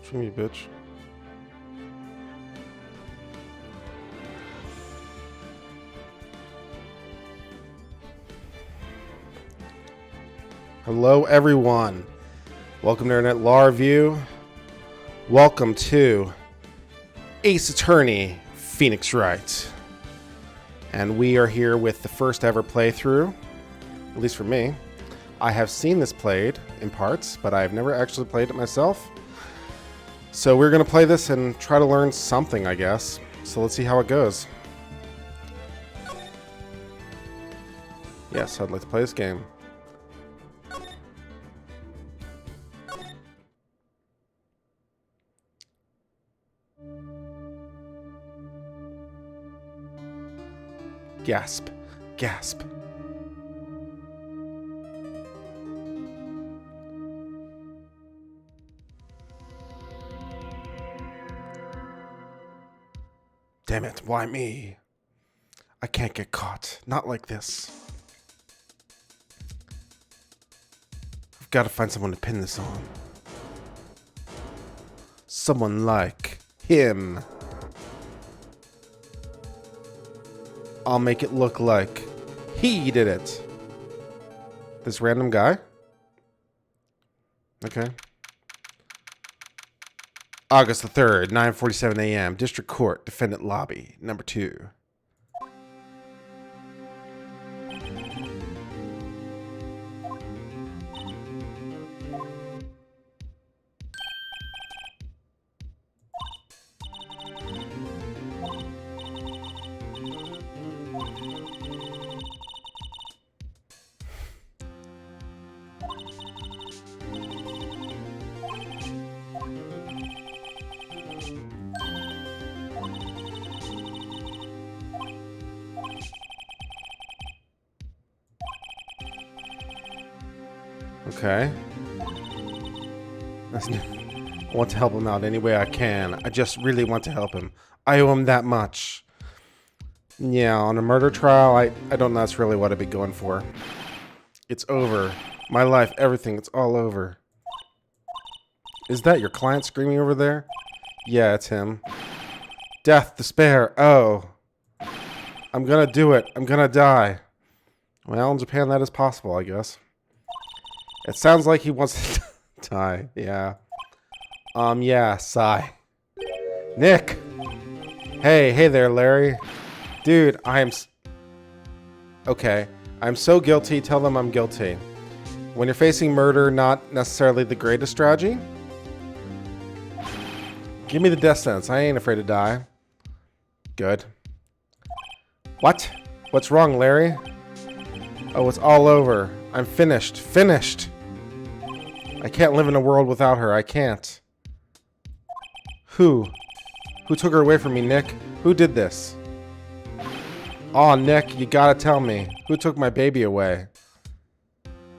From you, bitch. Hello, everyone. Welcome to Internet Law Review. Welcome to Ace Attorney Phoenix Wright. And we are here with the first ever playthrough, at least for me. I have seen this played in parts, but I've never actually played it myself. So we're going to play this and try to learn something, I guess. So let's see how it goes. Yes, I'd like to play this game. Gasp. Gasp. Damn it, why me? I can't get caught. Not like this. I've got to find someone to pin this on. Someone like him. I'll make it look like he did it. This random guy? Okay. August the 3rd, 9:47 a.m. District Court, Defendant Lobby, number 2. Okay. I want to help him out any way I can. I just really want to help him. I owe him that much. Yeah, on a murder trial, I don't know that's really what I'd be going for. It's over. My life, everything, it's all over. Is that your client screaming over there? Yeah, it's him. Death, despair, oh. I'm gonna do it. I'm gonna die. Well, in Japan, that is possible, I guess. It sounds like he wants to die. Yeah. Yeah, sigh. Nick! Hey there, Larry. Dude, okay. I'm so guilty, tell them I'm guilty. When you're facing murder, not necessarily the greatest strategy. Give me the death sentence. I ain't afraid to die. Good. What? What's wrong, Larry? Oh, it's all over. I'm finished. Finished! I can't live in a world without her. I can't. Who? Who took her away from me, Nick? Who did this? Aw, Nick, you gotta tell me. Who took my baby away?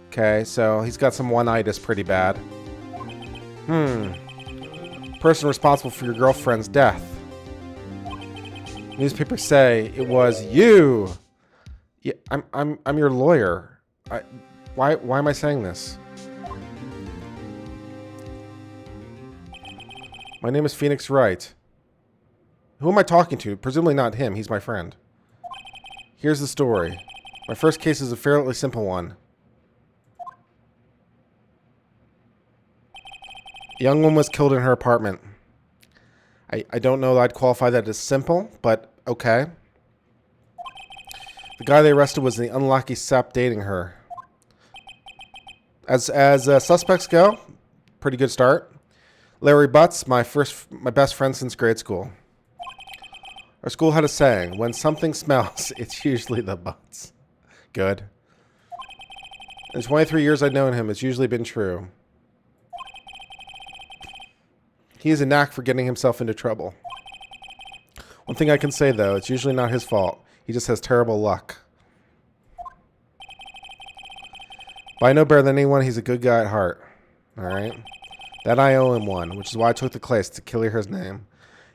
Okay, so he's got some one-itis pretty bad. Person responsible for your girlfriend's death. Newspapers say it was you. Yeah, I'm your lawyer. Why am I saying this? My name is Phoenix Wright. Who am I talking to? Presumably not him. He's my friend. Here's the story. My first case is a fairly simple one. A young woman was killed in her apartment. I don't know that I'd qualify that as simple, but okay. The guy they arrested was the unlucky sap dating her. As suspects go, pretty good start. Larry Butts, my best friend since grade school. Our school had a saying, when something smells, it's usually the butts. Good. In the 23 years I've known him, it's usually been true. He has a knack for getting himself into trouble. One thing I can say, though, it's usually not his fault. He just has terrible luck. But I know better than anyone he's a good guy at heart. Alright? That I owe him one, which is why I took the case to clear his name.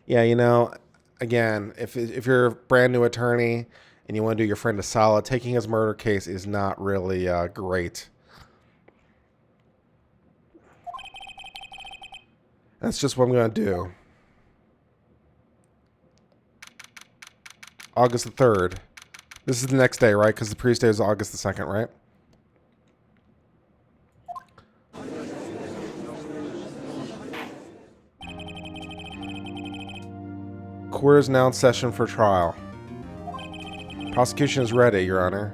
Yeah, you know, again, if you're a brand new attorney and you want to do your friend a solid, taking his murder case is not really great. That's just what I'm going to do. August the 3rd. This is the next day, right? Because the previous day is August the 2nd, right? Court is now in session for trial. Prosecution is ready, Your Honor.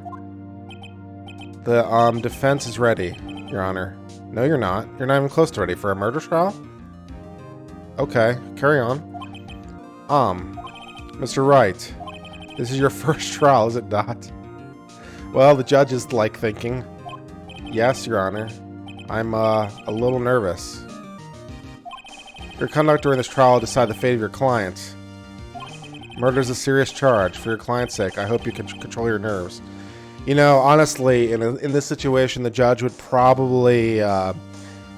The defense is ready, Your Honor. No, you're not. You're not even close to ready for a murder trial? Okay, carry on. Mr. Wright, this is your first trial, is it not? Well, the judge is like thinking. Yes, Your Honor. I'm a little nervous. Your conduct during this trial will decide the fate of your client. Murder is a serious charge. For your client's sake, I hope you can control your nerves. You know, honestly, in this situation, the judge would probably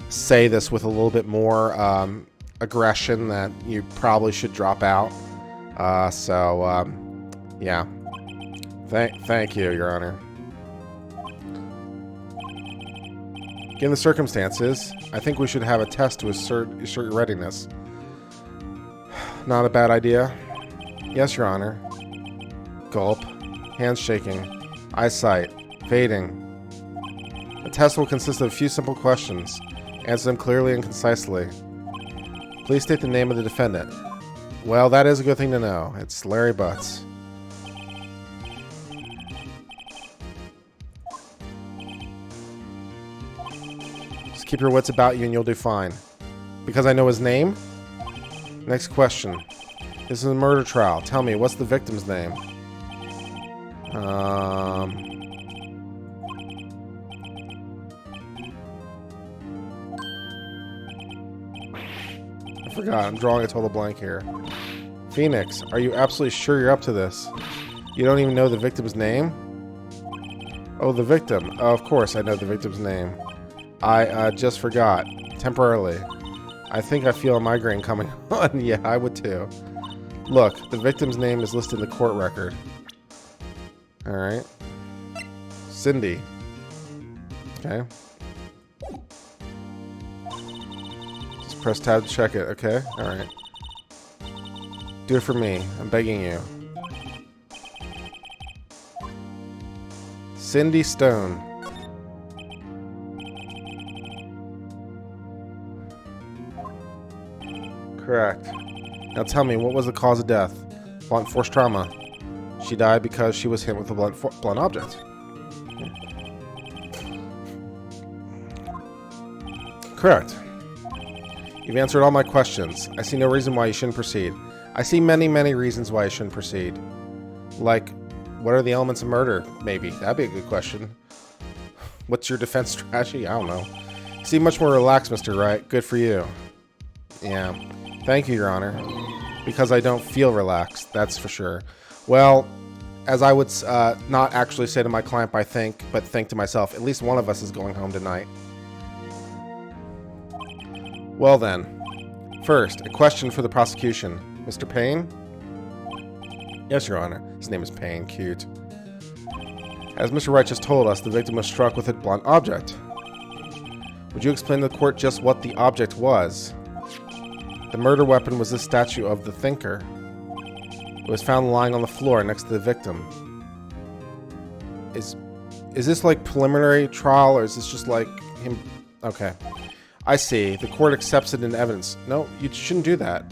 say this with a little bit more aggression, that you probably should drop out. Yeah. Thank you, Your Honor. Given the circumstances, I think we should have a test to assert your readiness. Not a bad idea. Yes, Your Honor. Gulp. Hands shaking. Eyesight. Fading. The test will consist of a few simple questions. Answer them clearly and concisely. Please state the name of the defendant. Well, that is a good thing to know. It's Larry Butts. Just keep your wits about you and you'll do fine. Because I know his name? Next question. This is a murder trial. Tell me, what's the victim's name? I forgot. I'm drawing a total blank here. Phoenix, are you absolutely sure you're up to this? You don't even know the victim's name? Oh, the victim. Oh, of course I know the victim's name. I just forgot. Temporarily. I think I feel a migraine coming on. Yeah, I would too. Look, the victim's name is listed in the court record. Alright. Cindy. Okay. Just press tab to check it. Okay, alright. Do it for me. I'm begging you. Cindy Stone. Correct. Now tell me, what was the cause of death? Blunt force trauma. She died because she was hit with a blunt object. Correct. You've answered all my questions. I see no reason why you shouldn't proceed. I see many, many reasons why you shouldn't proceed. Like, what are the elements of murder? Maybe. That'd be a good question. What's your defense strategy? I don't know. You seem much more relaxed, Mr. Wright. Good for you. Yeah. Thank you, Your Honor. Because I don't feel relaxed, that's for sure. Well, as I would not actually say to my client but think to myself, at least one of us is going home tonight. Well then. First, a question for the prosecution. Mr. Payne? Yes, Your Honor. His name is Payne. Cute. As Mr. Wright just told us, the victim was struck with a blunt object. Would you explain to the court just what the object was? The murder weapon was this statue of the Thinker. It was found lying on the floor next to the victim. Is this like preliminary trial, or is this just like him? Okay. I see. The court accepts it in evidence. No, you shouldn't do that.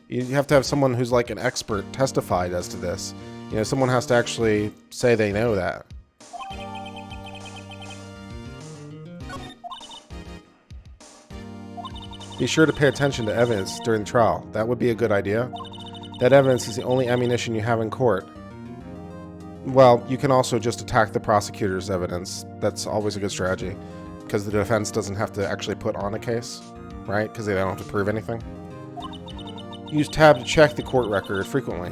You have to have someone who's like an expert testified as to this. You know, someone has to actually say they know that. Be sure to pay attention to evidence during the trial. That would be a good idea. That evidence is the only ammunition you have in court. Well, you can also just attack the prosecutor's evidence. That's always a good strategy. Because the defense doesn't have to actually put on a case, right? Because they don't have to prove anything. Use tab to check the court record frequently.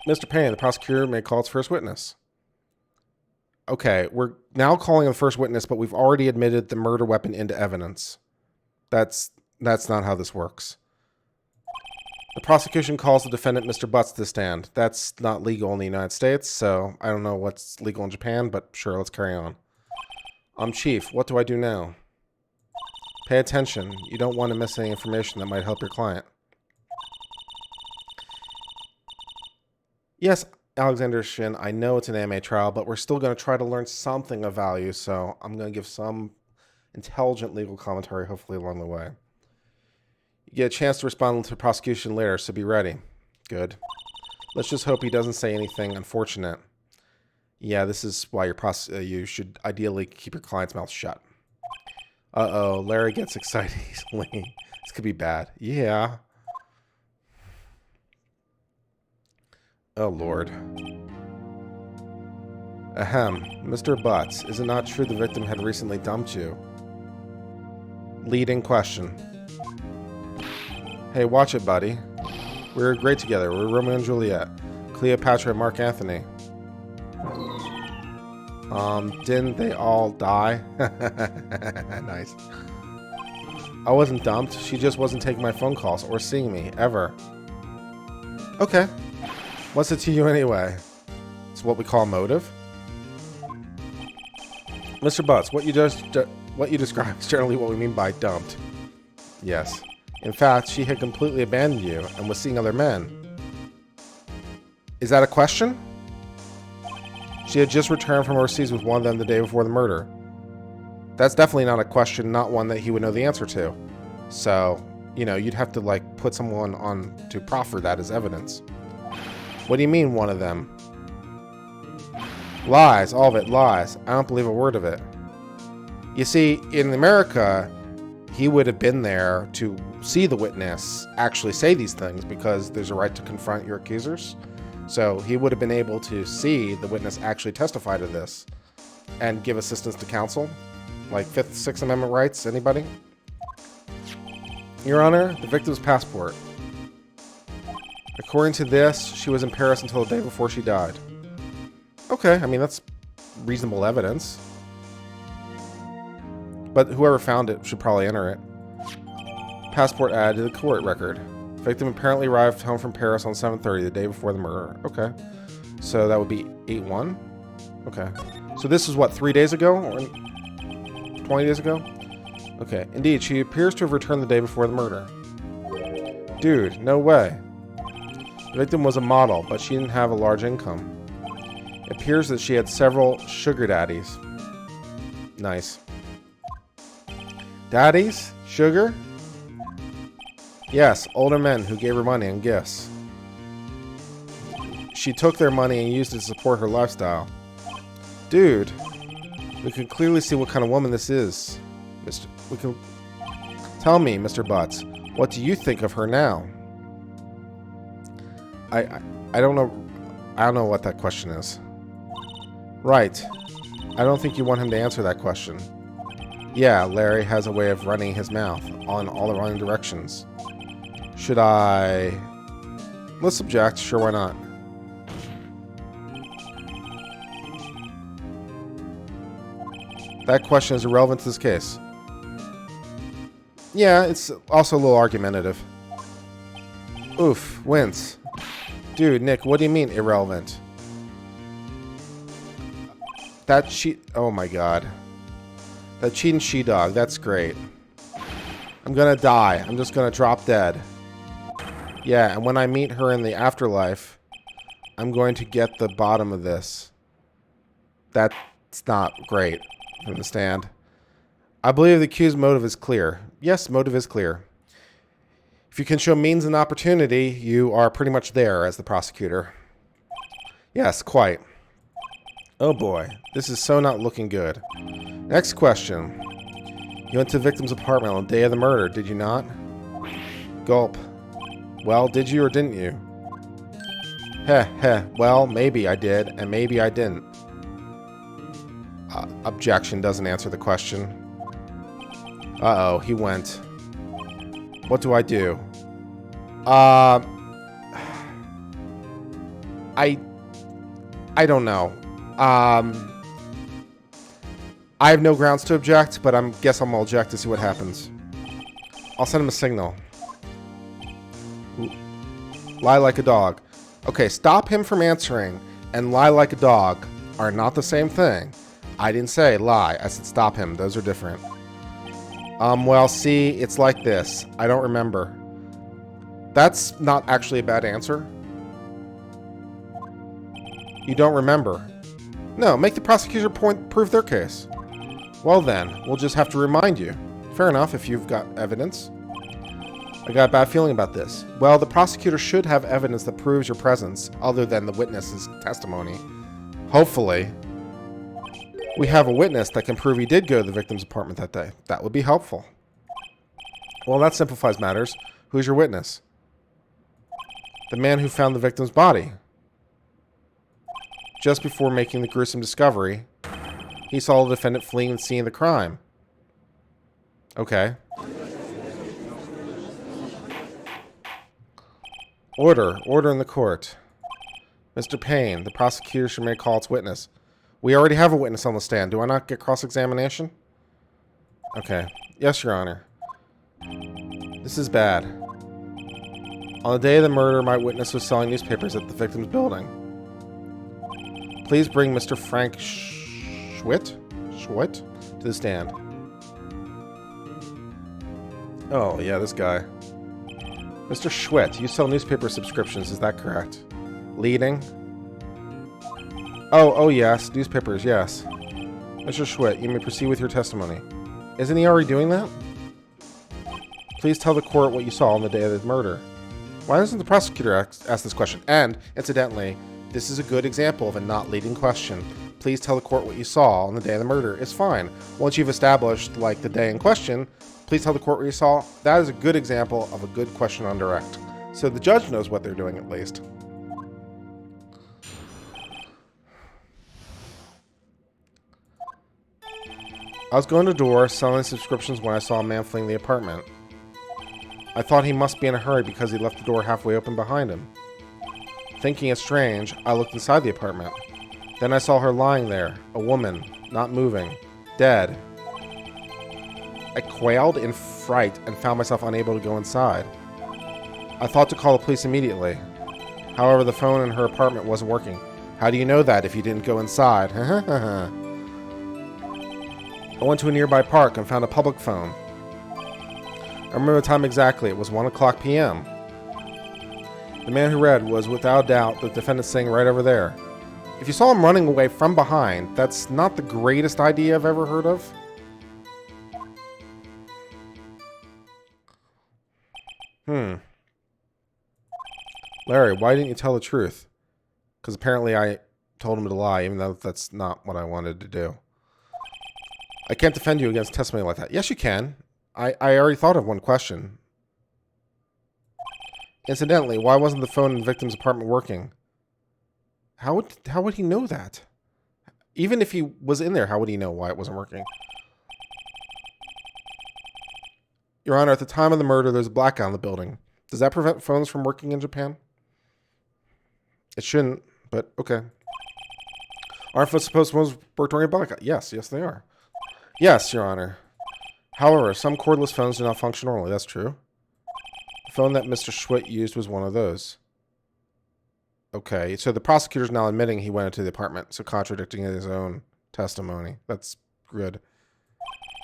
Mr. Payne, the prosecutor may call its first witness. Okay, we're now calling the first witness, but we've already admitted the murder weapon into evidence. That's not how this works. The prosecution calls the defendant, Mr. Butts, to the stand. That's not legal in the United States, so I don't know what's legal in Japan, but sure, let's carry on. Chief, what do I do now? Pay attention. You don't want to miss any information that might help your client. Yes, Alexander Shin, I know it's an AMA trial, but we're still going to try to learn something of value, so I'm going to give some intelligent legal commentary, hopefully, along the way. You get a chance to respond to prosecution later, so be ready. Good. Let's just hope he doesn't say anything unfortunate. Yeah, this is why you should ideally keep your client's mouth shut. Uh-oh, Larry gets excited easily. This could be bad. Yeah. Oh, Lord. Ahem. Mr. Butts, is it not true the victim had recently dumped you? Leading question. Hey, watch it, buddy. We were great together. We were Romeo and Juliet. Cleopatra and Mark Antony. Didn't they all die? Nice. I wasn't dumped. She just wasn't taking my phone calls or seeing me, ever. Okay. What's it to you anyway? It's what we call motive. Mr. Butts, what you described is generally what we mean by dumped. Yes. In fact, she had completely abandoned you and was seeing other men. Is that a question? She had just returned from overseas with one of them the day before the murder. That's definitely not a question, not one that he would know the answer to. So, you know, you'd have to, like, put someone on to proffer that as evidence. What do you mean, one of them? Lies, all of it, lies. I don't believe a word of it. You see, in America, he would have been there to see the witness actually say these things because there's a right to confront your accusers. So he would have been able to see the witness actually testify to this and give assistance to counsel. Like 5th, 6th Amendment rights, anybody? Your Honor, the victim's passport. According to this, she was in Paris until the day before she died. Okay, I mean, that's reasonable evidence. But whoever found it should probably enter it. Passport added to the court record. Victim apparently arrived home from Paris on 7:30, the day before the murder. Okay. So that would be 8/1? Okay. So this is what, 3 days ago? Or 20 days ago? Okay. Indeed, she appears to have returned the day before the murder. Dude, no way. The victim was a model, but she didn't have a large income. It appears that she had several sugar daddies. Nice. Daddies? Sugar? Yes, older men who gave her money and gifts. She took their money and used it to support her lifestyle. Dude, we can clearly see what kind of woman this is. Tell me, Mr. Butts, what do you think of her now? I don't know. I don't know what that question is. Right. I don't think you want him to answer that question. Yeah, Larry has a way of running his mouth on all the wrong directions. Should I... Let's object. Sure, why not? That question is irrelevant to this case. Yeah, it's also a little argumentative. Oof, wince. Dude, Nick, what do you mean irrelevant? That oh my god. That cheating she-dog, that's great. I'm gonna die. I'm just gonna drop dead. Yeah, and when I meet her in the afterlife, I'm going to get the bottom of this. That's not great. Understand? I believe the accused's motive is clear. Yes, motive is clear. If you can show means and opportunity, you are pretty much there as the prosecutor. Yes, quite. Oh boy, this is so not looking good. Next question. You went to the victim's apartment on the day of the murder, did you not? Gulp. Well, did you or didn't you? Heh, heh. Well, maybe I did, and maybe I didn't. Objection doesn't answer the question. Uh-oh, he went. What do I do? I don't know. I have no grounds to object, but I guess I'm gonna object to see what happens. I'll send him a signal. Lie like a dog. Okay, stop him from answering and lie like a dog are not the same thing. I didn't say lie. I said stop him. Those are different. Well, see, it's like this. I don't remember. That's not actually a bad answer. You don't remember. No, make the prosecutor prove their case. Well then, we'll just have to remind you. Fair enough if you've got evidence. I got a bad feeling about this. Well, the prosecutor should have evidence that proves your presence, other than the witness's testimony. Hopefully. We have a witness that can prove he did go to the victim's apartment that day. That would be helpful. Well, that simplifies matters. Who's your witness? The man who found the victim's body. Just before making the gruesome discovery, he saw the defendant fleeing the scene of the crime. Okay. Order in the court. Mr. Payne, the prosecutor should may call its witness. We already have a witness on the stand. Do I not get cross-examination? Okay. Yes, Your Honor. This is bad. On the day of the murder, my witness was selling newspapers at the victim's building. Please bring Mr. Frank Schwitt to the stand. Oh, yeah, this guy. Mr. Schwitt, you sell newspaper subscriptions, is that correct? Leading? Oh, yes, newspapers, yes. Mr. Schwitt, you may proceed with your testimony. Isn't he already doing that? Please tell the court what you saw on the day of the murder. Why doesn't the prosecutor ask this question? And, incidentally, this is a good example of a not leading question. Please tell the court what you saw on the day of the murder. It's fine. Once you've established, like, the day in question, please tell the court what you saw. That is a good example of a good question on direct. So the judge knows what they're doing, at least. I was going to the door selling subscriptions when I saw a man fleeing the apartment. I thought he must be in a hurry because he left the door halfway open behind him. Thinking it strange, I looked inside the apartment. Then I saw her lying there, a woman, not moving, dead. I quailed in fright and found myself unable to go inside. I thought to call the police immediately. However, the phone in her apartment wasn't working. How do you know that if you didn't go inside? I went to a nearby park and found a public phone. I remember the time exactly. It was 1:00 p.m. The man who read was without doubt the defendant sitting right over there. If you saw him running away from behind, that's not the greatest idea I've ever heard of. Larry, why didn't you tell the truth? Because apparently I told him to lie, even though that's not what I wanted to do. I can't defend you against testimony like that. Yes, you can. I already thought of one question. Incidentally, why wasn't the phone in the victim's apartment working? How would he know that? Even if he was in there, how would he know why it wasn't working? Your Honor, at the time of the murder, there's a blackout in the building. Does that prevent phones from working in Japan? It shouldn't, but okay. Aren't supposed phones work during a blackout? Yes, they are. Yes, Your Honor. However, some cordless phones do not function normally. That's true. The phone that Mr. Schwitt used was one of those. Okay, so the prosecutor's now admitting he went into the apartment, so contradicting his own testimony. That's good.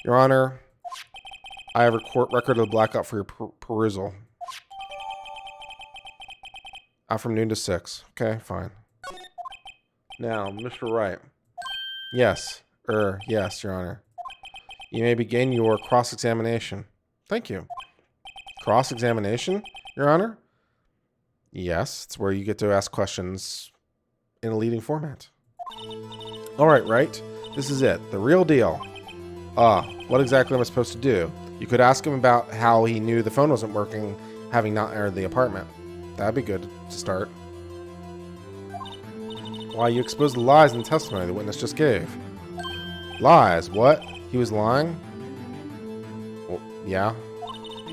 Your Honor, I have a court record of the blackout for your perusal. Out from noon to 6. Okay, fine. Now, Mr. Wright. Yes, Your Honor. You may begin your cross-examination. Thank you. Cross-examination, Your Honor? Yes, it's where you get to ask questions in a leading format. All right, Wright. This is it. The real deal. What exactly am I supposed to do? You could ask him about how he knew the phone wasn't working, having not entered the apartment. That'd be good to start. Why, you exposed the lies in the testimony the witness just gave. Lies? What? He was lying? Well, yeah.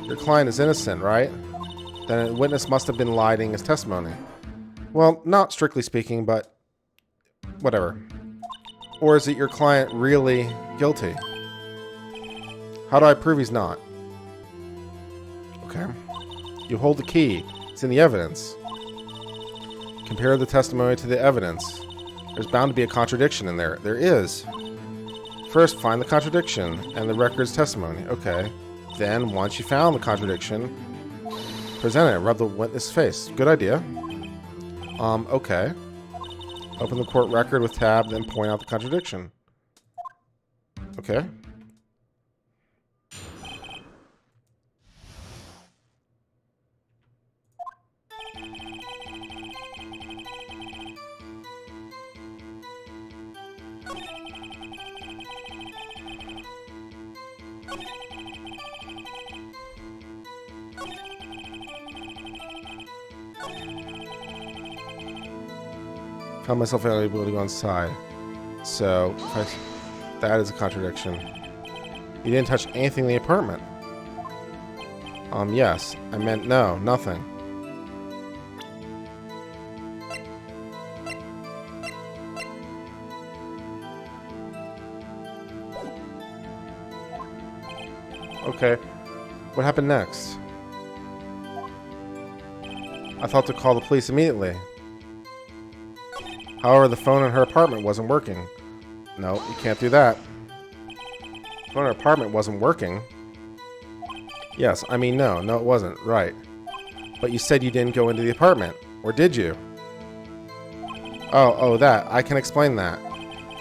Your client is innocent, right? Then the witness must have been lying in his testimony. Well, not strictly speaking, but whatever. Or is it your client really guilty? How do I prove he's not? Okay. You hold the key. It's in the evidence. Compare the testimony to the evidence. There's bound to be a contradiction in there. There is. First, find the contradiction and the record's testimony. Okay. Then, once you found the contradiction, present it. Rub the witness' face. Good idea. Okay. Open the court record with tab, then point out the contradiction. Okay. Found myself unable to go inside. So, that is a contradiction. You didn't touch anything in the apartment. Yes. I meant no, nothing. Okay. What happened next? I thought to call the police immediately. However, the phone in her apartment wasn't working. No, you can't do that. The phone in her apartment wasn't working. Yes, I mean no, it wasn't. Right. But you said you didn't go into the apartment. Or did you? Oh, that. I can explain that.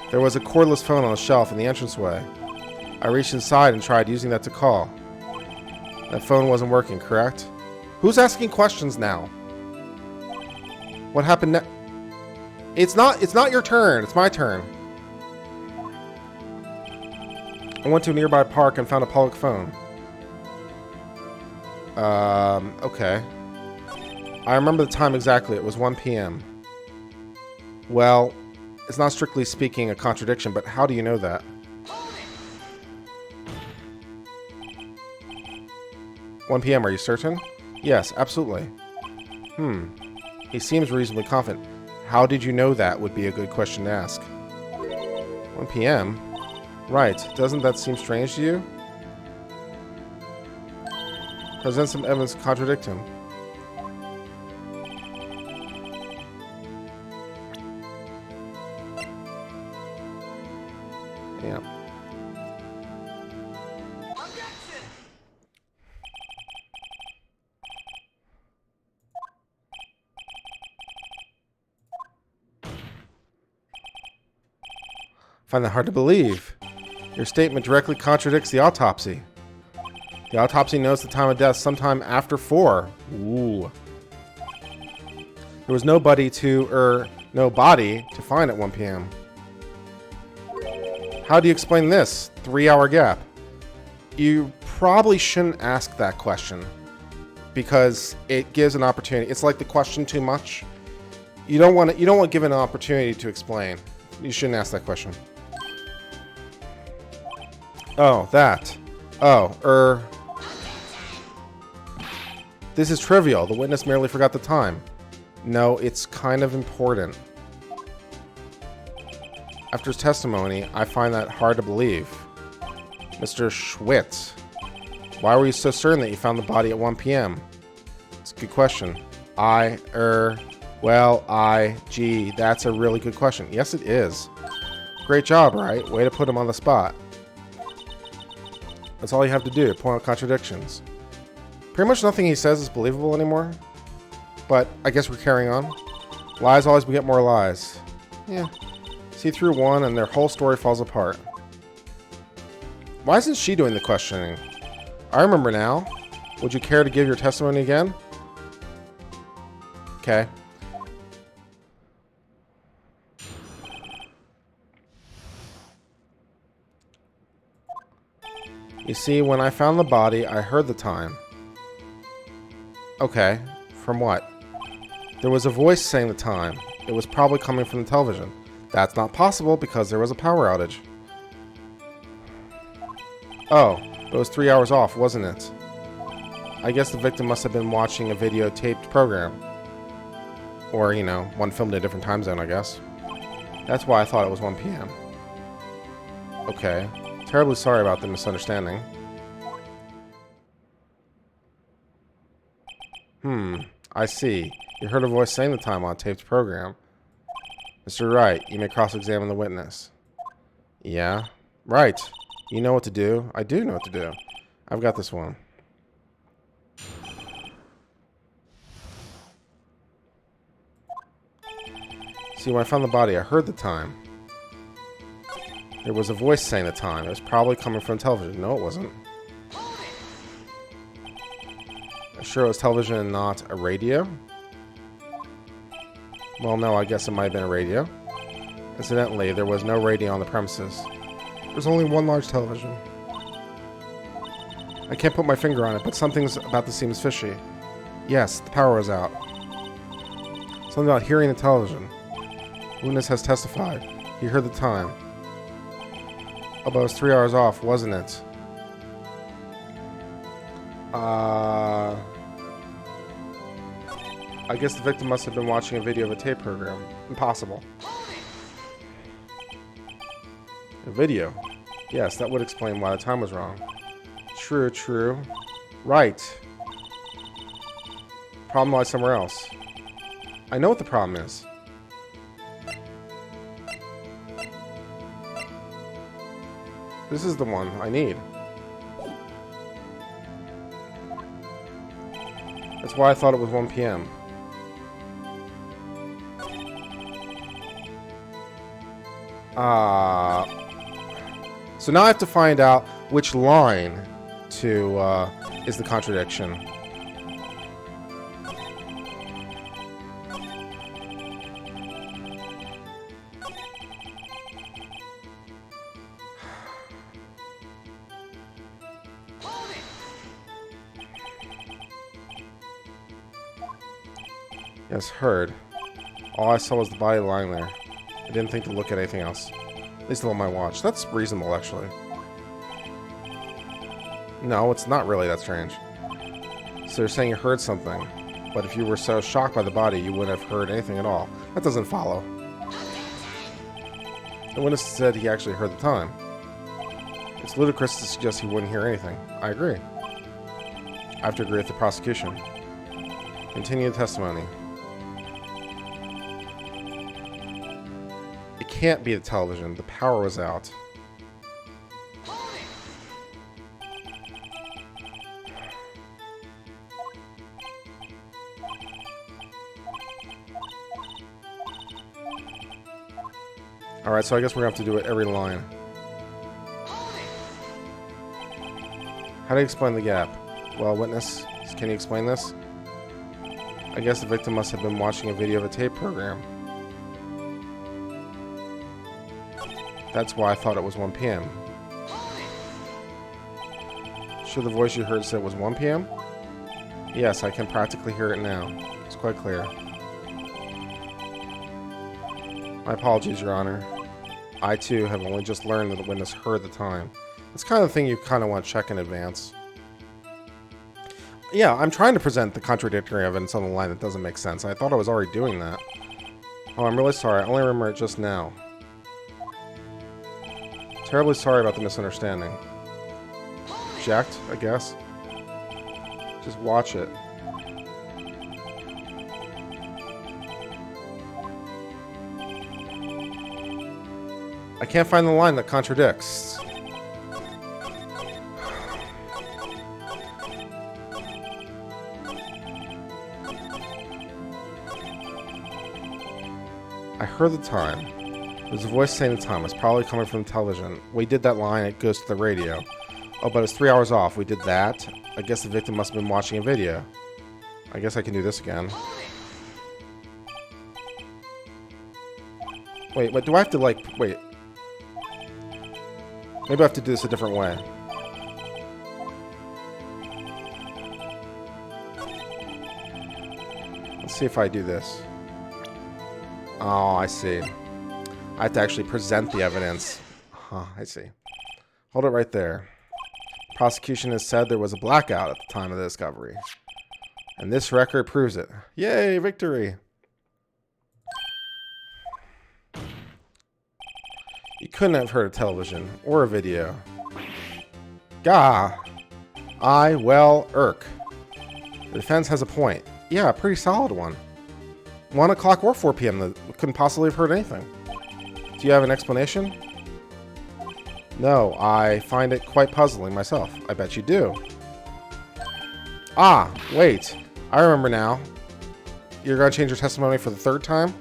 There was a cordless phone on a shelf in the entranceway. I reached inside and tried using that to call. That phone wasn't working, correct? Who's asking questions now? What happened next? It's not your turn. It's my turn. I went to a nearby park and found a public phone. Okay. I remember the time exactly. It was 1 p.m. Well, it's not strictly speaking a contradiction, but how do you know that? 1 p.m., are you certain? Yes, absolutely. He seems reasonably confident. How did you know that would be a good question to ask. 1 p.m.? Right. Doesn't that seem strange to you? Present some evidence to contradict him. Yeah. Find that hard to believe. Your statement directly contradicts the autopsy. The autopsy notes the time of death sometime after 4. Ooh. There was no body to find at 1 p.m. How do you explain this 3-hour gap? You probably shouldn't ask that question because it gives an opportunity. It's like the question too much. You don't want to give it an opportunity to explain. You shouldn't ask that question. Oh, that. Oh, This is trivial. The witness merely forgot the time. No, it's kind of important. After his testimony, I find that hard to believe. Mr. Schwitz, why were you so certain that you found the body at 1 p.m.? It's a good question. Gee, that's a really good question. Yes, it is. Great job, right? Way to put him on the spot. That's all you have to do, point out contradictions. Pretty much nothing he says is believable anymore. But I guess we're carrying on. Lies always beget more lies. Yeah. See through one and their whole story falls apart. Why isn't she doing the questioning? I remember now. Would you care to give your testimony again? Okay. You see, when I found the body, I heard the time. Okay. From what? There was a voice saying the time. It was probably coming from the television. That's not possible because there was a power outage. Oh, it was 3 hours off, wasn't it? I guess the victim must have been watching a videotaped program. Or, one filmed in a different time zone, I guess. That's why I thought it was 1 p.m. Okay. Terribly sorry about the misunderstanding. I see. You heard a voice saying the time on a taped program. Mr. Wright, you may cross-examine the witness. Yeah? Right. You know what to do. I do know what to do. I've got this one. See, when I found the body, I heard the time. There was a voice saying the time. It was probably coming from television. No, it wasn't. I'm sure it was television and not a radio. Well, no, I guess it might have been a radio. Incidentally, there was no radio on the premises. There's only one large television. I can't put my finger on it, but something's about this seems fishy. Yes, the power was out. Something about hearing the television. Witness has testified. He heard the time. Oh, but it was 3 hours off, wasn't it? I guess the victim must have been watching a video of a tape program. Impossible. A video. Yes, that would explain why the time was wrong. True, true. Right. Problem lies somewhere else. I know what the problem is. This is the one I need. That's why I thought it was 1 p.m. So now I have to find out which line to is the contradiction. Yes, heard. All I saw was the body lying there. I didn't think to look at anything else. At least on my watch. That's reasonable, actually. No, it's not really that strange. So you're saying you heard something, but if you were so shocked by the body, you wouldn't have heard anything at all. That doesn't follow. The witness said he actually heard the time. It's ludicrous to suggest he wouldn't hear anything. I agree. I have to agree with the prosecution. Continue the testimony. It can't be the television. The power was out. Alright, so I guess we're going to have to do it every line. How do you explain the gap? Well, witness, can you explain this? I guess the victim must have been watching a video of a tape program. That's why I thought it was 1 p.m. Sure the voice you heard said it was 1 p.m.? Yes, I can practically hear it now. It's quite clear. My apologies, Your Honor. I, too, have only just learned that the witness heard the time. It's kind of the thing you kind of want to check in advance. Yeah, I'm trying to present the contradictory evidence on the line that doesn't make sense. I thought I was already doing that. Oh, I'm really sorry. I only remember it just now. Terribly sorry about the misunderstanding. Object, I guess. Just watch it. I can't find the line that contradicts. I heard the time. There's a voice saying the time. It's probably coming from the television. We did that line, it goes to the radio. Oh, but it's 3 hours off. We did that. I guess the victim must have been watching a video. I guess I can do this again. Wait, what do I have to, like, wait. Maybe I have to do this a different way. Let's see if I do this. Oh, I see. I have to actually present the evidence. Huh, I see. Hold it right there. Prosecution has said there was a blackout at the time of the discovery. And this record proves it. Yay, victory! You couldn't have heard a television or a video. Gah! Irk. The defense has a point. Yeah, a pretty solid one. 1 o'clock or 4 p.m. Couldn't possibly have heard anything. Do you have an explanation? No, I find it quite puzzling myself. I bet you do. Ah, wait. I remember now. You're going to change your testimony for the third time?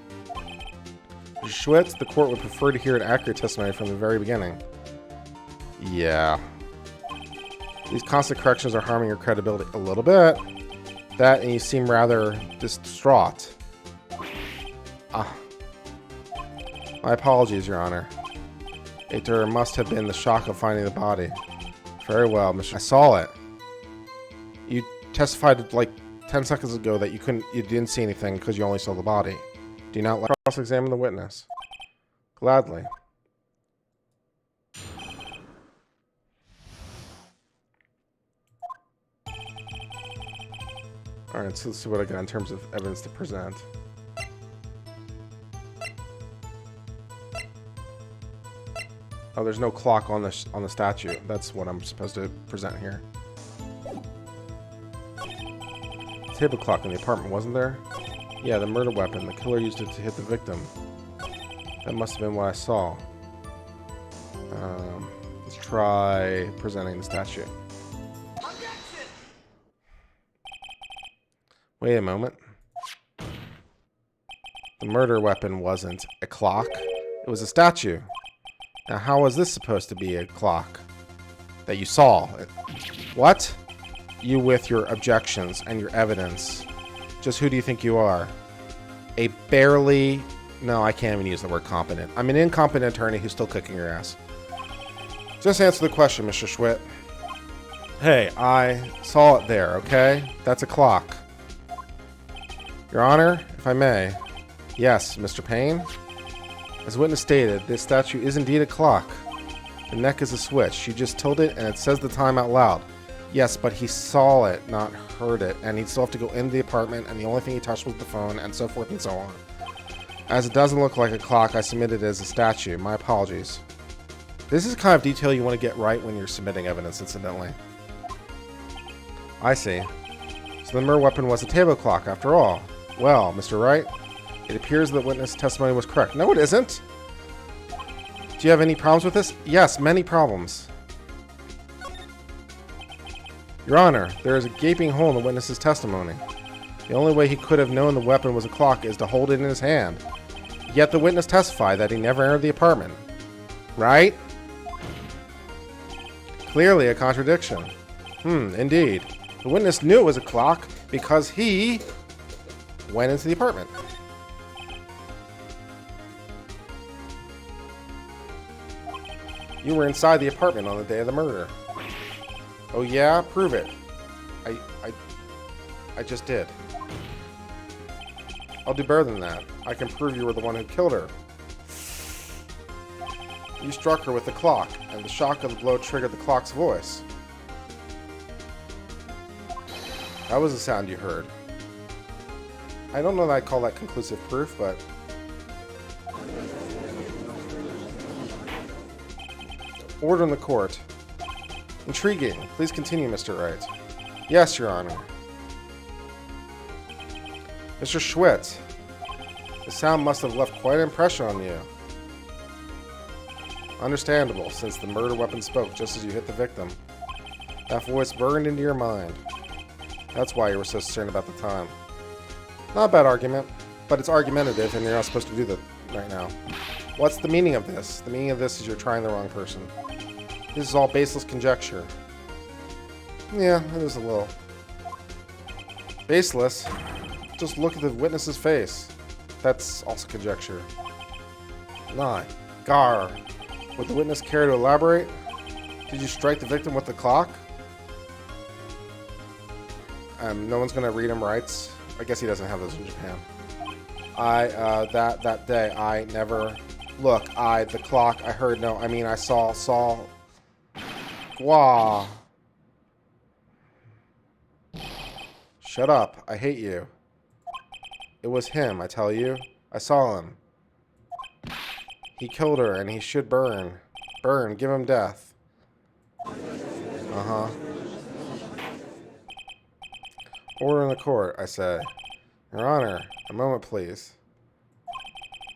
Schwitz, the court would prefer to hear an accurate testimony from the very beginning. Yeah. These constant corrections are harming your credibility a little bit. That, and you seem rather distraught. Ah. My apologies, Your Honor. There must have been the shock of finding the body. Very well, Mr. I saw it. You testified like 10 seconds ago that you didn't see anything because you only saw the body. Do you not like cross-examine the witness? Gladly. Alright, so let's see what I got in terms of evidence to present. Oh, there's no clock on the statue. That's what I'm supposed to present here. Table clock in the apartment, wasn't there? Yeah, the murder weapon. The killer used it to hit the victim. That must have been what I saw. Let's try presenting the statue. Wait a moment. The murder weapon wasn't a clock. It was a statue. Now, how was this supposed to be a clock that you saw? What? You with your objections and your evidence. Just who do you think you are? A barely... No, I can't even use the word competent. I'm an incompetent attorney who's still kicking your ass. Just answer the question, Mr. Schwitt. Hey, I saw it there, okay? That's a clock. Your Honor, if I may. Yes, Mr. Payne? As witness stated, this statue is indeed a clock. The neck is a switch. You just tilt it and it says the time out loud. Yes, but he saw it, not heard it, and he'd still have to go into the apartment, and the only thing he touched was the phone, and so forth and so on. As it doesn't look like a clock, I submitted it as a statue. My apologies. This is the kind of detail you want to get right when you're submitting evidence, incidentally. I see. So the murder weapon was a table clock, after all. Well, Mr. Wright, it appears that witness testimony was correct. No, it isn't. Do you have any problems with this? Yes, many problems. Your Honor, there is a gaping hole in the witness's testimony. The only way he could have known the weapon was a clock is to hold it in his hand. Yet the witness testified that he never entered the apartment. Right? Clearly a contradiction. Indeed. The witness knew it was a clock because he went into the apartment. You were inside the apartment on the day of the murder. Oh yeah? Prove it. I just did. I'll do better than that. I can prove you were the one who killed her. You struck her with the clock, and the shock of the blow triggered the clock's voice. That was the sound you heard. I don't know that I'd call that conclusive proof, but... Order in the court. Intriguing. Please continue, Mr. Wright. Yes, Your Honor. Mr. Schwitt, the sound must have left quite an impression on you. Understandable, since the murder weapon spoke just as you hit the victim. That voice burned into your mind. That's why you were so concerned about the time. Not a bad argument, but it's argumentative and you're not supposed to do that right now. What's the meaning of this? The meaning of this is you're trying the wrong person. This is all baseless conjecture. Yeah, it is a little. Baseless? Just look at the witness's face. That's also conjecture. Nine. Gar. Would the witness care to elaborate? Did you strike the victim with the clock? No one's gonna read him rights. I guess he doesn't have those in Japan. That day, I never... Look, the clock, I heard, no, I mean, I saw... Wah. Shut up, I hate you. It was him, I tell you. I saw him. He killed her, and he should burn. Burn, give him death. Uh-huh. Order in the court, I say. Your Honor, a moment, please.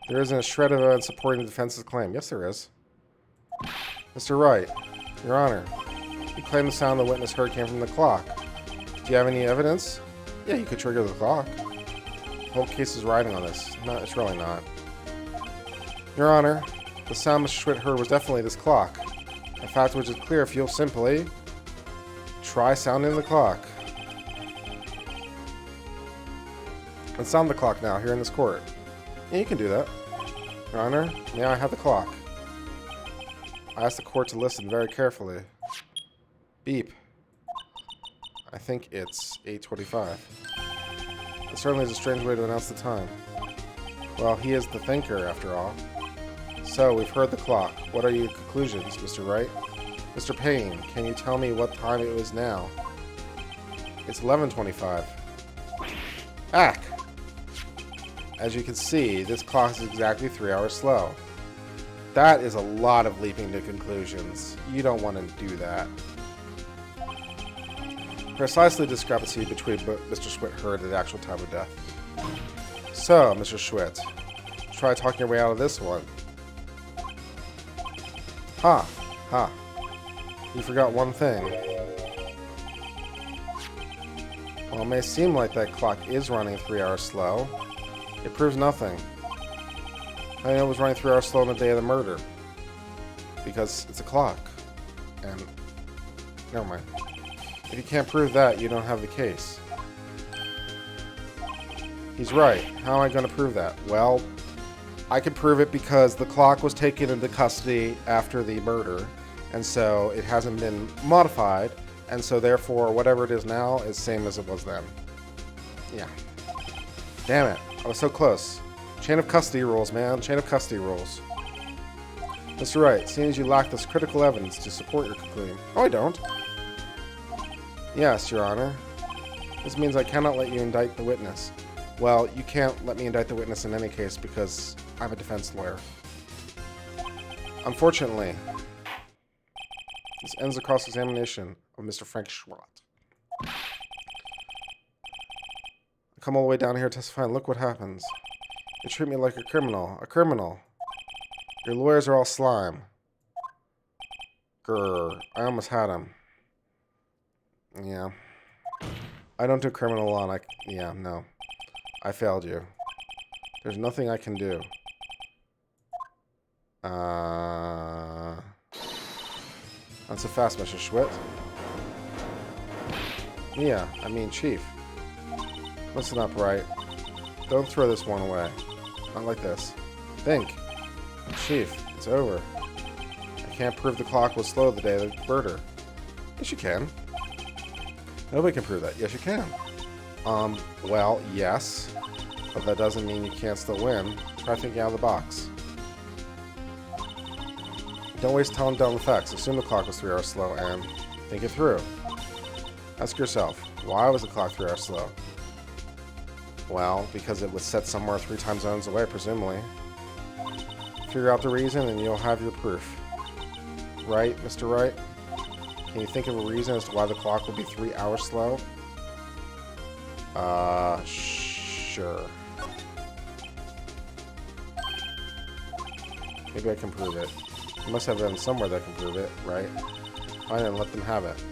There isn't a shred of evidence supporting the defense's claim. Yes, there is. Mr. Wright, Your Honor, you claim the sound the witness heard came from the clock. Do you have any evidence? Yeah, you could trigger the clock. The whole case is riding on this. No, it's really not. Your Honor, the sound Mr. Schwitt heard was definitely this clock. A fact which is clear if you'll simply try sounding the clock. Let's sound the clock now, here in this court. Yeah, you can do that. Your Honor, may I have the clock? I ask the court to listen very carefully. Beep. I think it's 8:25. It certainly is a strange way to announce the time. Well, he is the thinker, after all. So, we've heard the clock. What are your conclusions, Mr. Wright? Mr. Payne, can you tell me what time it is now? It's 11:25. Ack! As you can see, this clock is exactly 3 hours slow. That is a lot of leaping to conclusions. You don't want to do that. Precisely the discrepancy between what Mr. Schwitt heard and the actual time of death. So, Mr. Schwitt, try talking your way out of this one. Ha! Ha! You forgot one thing. While it may seem like that clock is running 3 hours slow, it proves nothing. I know it was running 3 hours slow on the day of the murder. Because it's a clock. And never mind. If you can't prove that, you don't have the case. He's right. How am I going to prove that? Well, I can prove it because the clock was taken into custody after the murder, and so it hasn't been modified, and so therefore whatever it is now is same as it was then. Yeah. Damn it. I was so close. Chain of custody rules, man. Chain of custody rules. Mr. Wright, seeing as you lack this critical evidence to support your conclusion. Oh, I don't. Yes, Your Honor. This means I cannot let you indict the witness. Well, you can't let me indict the witness in any case because I'm a defense lawyer. Unfortunately, this ends the cross-examination of Mr. Frank Schwat. I come all the way down here to testify and look what happens. They treat me like a criminal. A criminal. Your lawyers are all slime. Grr. I almost had him. Yeah. I don't do criminal law and yeah, no. I failed you. There's nothing I can do. Not so fast, Mr. Schwitt. Yeah, I mean, Chief. Listen up, Wright. Don't throw this one away. Not like this. Think. Chief, it's over. I can't prove the clock was slow the day of the murder. Yes, you can. Nobody can prove that. Yes, you can. Well, yes. But that doesn't mean you can't still win. Try thinking out of the box. Don't waste time down the facts. Assume the clock was 3 hours slow and think it through. Ask yourself, why was the clock 3 hours slow? Well, because it was set somewhere 3 time zones away, presumably. Figure out the reason and you'll have your proof. Right, Mr. Wright? Can you think of a reason as to why the clock would be 3 hours slow? Sure. Maybe I can prove it. You must have evidence somewhere that can prove it, right? Fine, then let them have it.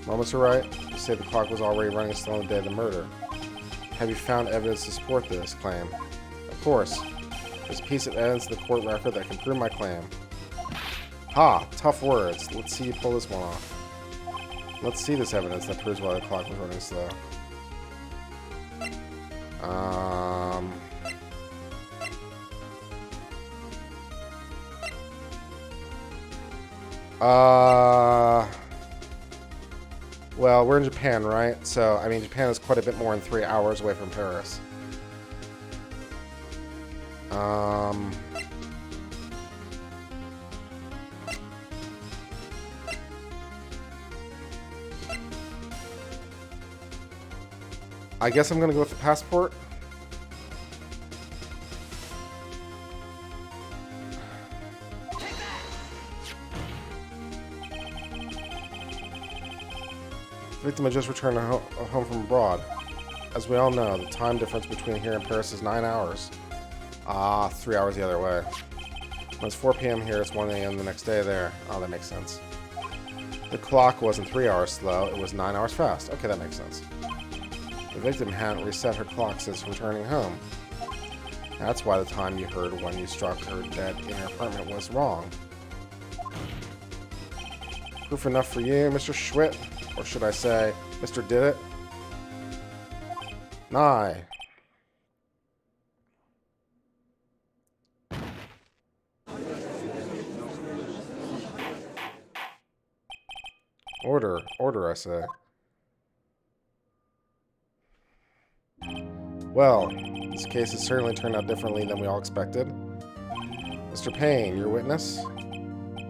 Well, Mr. Wright, you say the clock was already running slow on the day of the murder. Have you found evidence to support this claim? Of course. There's a piece of evidence in the court record that can prove my claim. Ha! Tough words. Let's see you pull this one off. Let's see this evidence that proves why the clock was running slow. Well, we're in Japan, right? So, I mean, Japan is quite a bit more than 3 hours away from Paris. I guess I'm gonna go with the passport. The victim had just returned home from abroad. As we all know, the time difference between here and Paris is 9 hours. 3 hours the other way. When it's 4 p.m. here, it's 1 a.m. the next day there. Oh, that makes sense. The clock wasn't 3 hours slow, it was 9 hours fast. Okay, that makes sense. The victim hadn't reset her clock since returning home. That's why the time you heard when you struck her dead in her apartment was wrong. Proof enough for you, Mr. Schwitt? Or should I say, Mr. Did It? Nye. Order. Order, I say. Well, this case has certainly turned out differently than we all expected. Mr. Payne, your witness?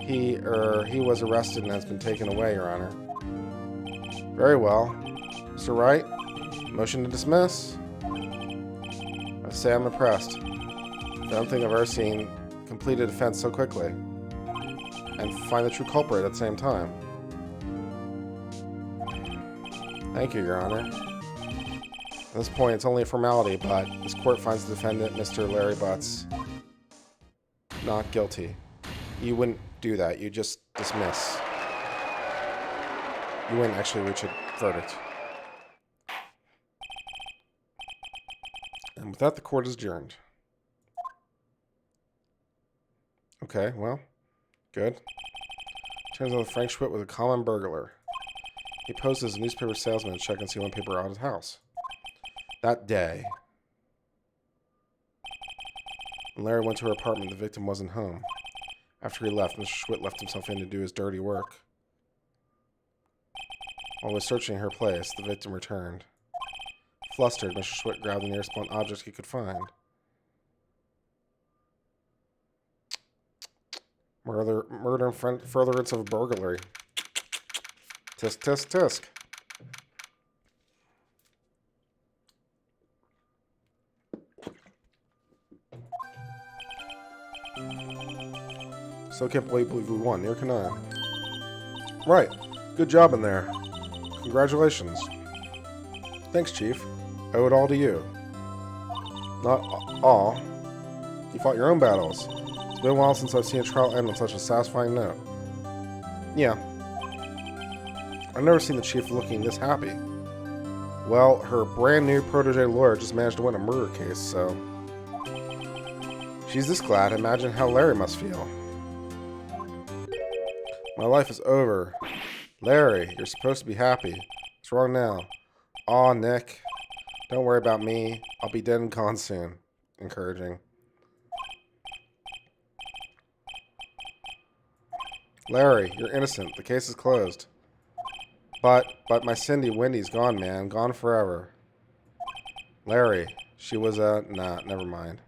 He was arrested and has been taken away, Your Honor. Very well. Mr. Wright, motion to dismiss? I say I'm impressed. I don't think I've ever seen completed offense so quickly. And find the true culprit at the same time. Thank you, Your Honor. At this point, it's only a formality, but this court finds the defendant, Mr. Larry Butts, not guilty. You wouldn't do that. You just dismiss. You wouldn't actually reach a verdict. And with that, the court is adjourned. Okay, well, good. Turns out Frank Schwitt was a common burglar. He posed as a newspaper salesman to check and see one paper out of his house. That day, when Larry went to her apartment, the victim wasn't home. After he left, Mr. Schwitt left himself in to do his dirty work. While he was searching her place, the victim returned. Flustered, Mr. Schwitt grabbed the nearest blunt object he could find. Murder and furtherance of burglary. Tisk, tisk, tisk. Still can't believe we won. Neither can I. Right. Good job in there. Congratulations. Thanks, Chief. I owe it all to you. Not all. You fought your own battles. It's been a while since I've seen a trial end on such a satisfying note. Yeah. I've never seen the Chief looking this happy. Well, her brand new protege lawyer just managed to win a murder case, so... She's this glad. Imagine how Larry must feel. My life is over. Larry, you're supposed to be happy. What's wrong now? Aw, Nick. Don't worry about me. I'll be dead and gone soon. Encouraging. Larry, you're innocent. The case is closed. But my Cindy Wendy's gone, man. Gone forever. Larry, she was a... Nah, never mind.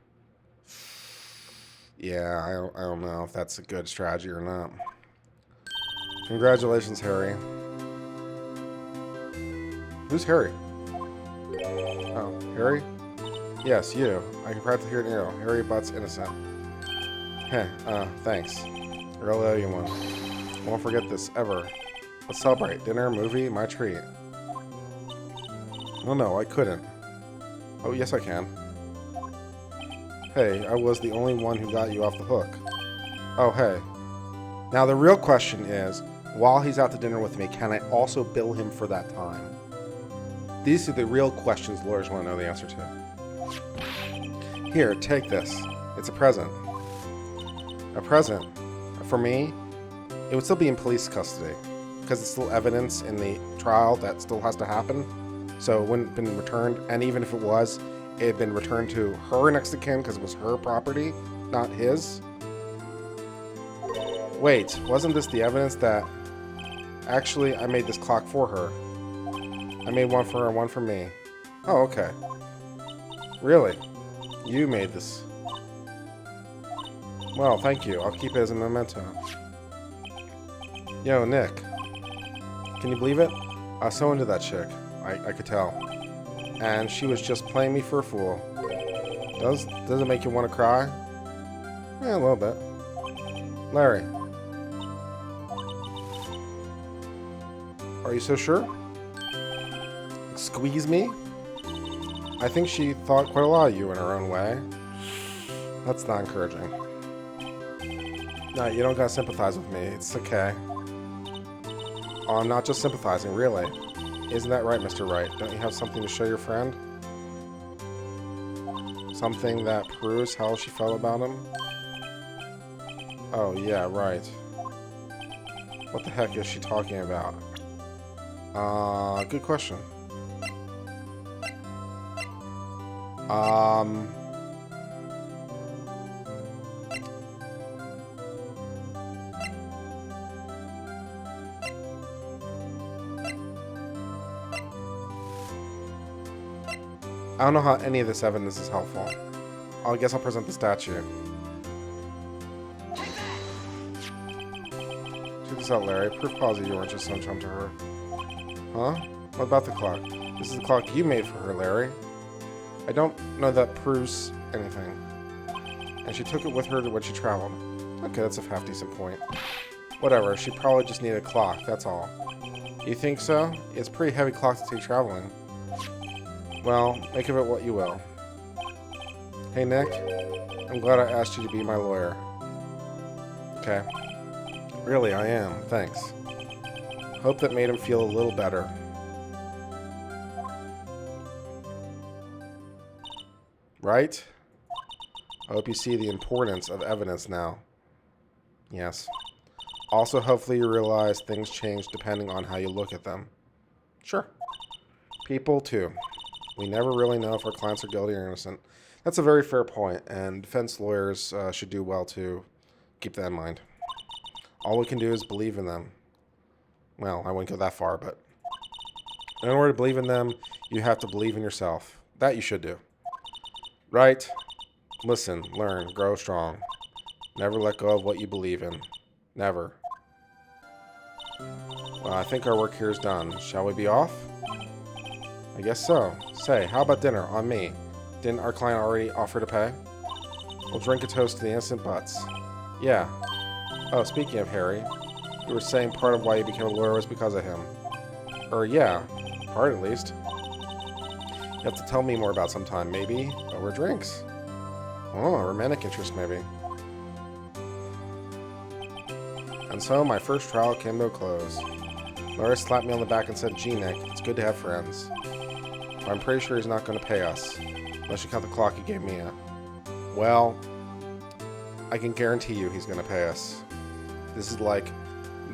Yeah, I don't know if that's a good strategy or not. Congratulations, Harry. Who's Harry? Oh, Harry? Yes, you. I can practically hear an arrow. Harry Butts innocent. Heh, thanks. I really owe you one. Won't forget this, ever. Let's celebrate. Dinner, movie, my treat. Oh no, I couldn't. Oh, yes I can. Hey, I was the only one who got you off the hook. Oh, hey. Now the real question is, while he's out to dinner with me, can I also bill him for that time? These are the real questions lawyers want to know the answer to. Here, take this. It's a present. A present? For me? It would still be in police custody, because it's still evidence in the trial that still has to happen. So it wouldn't have been returned, and even if it was, it had been returned to her next of kin because it was her property, not his. Wait, wasn't this the evidence that... Actually, I made this clock for her. I made one for her and one for me. Oh, okay. Really? You made this. Well, thank you. I'll keep it as a memento. Yo, Nick. Can you believe it? I was so into that chick. I could tell. And she was just playing me for a fool. Does it make you want to cry? Yeah, a little bit. Larry. Are you so sure? Squeeze me? I think she thought quite a lot of you in her own way. That's not encouraging. No, you don't gotta sympathize with me. It's okay. Oh, I'm not just sympathizing, really. Isn't that right, Mr. Wright? Don't you have something to show your friend? Something that proves how she felt about him? Oh, yeah, right. What the heck is she talking about? Good question. I don't know how any of this evidence is helpful. I guess I'll present the statue. Check this out, Larry. Proof positive you weren't just some chum to her. Huh? What about the clock? This is the clock you made for her, Larry. I don't know that proves anything. And she took it with her when she traveled. Okay, that's a half-decent point. Whatever, she probably just needed a clock, that's all. You think so? It's a pretty heavy clock to take traveling. Well, make of it what you will. Hey, Nick. I'm glad I asked you to be my lawyer. Okay. Really, I am. Thanks. Hope that made him feel a little better. Right? I hope you see the importance of evidence now. Yes. Also, hopefully you realize things change depending on how you look at them. Sure. People, too. We never really know if our clients are guilty or innocent. That's a very fair point, and defense lawyers should do well to keep that in mind. All we can do is believe in them. Well, I wouldn't go that far, but in order to believe in them, you have to believe in yourself. That you should do. Right? Listen, learn, grow strong. Never let go of what you believe in. Never. Well, I think our work here is done. Shall we be off? I guess so. Say, how about dinner on me? Didn't our client already offer to pay? We'll drink a toast to the innocent butts. Yeah. Oh, speaking of Harry, you were saying part of why you became a lawyer was because of him. Yeah. Part at least. You have to tell me more about sometime, maybe over drinks. Oh, a romantic interest, maybe. And so my first trial came to a close. Larry slapped me on the back and said, "Gee, Nick, it's good to have friends. But I'm pretty sure he's not going to pay us, unless you count the clock he gave me a... Well, I can guarantee you he's going to pay us. This is like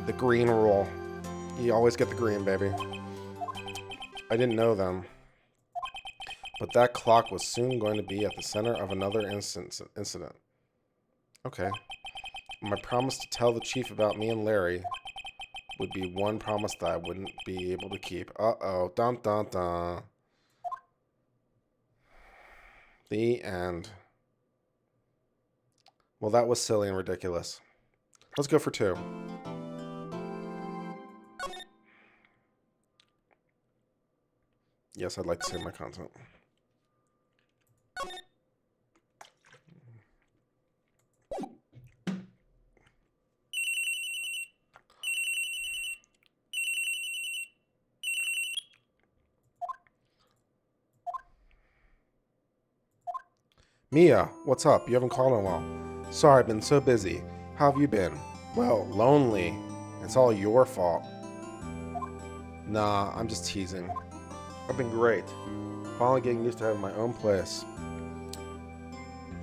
the green rule. You always get the green, baby." I didn't know them. But that clock was soon going to be at the center of another incident. Okay. My promise to tell the chief about me and Larry would be one promise that I wouldn't be able to keep. Uh-oh. Dun, dun, dun. The end. Well, that was silly and ridiculous. Let's go for 2. Yes, I'd like to save my content. Mia, what's up? You haven't called in a while. Sorry, I've been so busy. How have you been? Well, lonely. It's all your fault. Nah, I'm just teasing. I've been great. Finally getting used to having my own place.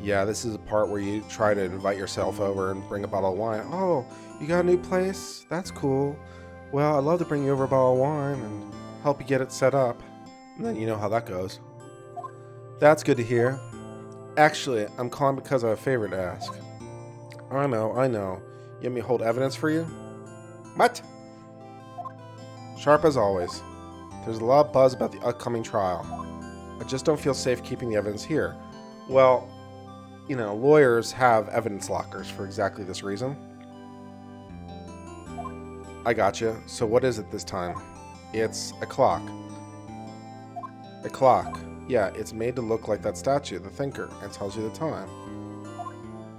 Yeah, this is the part where you try to invite yourself over and bring a bottle of wine. Oh, you got a new place? That's cool. Well, I'd love to bring you over a bottle of wine and help you get it set up. And then you know how that goes. That's good to hear. Actually, I'm calling because I have a favor to ask. I know. You want me to hold evidence for you? What? Sharp as always. There's a lot of buzz about the upcoming trial. I just don't feel safe keeping the evidence here. Well, you know, lawyers have evidence lockers for exactly this reason. I gotcha. So what is it this time? It's a clock. A clock. Yeah, it's made to look like that statue, the thinker, and tells you the time.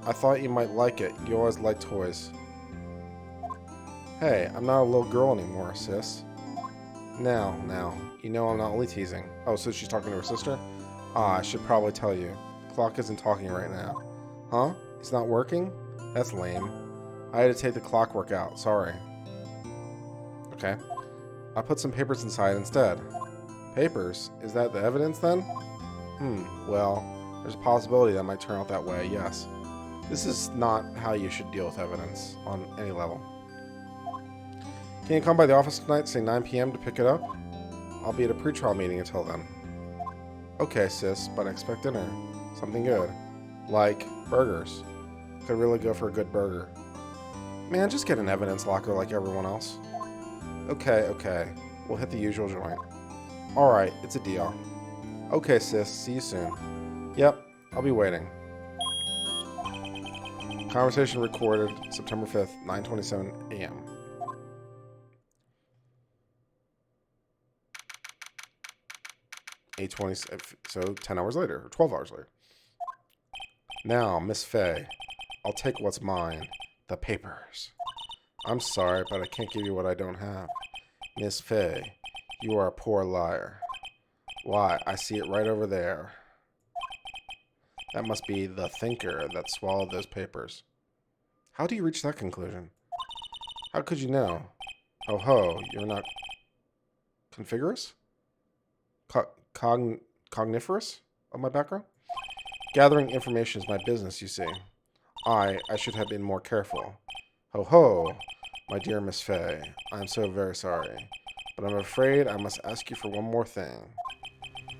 I thought you might like it. You always like toys. Hey, I'm not a little girl anymore, sis. Now, you know I'm not only teasing. Oh, so she's talking to her sister? I should probably tell you. The clock isn't talking right now. Huh? It's not working? That's lame. I had to take the clockwork out. Sorry. Okay. I'll put some papers inside instead. Papers? Is that the evidence then? Well, there's a possibility that might turn out that way, yes. This is not how you should deal with evidence on any level. Can you come by the office tonight, say 9 p.m. to pick it up? I'll be at a pretrial meeting until then. Okay, sis, but I expect dinner. Something good. Like burgers. Could really go for a good burger. Man, just get an evidence locker like everyone else. Okay. We'll hit the usual joint. Alright, it's a deal. Okay, sis, see you soon. Yep, I'll be waiting. Conversation recorded September 5th, 9:27 a.m. So 10 hours later, or 12 hours later. Now, Miss Fay, I'll take what's mine. The papers. I'm sorry, but I can't give you what I don't have. Miss Fay, you are a poor liar. Why, I see it right over there. That must be the thinker that swallowed those papers. How do you reach that conclusion? How could you know? Oh ho, you're not configurous? Cogniferous of my background? Gathering information is my business, you see. I should have been more careful. Ho ho, my dear Miss Fay, I am so very sorry. But I'm afraid I must ask you for one more thing.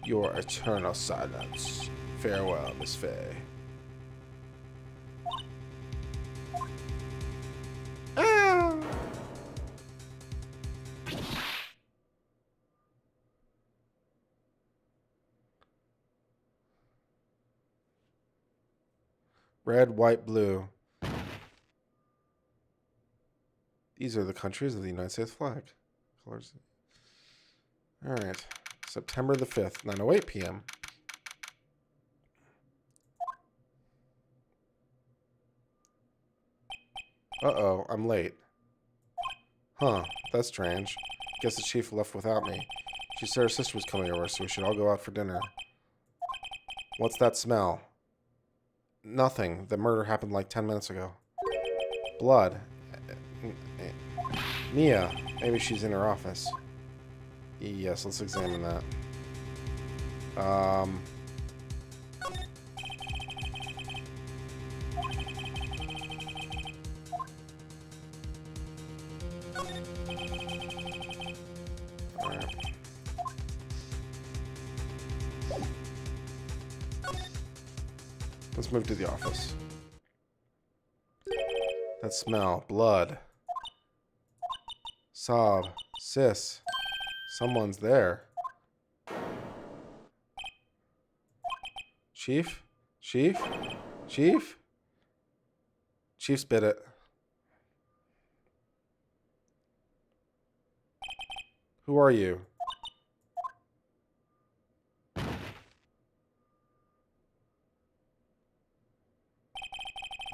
Your eternal silence. Farewell, Miss Fay. Ah! Red, white, blue. These are the countries of the United States flag. Colors. All right. September the 5th, 9:08 p.m. Uh-oh, I'm late. Huh, that's strange. Guess the chief left without me. She said her sister was coming over, so we should all go out for dinner. What's that smell? Nothing. The murder happened like 10 minutes ago. Blood. Mia. Maybe she's in her office. Yes, let's examine that. Alright. Let's move to the office. That smell. Blood. Sob. Sis. Someone's there. Chief? Chief? Chief? Chief spit it. Who are you?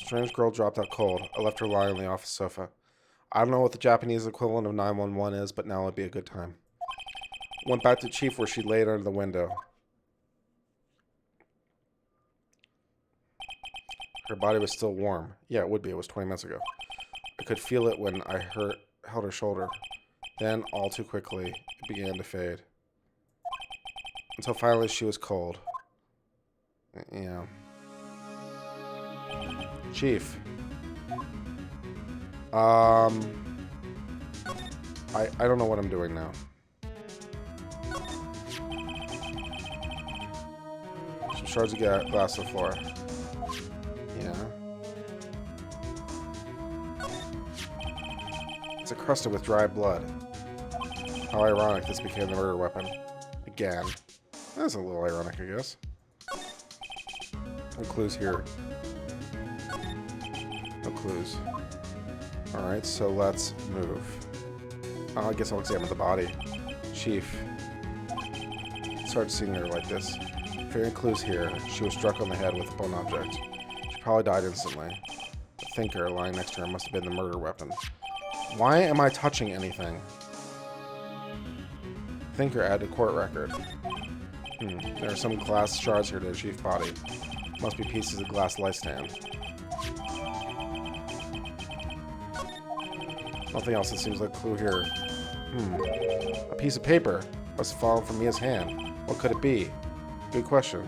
Strange girl dropped out cold. I left her lying on the office sofa. I don't know what the Japanese equivalent of 911 is, but now would be a good time. Went back to Chief where she laid under the window. Her body was still warm. Yeah, it would be. It was 20 minutes ago. I could feel it when I held her shoulder. Then, all too quickly, it began to fade. Until finally she was cold. Yeah. Chief. I don't know what I'm doing now. Some shards of glass on the floor. Yeah. It's encrusted with dry blood. How ironic this became the murder weapon. Again. That's a little ironic, I guess. No clues here. No clues. Alright, so let's move. I guess I'll examine the body. Chief. It's hard seeing her like this. Fearing clues here. She was struck on the head with a blunt object. She probably died instantly. The thinker lying next to her must have been the murder weapon. Why am I touching anything? Thinker added court record. There are some glass shards here to the chief body. Must be pieces of glass light stand. Nothing else that seems like a clue here. A piece of paper. Must have fallen from Mia's hand. What could it be? Good question.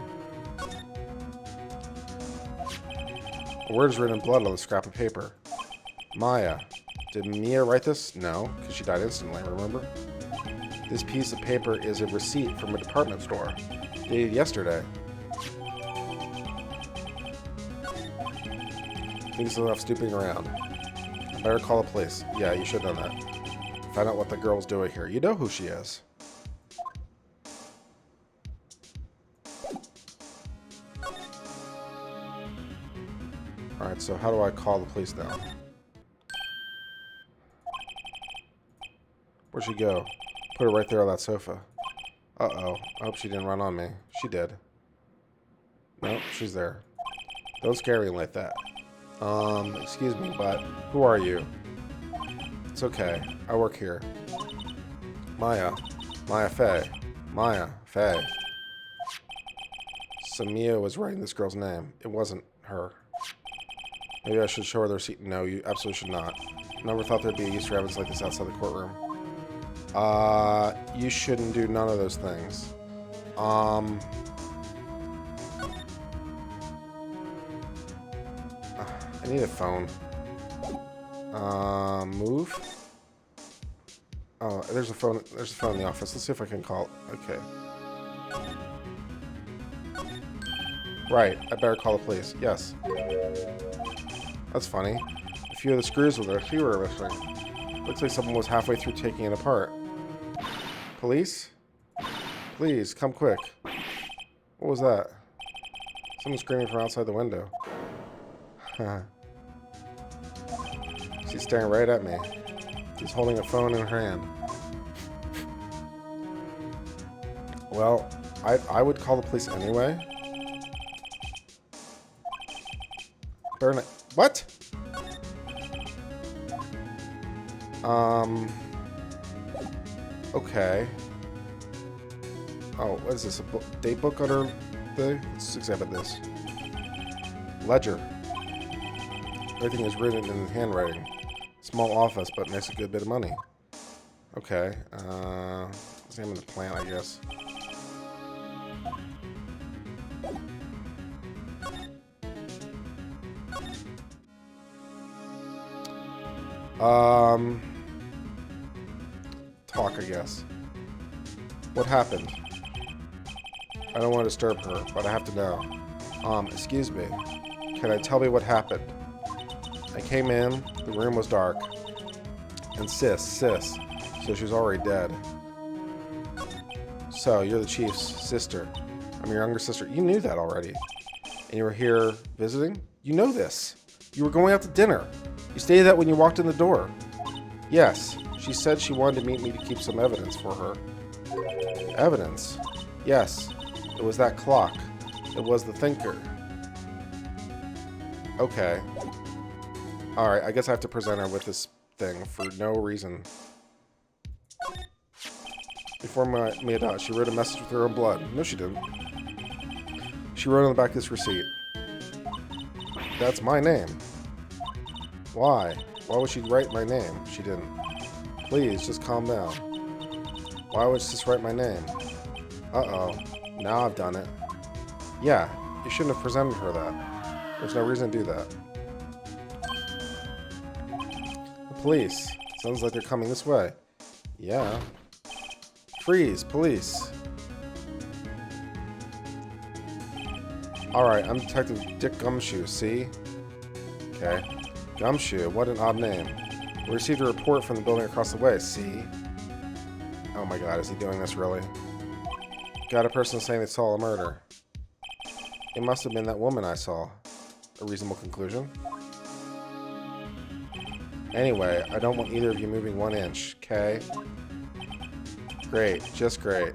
A word is written in blood on the scrap of paper. Maya. Did Mia write this? No, because she died instantly, remember? This piece of paper is a receipt from a department store. Dated yesterday. Things enough stooping around. I better call the police. Yeah, you should know that. Find out what the girl's doing here. You know who she is. Alright, so how do I call the police now? Where'd she go? Put her right there on that sofa. Uh-oh. I hope she didn't run on me. She did. Nope, she's there. Don't scare me like that. Excuse me, but who are you? It's okay. I work here. Maya. Maya Fey. Maya Fey. So Mia was writing this girl's name. It wasn't her. Maybe I should show her the receipt. No, you absolutely should not. Never thought there'd be a use for evidence like this outside the courtroom. You shouldn't do none of those things. I need a phone. Move. Oh, there's a phone. There's a phone in the office. Let's see if I can call. Okay. Right. I better call the police. Yes. That's funny. A few of the screws with their key were missing. Looks like someone was halfway through taking it apart. Police? Please, come quick. What was that? Someone screaming from outside the window. She's staring right at me. She's holding a phone in her hand. Well, I would call the police anyway. Burn it. What? Okay. Oh, what is this? A date book on her thing? Let's examine this. Ledger. Everything is written in handwriting. Small office, but makes a good bit of money. Okay. Examine the plan, I guess. Talk, I guess. What happened? I don't want to disturb her, but I have to know. Excuse me. Can I tell me what happened? I came in, the room was dark. And sis, so she was already dead. So, you're the chief's sister. I'm your younger sister. You knew that already. And you were here visiting? You know this. You were going out to dinner. You stated that when you walked in the door. Yes, she said she wanted to meet me to keep some evidence for her. Evidence? Yes, it was that clock. It was the thinker. Okay. Alright, I guess I have to present her with this thing for no reason. Before Mia died, she wrote a message with her own blood. No, she didn't. She wrote on the back of this receipt. That's my name. Why? Why would she write my name? She didn't. Please, just calm down. Why would she just write my name? Uh-oh. Now I've done it. Yeah, you shouldn't have presented her that. There's no reason to do that. The police. Sounds like they're coming this way. Yeah. Freeze, police. Alright, I'm Detective Dick Gumshoe, see? Okay. Gumshoe, what an odd name. We received a report from the building across the way, see? Oh my god, is he doing this really? Got a person saying they saw a murder. It must have been that woman I saw. A reasonable conclusion. Anyway, I don't want either of you moving 1 inch, okay? Great, just great.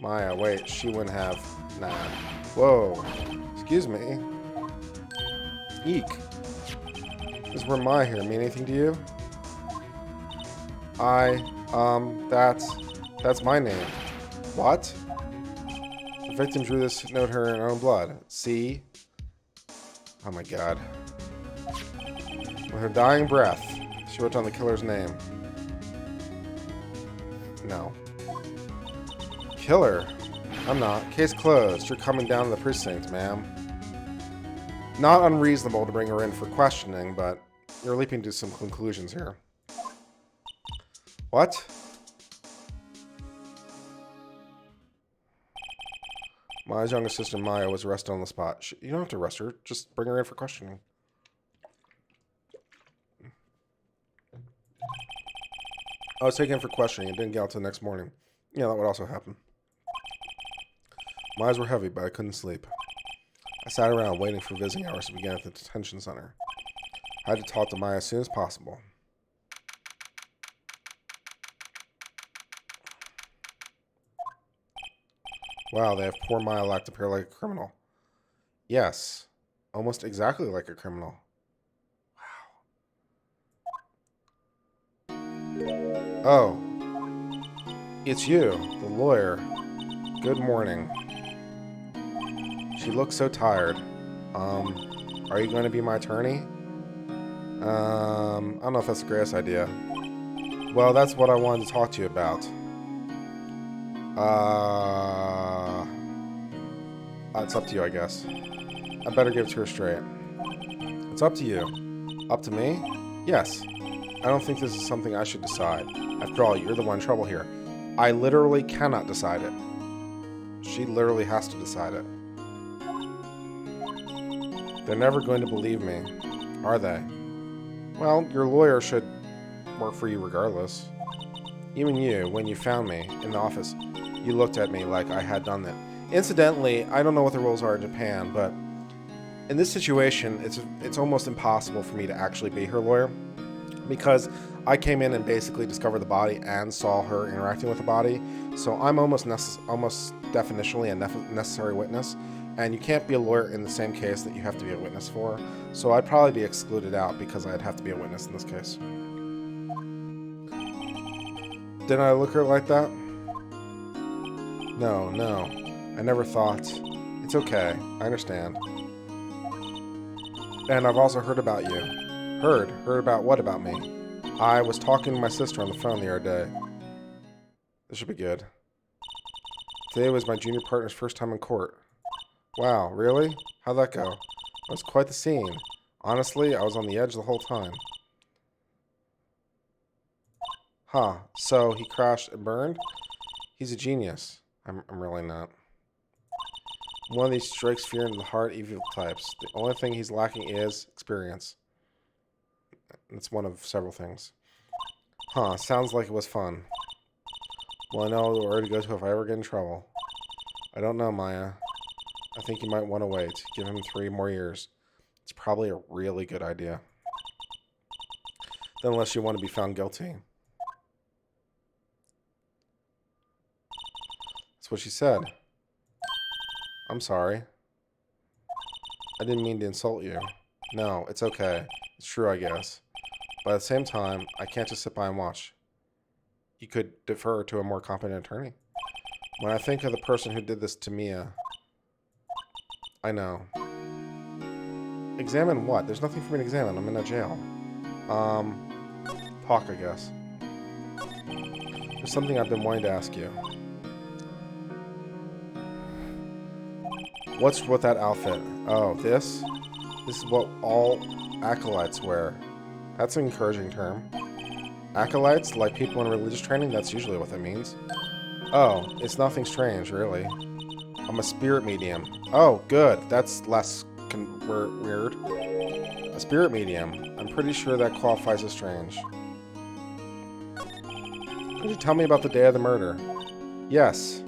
Maya, wait, she wouldn't have. Nah. Whoa. Excuse me. Eek. Is where Maya here mean anything to you? That's my name. What? The victim drew this note her in her own blood. See? Oh my god. With her dying breath, She wrote down the killer's name. No. Killer? I'm not. Case closed. You're coming down to the precinct, ma'am. Not unreasonable to bring her in for questioning, but you're leaping to some conclusions here. What? Maya's younger sister, Maya, was arrested on the spot. You don't have to arrest her. Just bring her in for questioning. I was taken in for questioning and didn't get out till the next morning. Yeah, that would also happen. My eyes were heavy, but I couldn't sleep. I sat around waiting for visiting hours to begin at the detention center. I had to talk to Maya as soon as possible. Wow, they have poor Maya lacked to appear like a criminal. Yes, almost exactly like a criminal. Wow. Oh, it's you, the lawyer. Good morning. She looks so tired. Are you going to be my attorney? I don't know if that's the greatest idea. Well, that's what I wanted to talk to you about. It's up to you, I guess. I better give it to her straight. It's up to you. Up to me? Yes. I don't think this is something I should decide. After all, you're the one in trouble here. I literally cannot decide it. She literally has to decide it. They're never going to believe me, are they? Well, your lawyer should work for you regardless. Even you, when you found me in the office, you looked at me like I had done that. Incidentally, I don't know what the rules are in Japan, but in this situation, it's almost impossible for me to actually be her lawyer because I came in and basically discovered the body and saw her interacting with the body. So I'm almost definitionally a necessary witness, and you can't be a lawyer in the same case that you have to be a witness for. So I'd probably be excluded out because I'd have to be a witness in this case. Didn't I look at her like that? No. I never thought. It's okay. I understand. And I've also heard about you. Heard about what about me? I was talking to my sister on the phone the other day. This should be good. Today was my junior partner's first time in court. Wow, really? How'd that go? It was quite the scene. Honestly, I was on the edge the whole time. Huh, so he crashed and burned? He's a genius. I'm really not. One of these strikes fear into the heart evil types. The only thing he's lacking is experience. It's one of several things. Huh, sounds like it was fun. Well, I know where to go to if I ever get in trouble. I don't know, Maya. I think you might want to wait. Give him 3 more years. It's probably a really good idea. Then unless you want to be found guilty. That's what she said. I'm sorry. I didn't mean to insult you. No, it's okay. It's true, I guess. But at the same time, I can't just sit by and watch. You could defer to a more competent attorney. When I think of the person who did this to Mia, I know. Examine what? There's nothing for me to examine. I'm in a jail. Talk, I guess. There's something I've been wanting to ask you. What's with that outfit? Oh, this? This is what all acolytes wear. That's an encouraging term. Acolytes, like people in religious training, that's usually what that means. Oh, it's nothing strange, really. I'm a spirit medium. Oh, good. That's less weird. A spirit medium. I'm pretty sure that qualifies as strange. Could you tell me about the day of the murder? Yes.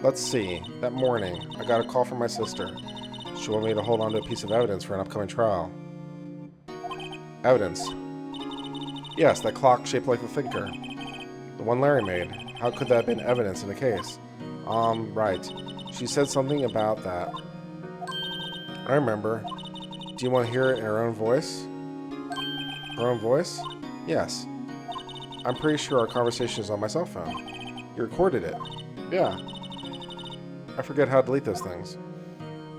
Let's see. That morning, I got a call from my sister. She wanted me to hold on to a piece of evidence for an upcoming trial. Evidence? Yes, that clock shaped like the thinker. The one Larry made. How could that have been evidence in the case? Right. She said something about that. I remember. Do you want to hear it in her own voice? Her own voice? Yes. I'm pretty sure our conversation is on my cell phone. You recorded it. Yeah. I forget how to delete those things.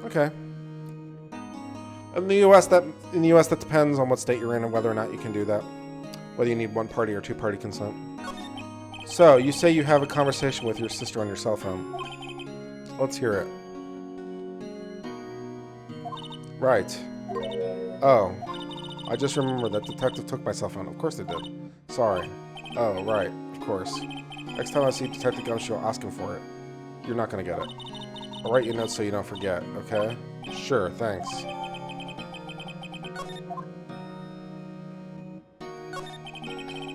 Okay. In the US, that depends on what state you're in and whether or not you can do that. whether you need one party or two-party consent. So, you say you have a conversation with your sister on your cell phone. Let's hear it. Right. Oh. I just remembered that detective took my cell phone. Of course they did. Sorry. Oh, right. Of course. Next time I see Detective Gumshoe, I'll ask him for it. You're not gonna get it. I'll write you notes so you don't forget, okay? Sure, thanks.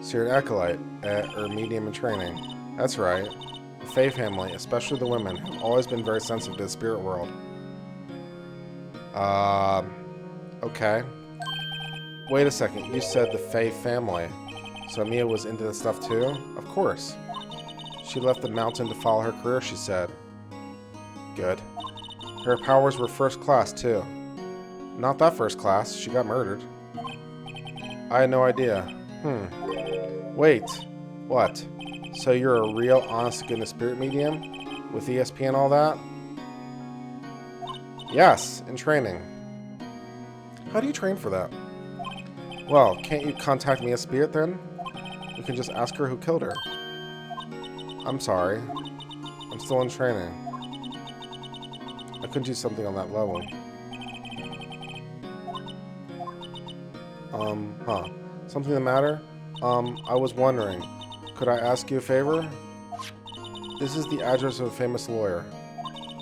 So you're an acolyte, or medium in training. That's right. The Fae family, especially the women, have always been very sensitive to the spirit world. Okay. Wait a second, you said the Fae family. So Mia was into this stuff too? Of course. She left the mountain to follow her career, she said. Good. Her powers were first class too. Not that first class, she got murdered. I had no idea. Wait. What? So you're a real honest-to-goodness spirit medium? With ESP and all that? Yes, in training. How do you train for that? Well, can't you contact me as spirit then? We can just ask her who killed her. I'm sorry. I'm still in training. I couldn't do something on that level. Something the matter? I was wondering, could I ask you a favor? This is the address of a famous lawyer.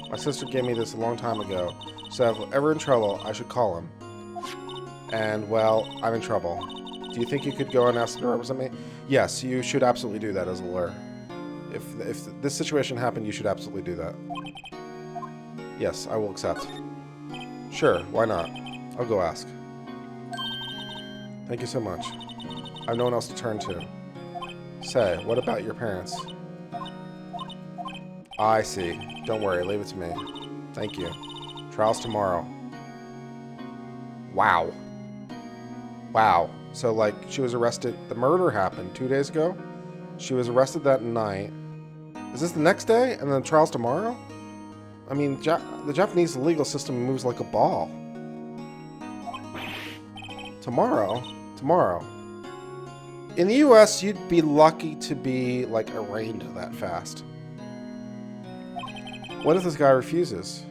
My sister gave me this a long time ago, so if I'm ever in trouble, I should call him. And, well, I'm in trouble. Do you think you could go and ask him to represent me? Yes, you should absolutely do that as a lawyer. If this situation happened, you should absolutely do that. Yes, I will accept. Sure, why not? I'll go ask. Thank you so much. I have no one else to turn to. Say, what about your parents? I see. Don't worry, leave it to me. Thank you. Trial's tomorrow. Wow. Wow. So, like, she was arrested. The murder happened 2 days ago. She was arrested that night. Is this the next day? And then the trial's tomorrow? I mean, the Japanese legal system moves like a ball. Tomorrow? Tomorrow. In the US, you'd be lucky to be, like, arraigned that fast. What if this guy refuses?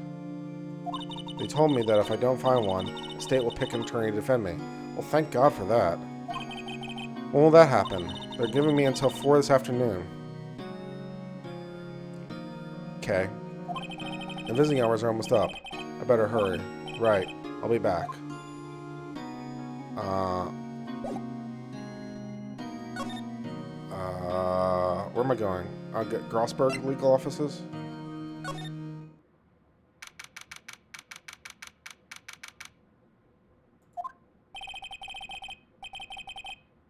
They told me that if I don't find one, the state will pick an attorney to defend me. Well, thank God for that. When will that happen? They're giving me until 4 this afternoon. Okay. The visiting hours are almost up. I better hurry. Right. I'll be back. Where am I going? I'll get Grossberg legal offices?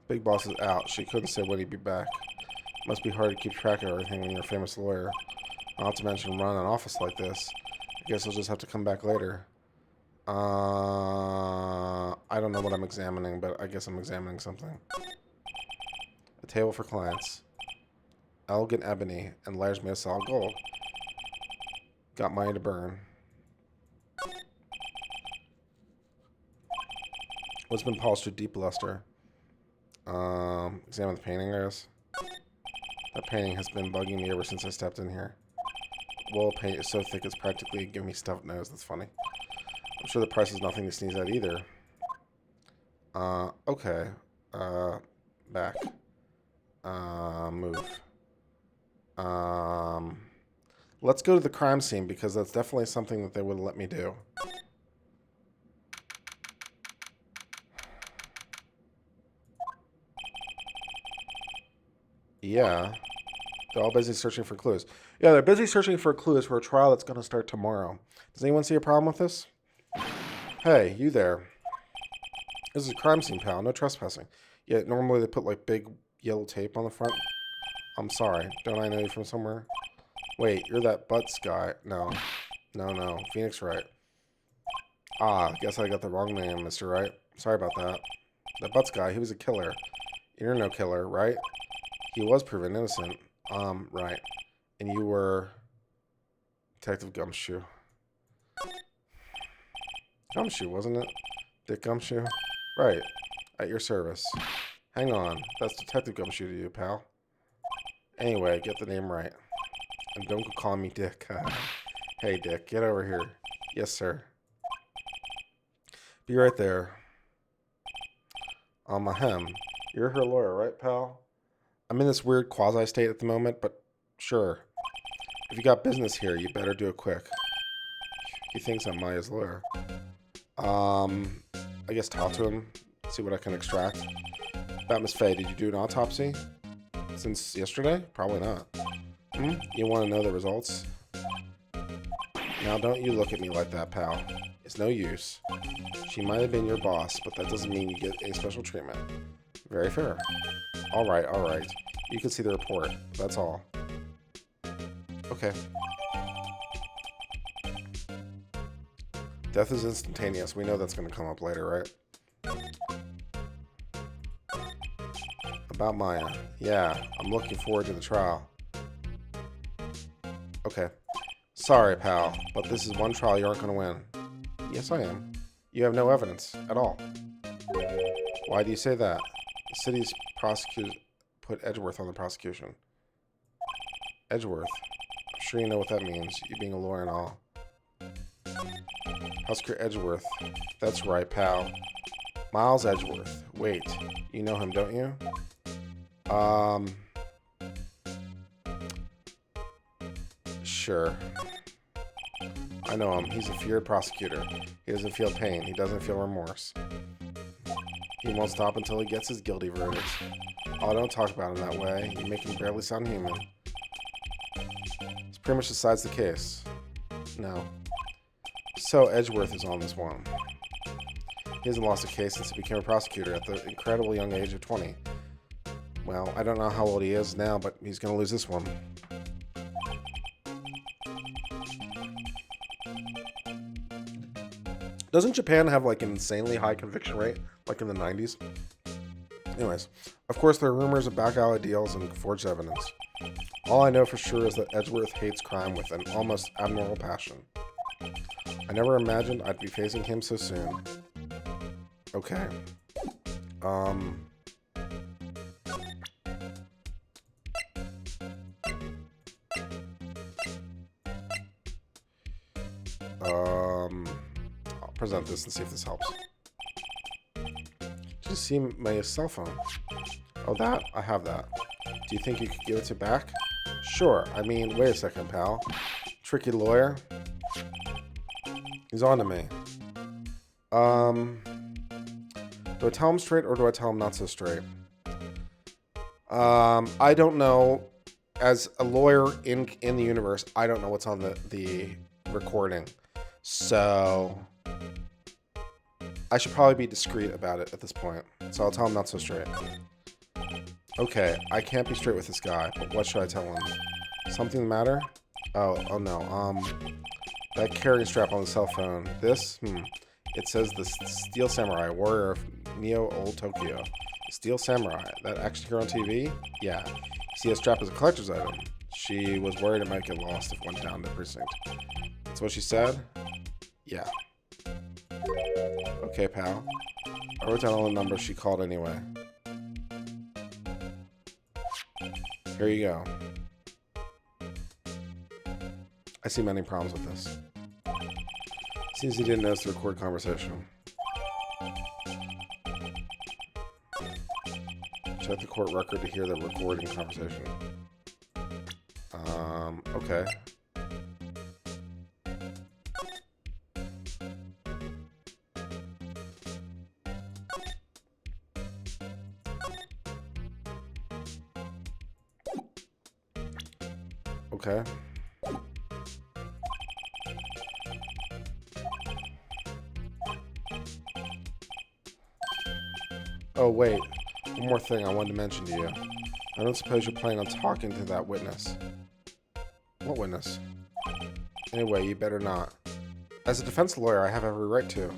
Big boss is out. She couldn't say when he'd be back. Must be hard to keep track of everything when you're a famous lawyer. Not to mention run an office like this. I guess I'll just have to come back later. I don't know what I'm examining, but I guess I'm examining something. A table for clients. Elegant ebony and layers made of solid gold. Got money to burn. What's been polished to deep luster? Examine the painting, I guess. That painting has been bugging me ever since I stepped in here. Wall paint is so thick it's practically giving me stuffed nose. That's funny. I'm sure the price is nothing to sneeze at either. Okay. Back. Move. Let's go to the crime scene because that's definitely something that they would let me do. Yeah. They're all busy searching for clues. Yeah, they're busy searching for clues for a trial that's going to start tomorrow. Does anyone see a problem with this? Hey, you there. This is a crime scene, pal. No trespassing. Yeah, normally they put, like, big yellow tape on the front. I'm sorry. Don't I know you from somewhere? Wait, you're that Butts guy. No. No. Phoenix Wright. Ah, guess I got the wrong name, Mr. Wright. Sorry about that. That Butts guy, he was a killer. You're no killer, right? He was proven innocent. Right. And you were Detective Gumshoe. Gumshoe, wasn't it? Dick Gumshoe? Right. At your service. Hang on. That's Detective Gumshoe to you, pal. Anyway, get the name right. And don't go calling me Dick. Hey, Dick, get over here. Yes, sir. Be right there. Ahem. You're her lawyer, right, pal? I'm in this weird quasi-state at the moment, but sure. If you got business here, you better do it quick. He thinks I'm Maya's lawyer. I guess talk to him, see what I can extract. About Miss Faye, did you do an autopsy? Since yesterday? Probably not. You want to know the results? Now don't you look at me like that, pal. It's no use. She might have been your boss, but that doesn't mean you get any special treatment. Very fair. Alright. You can see the report. That's all. Okay. Death is instantaneous. We know that's going to come up later, right? About Maya. Yeah, I'm looking forward to the trial. Okay. Sorry, pal, but this is one trial you aren't going to win. Yes, I am. You have no evidence at all. Why do you say that? The city's prosecutor put Edgeworth on the prosecution. Edgeworth? I'm sure you know what that means, you being a lawyer and all. Husker Edgeworth. That's right, pal. Miles Edgeworth. Wait, you know him, don't you? Sure. I know him. He's a feared prosecutor. He doesn't feel pain. He doesn't feel remorse. He won't stop until he gets his guilty verdict. Oh, don't talk about him that way. You make him barely sound human. This pretty much decides the case. No. So Edgeworth is on this one. He hasn't lost a case since he became a prosecutor at the incredibly young age of 20. Well, I don't know how old he is now, but he's going to lose this one. Doesn't Japan have like an insanely high conviction rate, like in the 90s? Anyways, of course there are rumors of back alley deals and forged evidence. All I know for sure is that Edgeworth hates crime with an almost abnormal passion. I never imagined I'd be facing him so soon. Okay. I'll present this and see if this helps. Did you see my cell phone? Oh, that? I have that. Do you think you could give it to back? Sure. I mean, wait a second, pal. Tricky lawyer. He's on to me. Do I tell him straight or do I tell him not so straight? I don't know. As a lawyer in the universe, I don't know what's on the recording. So I should probably be discreet about it at this point. So I'll tell him not so straight. Okay, I can't be straight with this guy, but what should I tell him? Something the matter? Oh no. That carrying strap on the cell phone. This? It says the Steel Samurai, warrior of Neo Old Tokyo. Steel Samurai, that action hero on TV? Yeah. See, a strap is a collector's item. She was worried it might get lost if it went down to precinct. That's what she said? Yeah. Okay, pal. I wrote down all the numbers she called anyway. Here you go. I see many problems with this. Seems he didn't notice the recorded conversation. Check the court record to hear the recording conversation. Okay. Okay. Oh, wait. One more thing I wanted to mention to you. I don't suppose you're planning on talking to that witness. What witness? Anyway, you better not. As a defense lawyer, I have every right to.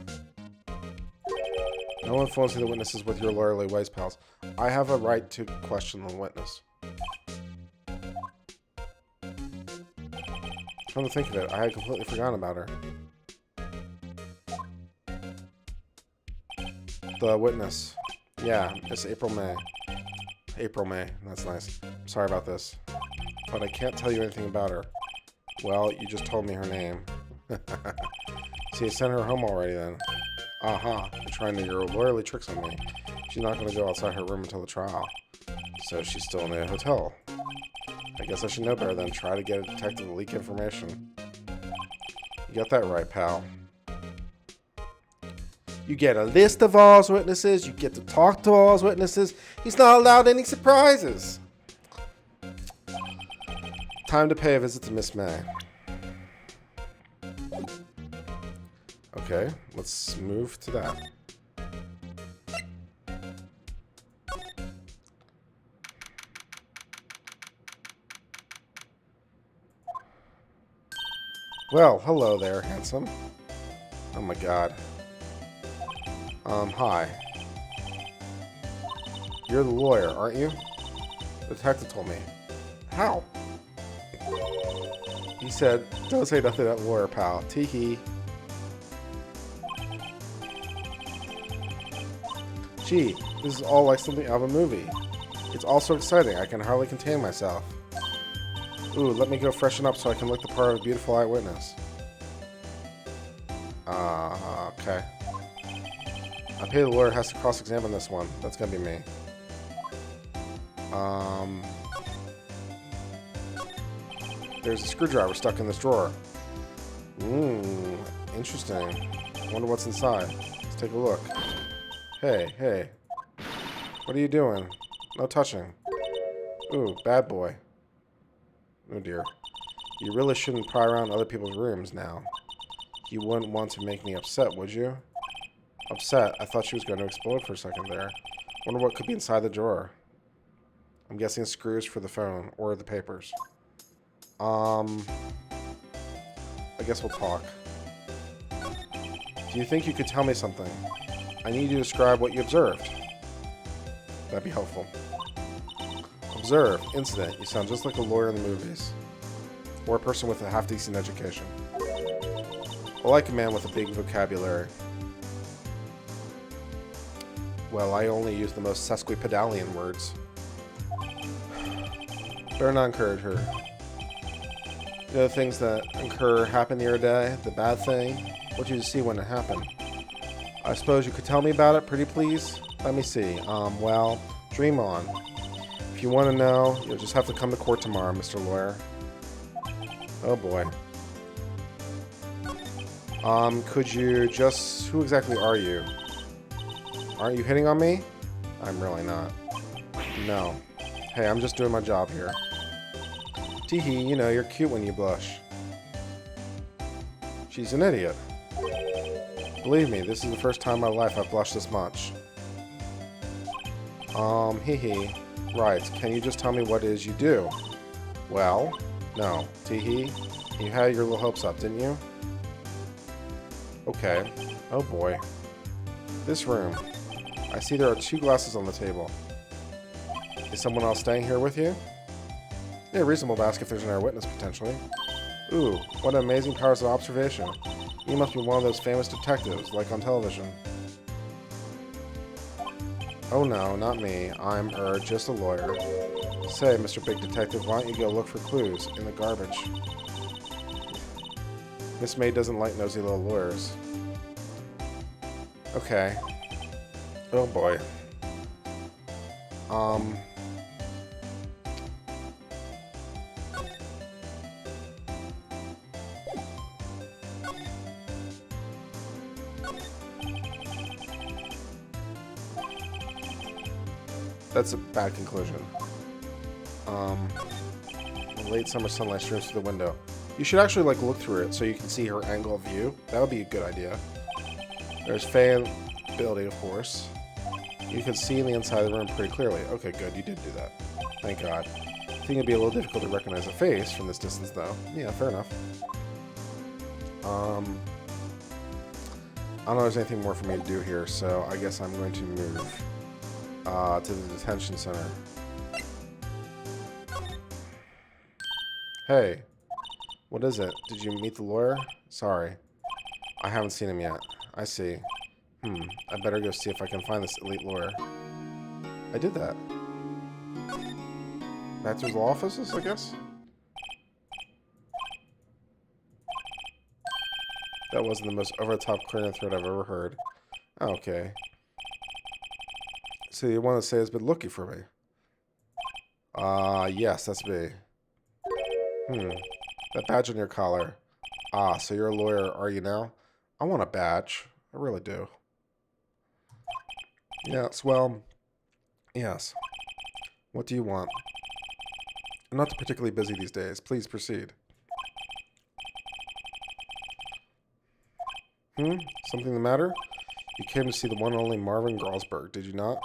No influencing the witnesses with your lawyerly ways, pals. I have a right to question the witness. Come to think of it, I had completely forgotten about her. The witness. Yeah, it's April May. April May. That's nice. Sorry about this. But I can't tell you anything about her. Well, you just told me her name. So you sent her home already then. Aha, you're trying your lawyerly tricks on me. She's not going to go outside her room until the trial. So she's still in the hotel. I guess I should know better than try to get a detective to leak information. You got that right, pal. You get a list of all his witnesses. You get to talk to all his witnesses. He's not allowed any surprises. Time to pay a visit to Miss May. Okay, let's move to that. Well, hello there, handsome. Oh my god. Hi. You're the lawyer, aren't you? The detective told me. How? He said, don't say nothing to that lawyer, pal. Tee-hee. Gee, this is all like something out of a movie. It's all so exciting, I can hardly contain myself. Ooh, let me go freshen up so I can look the part of a beautiful eyewitness. Okay. I pay the lawyer has to cross-examine this one. That's gonna be me. There's a screwdriver stuck in this drawer. Interesting. Wonder what's inside. Let's take a look. Hey. What are you doing? No touching. Ooh, bad boy. Oh dear. You really shouldn't pry around other people's rooms now. You wouldn't want to make me upset, would you? Upset? I thought she was going to explode for a second there. Wonder what could be inside the drawer. I'm guessing screws for the phone or the papers. I guess we'll talk. Do you think you could tell me something? I need you to describe what you observed. That'd be helpful. Observe. Incident. You sound just like a lawyer in the movies. Or a person with a half-decent education. I like a man with a big vocabulary. Well, I only use the most sesquipedalian words. Better not encourage her. You know the things that happen the other day? The bad thing? What did you see when it happened? I suppose you could tell me about it, pretty please? Let me see. Well, dream on. If you want to know, you'll just have to come to court tomorrow, Mr. Lawyer. Oh boy. Could you just... Who exactly are you? Aren't you hitting on me? I'm really not. No. Hey, I'm just doing my job here. Teehee, you know, you're cute when you blush. She's an idiot. Believe me, this is the first time in my life I've blushed this much. Hee. Right, can you just tell me what it is you do? Well, no. Teehee, you had your little hopes up, didn't you? Okay. Oh boy. This room. I see there are 2 glasses on the table. Is someone else staying here with you? Yeah, reasonable to ask if there's another witness, potentially. Ooh, what amazing powers of observation. You must be one of those famous detectives, like on television. Oh no, not me. I'm, just a lawyer. Say, Mr. Big Detective, why don't you go look for clues in the garbage? Miss May doesn't like nosy little lawyers. Okay. Oh boy. That's a bad conclusion. The late summer sunlight streams through the window. You should actually like look through it so you can see her angle of view. That would be a good idea. There's fan ability, of course. You can see in the inside of the room pretty clearly. Okay, good. You did do that. Thank God. I think it'd be a little difficult to recognize a face from this distance, though. Yeah, fair enough. I don't know if there's anything more for me to do here, so I guess I'm going to move to the detention center. Hey, what is it? Did you meet the lawyer? Sorry, I haven't seen him yet. I see. I better go see if I can find this elite lawyer. I did that. Back to his law offices, I guess? That wasn't the most over-the-top clearing threat I've ever heard. Okay. So you want to say it's been looking for me? Yes, that's me. That badge on your collar. So you're a lawyer, are you now? I want a badge. I really do. Yes, well, yes. What do you want? I'm not particularly busy these days. Please proceed. Something the matter? You came to see the one and only Marvin Gralsberg, did you not?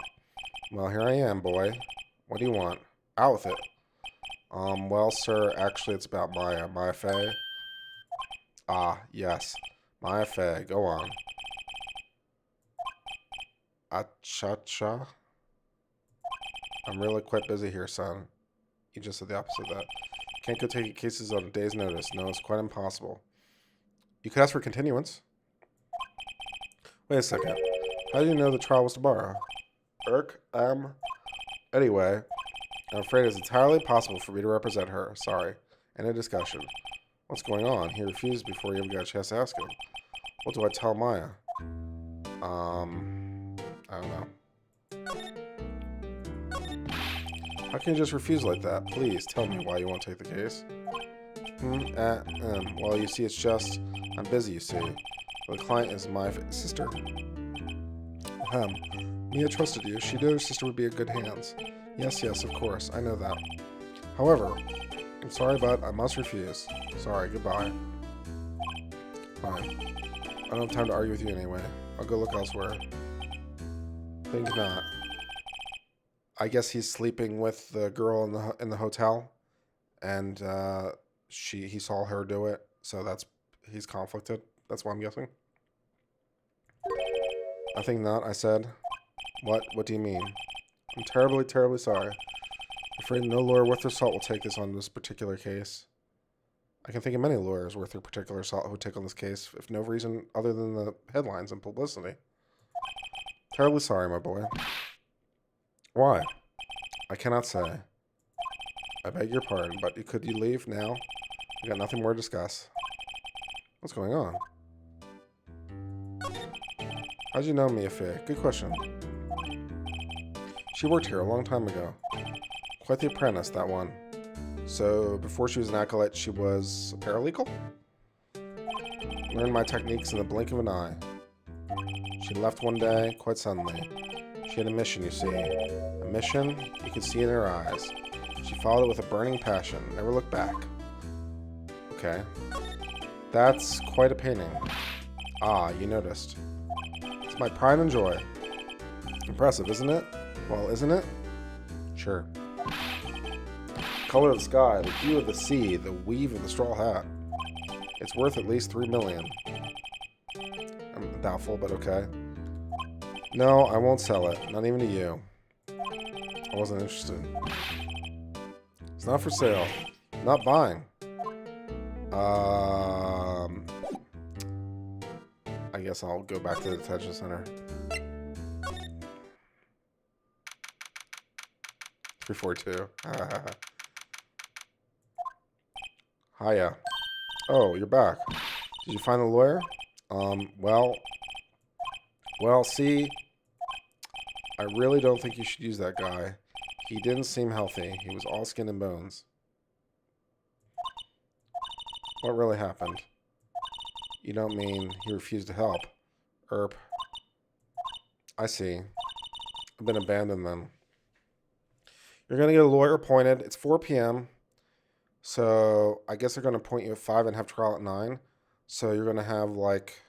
Well, here I am, boy. What do you want? Out with it. Well, sir, actually, it's about Maya. Maya Fey? Yes. Maya Fey. Go on. Cha-cha? I'm really quite busy here, son. You just said the opposite of that. Can't go take cases on a day's notice. No, it's quite impossible. You could ask for continuance. Wait a second. How do you know the trial was tomorrow? Anyway, I'm afraid it's entirely possible for me to represent her. Sorry. End of discussion. What's going on? He refused before you even got a chance to ask him. What do I tell Maya? I don't know. How can you just refuse like that? Please tell me why you won't take the case. Well, you see, it's just I'm busy, you see. The client is my sister. Mia trusted you. She knew her sister would be in good hands. Yes, of course. I know that. However, I'm sorry, but I must refuse. Sorry, goodbye. Fine. I don't have time to argue with you anyway. I'll go look elsewhere. Think not. I guess he's sleeping with the girl in the hotel, and he saw her do it, so he's conflicted. That's why I'm guessing. I think not, I said. What do you mean? I'm terribly, terribly sorry. I'm afraid no lawyer worth their salt will take this on this particular case. I can think of many lawyers worth their particular salt who would take on this case, if no reason other than the headlines and publicity. Terribly sorry, my boy. Why? I cannot say. I beg your pardon, but could you leave now? We got nothing more to discuss. What's going on? How'd you know Mia Fey? Good question. She worked here a long time ago. Quite the apprentice, that one. So, before she was an acolyte, she was a paralegal? Learned my techniques in the blink of an eye. She left one day, quite suddenly. She had a mission, you see. A mission you could see in her eyes. She followed it with a burning passion, never looked back. Okay. That's quite a painting. You noticed. It's my pride and joy. Impressive, isn't it? Well, isn't it? Sure. The color of the sky, the hue of the sea, the weave of the straw hat. It's worth at least $3 million. I'm doubtful, but okay. No, I won't sell it. Not even to you. I wasn't interested. It's not for sale. I'm not buying. I guess I'll go back to the detention center. 342. Hiya. Oh, you're back. Did you find the lawyer? Well, see, I really don't think you should use that guy. He didn't seem healthy. He was all skin and bones. What really happened? You don't mean he refused to help? I see. I've been abandoned then. You're going to get a lawyer appointed. It's 4 p.m. So I guess they're going to appoint you at 5 and have trial at 9. So you're going to have like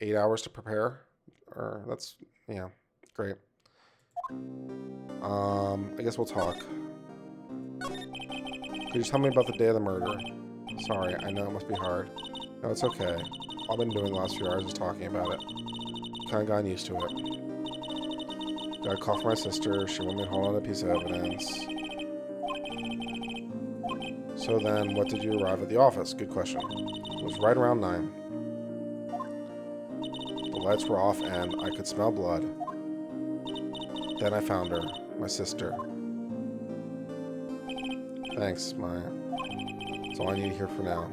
8 hours to prepare. Yeah, great. I guess we'll talk. Could you tell me about the day of the murder? Sorry, I know it must be hard. No, it's okay. All I've been doing the last few hours is talking about it. Kind of gotten used to it. Got a call from my sister. She wanted me to hold on to a piece of evidence. So then, what did you arrive at the office? Good question. It was right around 9. The lights were off and I could smell blood. Then I found her, my sister. Thanks, Maya. That's all I need to hear for now.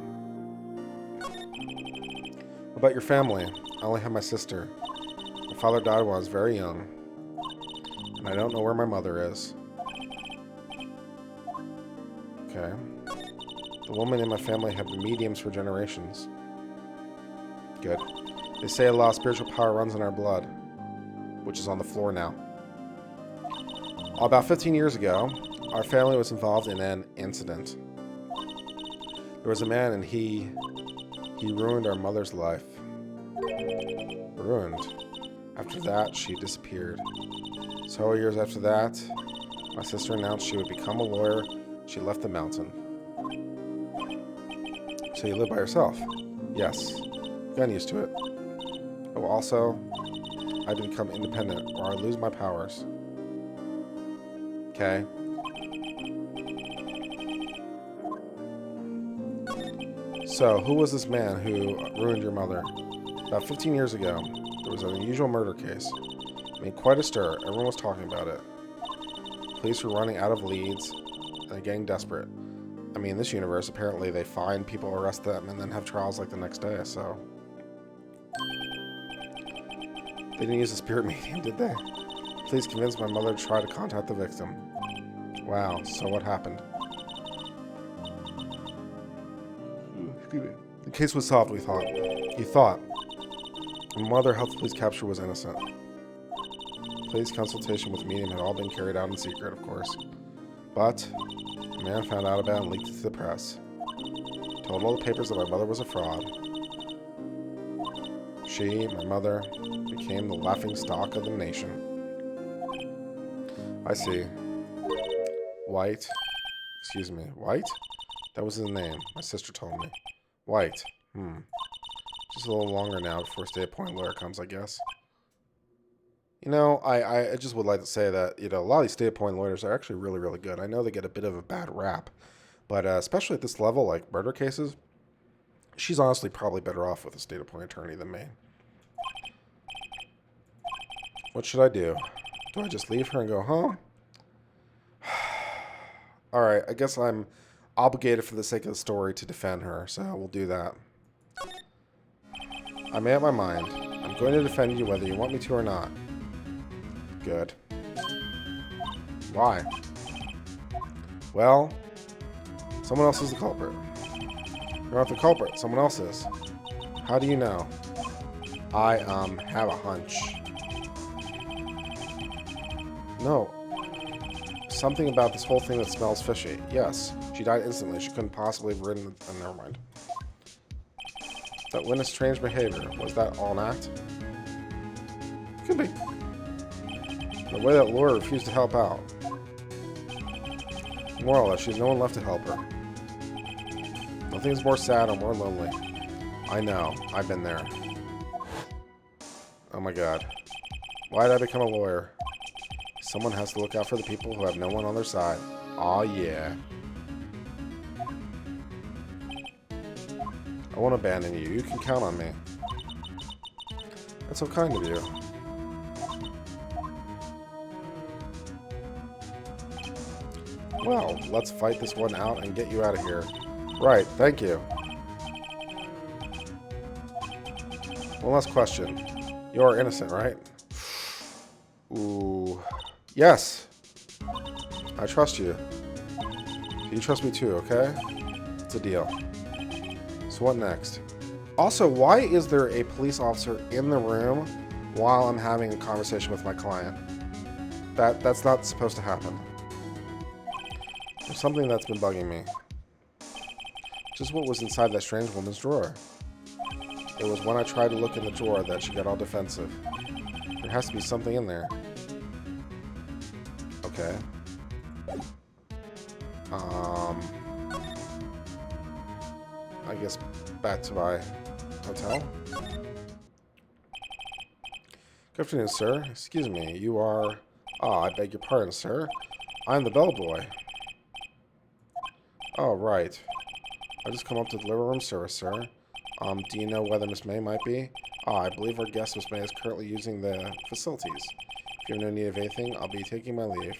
What about your family? I only have my sister. My father died when I was very young. And I don't know where my mother is. Okay. The women in my family have been mediums for generations. Good. They say a lot of spiritual power runs in our blood, which is on the floor now. About 15 years ago, our family was involved in an incident. There was a man and he ruined our mother's life. Ruined. After that, she disappeared. Several years after that, my sister announced she would become a lawyer. She left the mountain. So you live by yourself? Yes. Gotten used to it. Oh, also, I had to become independent or I lose my powers. Okay. So, who was this man who ruined your mother? About 15 years ago, there was an unusual murder case. It made quite a stir. Everyone was talking about it. Police were running out of leads and getting desperate. I mean, in this universe, apparently they find people, arrest them, and then have trials like the next day, so... They didn't use a spirit medium, did they? Police convinced my mother to try to contact the victim. Wow, so what happened? The case was solved, we thought. He thought. My mother helped the police capture was innocent. Police consultation with the medium had all been carried out in secret, of course. But the man found out about it and leaked it to the press. Told all the papers that my mother was a fraud. She, my mother, became the laughing stock of the nation. I see. White. Excuse me. White? That was his name. My sister told me. White. Just a little longer now before state-appointed lawyer comes, I guess. You know, I just would like to say that, you know, a lot of these state-appointed lawyers are actually really, really good. I know they get a bit of a bad rap. But especially at this level, like murder cases, she's honestly probably better off with a state-appointed attorney than me. What should I do? Do I just leave her and go home? Alright, I guess I'm obligated for the sake of the story to defend her, so we'll do that. I made up my mind. I'm going to defend you whether you want me to or not. Good. Why? Well, someone else is the culprit. You're not the culprit, someone else is. How do you know? I, have a hunch. No. Something about this whole thing that smells fishy. Yes, she died instantly. She couldn't possibly have written... never mind. That witness strange behavior. Was that all an act? Could be. The way that lawyer refused to help out. More or less, she has no one left to help her. Nothing's more sad or more lonely. I know. I've been there. Oh my god. Why did I become a lawyer? Someone has to look out for the people who have no one on their side. Aw, yeah. I won't abandon you. You can count on me. That's so kind of you. Well, let's fight this one out and get you out of here. Right, thank you. One last question. You are innocent, right? Ooh. Yes! I trust you. You trust me too, okay? It's a deal. So what next? Also, why is there a police officer in the room while I'm having a conversation with my client? That's not supposed to happen. There's something that's been bugging me. Just what was inside that strange woman's drawer. It was when I tried to look in the drawer that she got all defensive. There has to be something in there. Okay. I guess back to my hotel. Good afternoon, sir. Excuse me, you are... Ah, I beg your pardon, sir. I'm the bellboy. Oh, right. I just come up to deliver room service, sir. Do you know whether Miss May might be? Ah, I believe our guest, Miss May, is currently using the facilities. If you have no need of anything, I'll be taking my leave.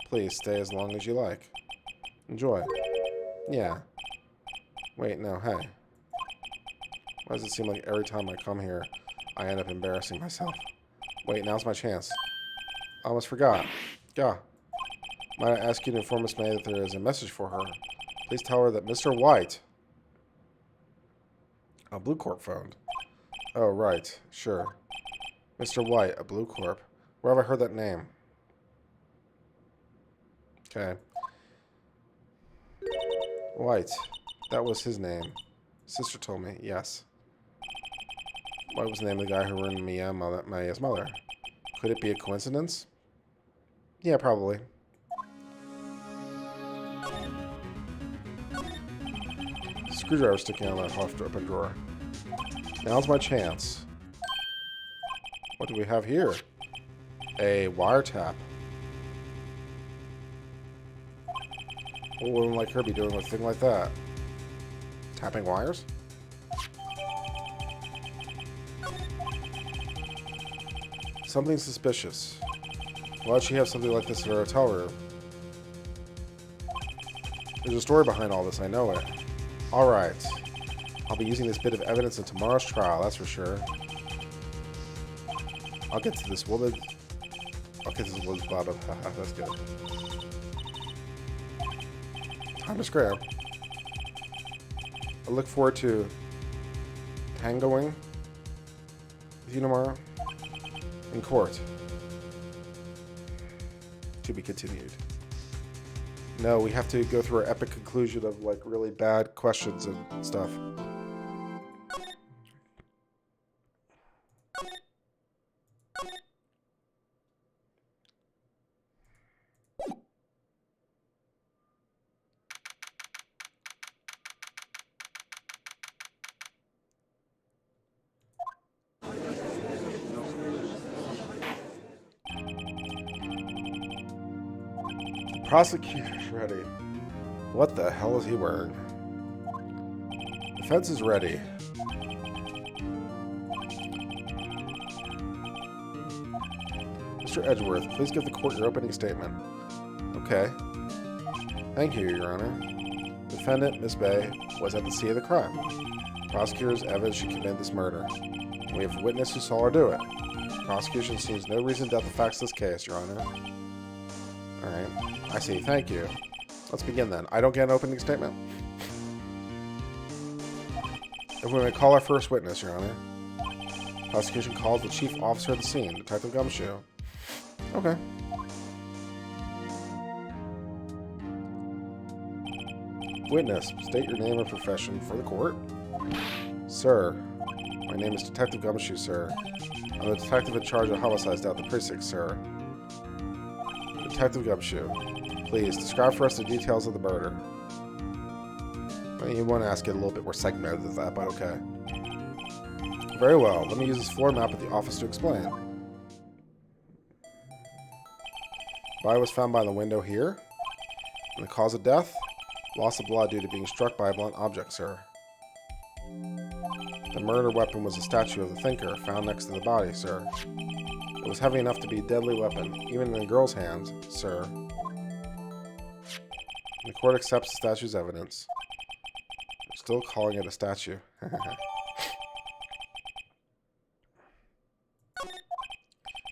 Please stay as long as you like. Enjoy. Yeah. Wait, no, hey. Why does it seem like every time I come here, I end up embarrassing myself? Wait, now's my chance. I almost forgot. Yeah. Might I ask you to inform Miss May that there is a message for her? Please tell her that Mr. White... A Blue Corp phoned. Oh, right. Sure. Mr. White, a Blue Corp. Where have I heard that name? Okay. White. That was his name. Sister told me, yes. White was the name of the guy who ruined Maya's mother. Could it be a coincidence? Yeah, probably. Screwdriver sticking out of that half-open drawer. Now's my chance. What do we have here? A wiretap. What would a woman like her be doing with a thing like that? Tapping wires? Something suspicious. Why would she have something like this in her hotel room? There's a story behind all this, I know it. Alright. I'll be using this bit of evidence in tomorrow's trial, that's for sure. I'll get to this woman. I'll get to this woman's blah blah blah. That's good. Time to scram. I look forward to tangoing with you tomorrow in court. To be continued. No, we have to go through our epic conclusion of like really bad questions and stuff. Prosecutor's ready. What the hell is he wearing? Defense is ready. Mr. Edgeworth, please give the court your opening statement. Okay. Thank you, Your Honor. Defendant, Miss Bay, was at the scene of the crime. Prosecutor's evidence she committed this murder. We have a witness who saw her do it. Prosecution sees no reason to doubt the facts of this case, Your Honor. Alright. I see. Thank you. Let's begin then. I don't get an opening statement. If we may call our first witness, Your Honor. Prosecution calls the chief officer of the scene, Detective Gumshoe. Okay. Witness, state your name and profession for the court. Sir, my name is Detective Gumshoe, sir. I'm the detective in charge of homicides down at the precinct, sir. Detective Gumshoe, please describe for us the details of the murder. Well, you want to ask it a little bit more segmented than that, but okay. Very well. Let me use this floor map at the office to explain. Body was found by the window here. And the cause of death? Loss of blood due to being struck by a blunt object, sir. The murder weapon was a statue of the thinker found next to the body, sir. It was heavy enough to be a deadly weapon, even in a girl's hands, sir. The court accepts the statue's evidence. We're still calling it a statue.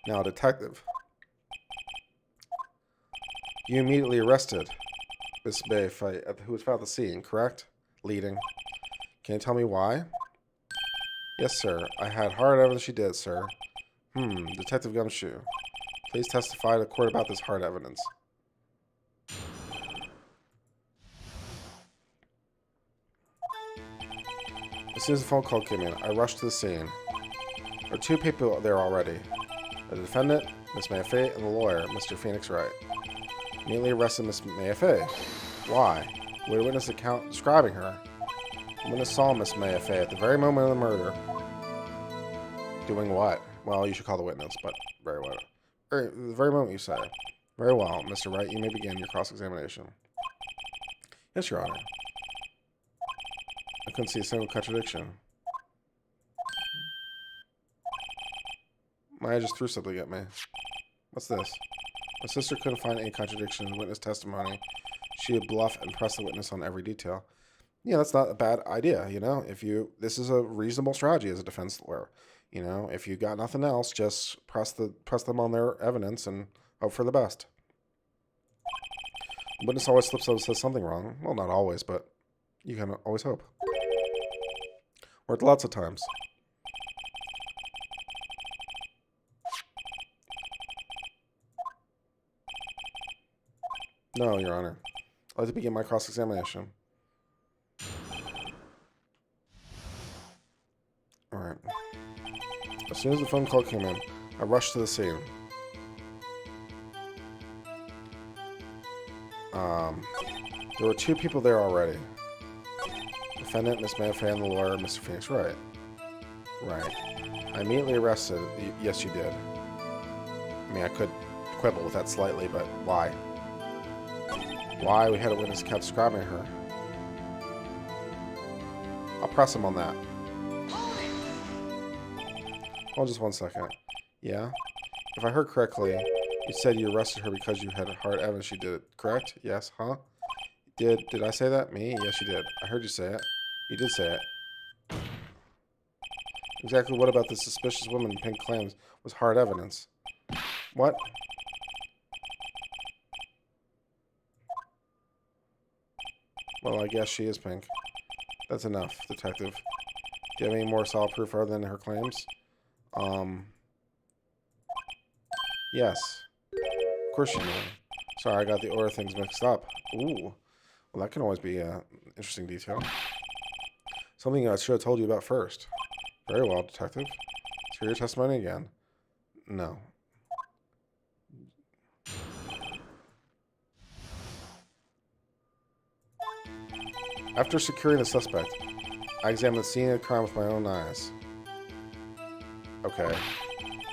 Now, detective. You immediately arrested Miss Bay, who was found at the scene, correct? Leading. Can you tell me why? Yes, sir. I had hard evidence she did, sir. Detective Gumshoe. Please testify to the court about this hard evidence. As soon as the phone call came in, I rushed to the scene. There are two people there already. The defendant, Miss Mayfair, and the lawyer, Mr. Phoenix Wright. Immediately arrested Miss Mayfair. Why? We had a witness account describing her. The witness saw Miss Mayfair at the very moment of the murder. Doing what? Well, you should call the witness, but very well. The very moment you say. Very well, Mr. Wright, you may begin your cross-examination. Yes, Your Honor. I couldn't see a single contradiction. Maya just threw something at me. What's this? My sister couldn't find any contradiction in the witness testimony. She would bluff and press the witness on every detail. Yeah, that's not a bad idea, you know? This is a reasonable strategy as a defense lawyer. You know, if you got nothing else, just press them on their evidence and hope for the best. The witness always slips up and says something wrong. Well, not always, but you can always hope. Worked lots of times. No, Your Honor. I'd like to begin my cross-examination. Alright. As soon as the phone call came in, I rushed to the scene. There were 2 people there already. Defendant, Miss Manfay, and the lawyer, Mr. Phoenix Wright. Right. I immediately arrested. Yes, you did. I mean, I could quibble with that slightly, but why? Why? We had a witness kept describing her. I'll press him on that. Hold just 1 second. Yeah? If I heard correctly, you said you arrested her because you had hard evidence she did it, correct? Yes, huh? Did I say that? Me? Yes, you did. I heard you say it. You did say it. Exactly what about the suspicious woman in pink claims was hard evidence? What? Well, I guess she is pink. That's enough, detective. Do you have any more solid proof other than her claims? Yes. Of course you do. Sorry, I got the order of things mixed up. Ooh. Well, that can always be an interesting detail. Something I should have told you about first. Very well, detective. Let's hear your testimony again. No. After securing the suspect, I examined the scene of the crime with my own eyes. Okay.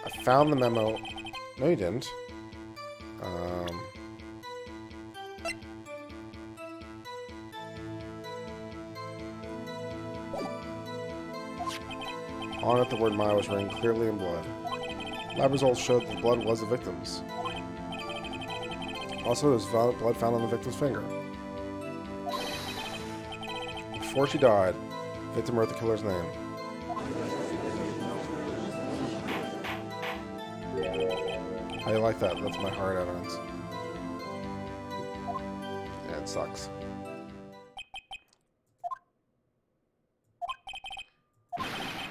I found the memo. No, you didn't. On it, the word Maya was written clearly in blood. Lab results showed that the blood was the victim's. Also, there was blood found on the victim's finger. Before she died, the victim wrote the killer's name. How do you like that? That's my hard evidence. Yeah, it sucks.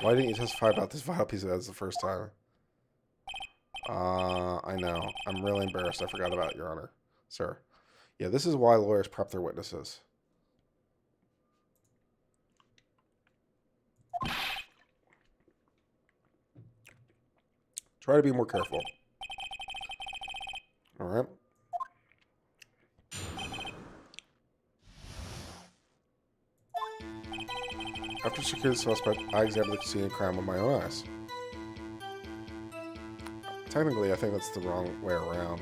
Why didn't you testify about this vital piece of evidence the first time? I know. I'm really embarrassed. I forgot about it, Your Honor. Sir. Yeah, this is why lawyers prep their witnesses. Try to be more careful. Alright. After securing the suspect, I examined the scene of crime with my own eyes. Technically, I think that's the wrong way around.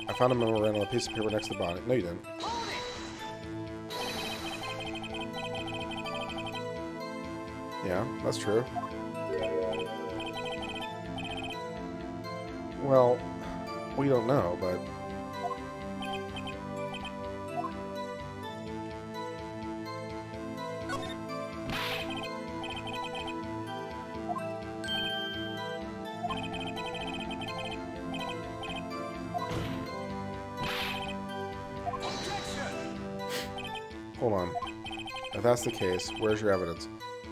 I found a memorandum on a piece of paper next to the body. No, you didn't. Yeah, that's true. Well, we don't know, but... Hold on. If that's the case, where's your evidence?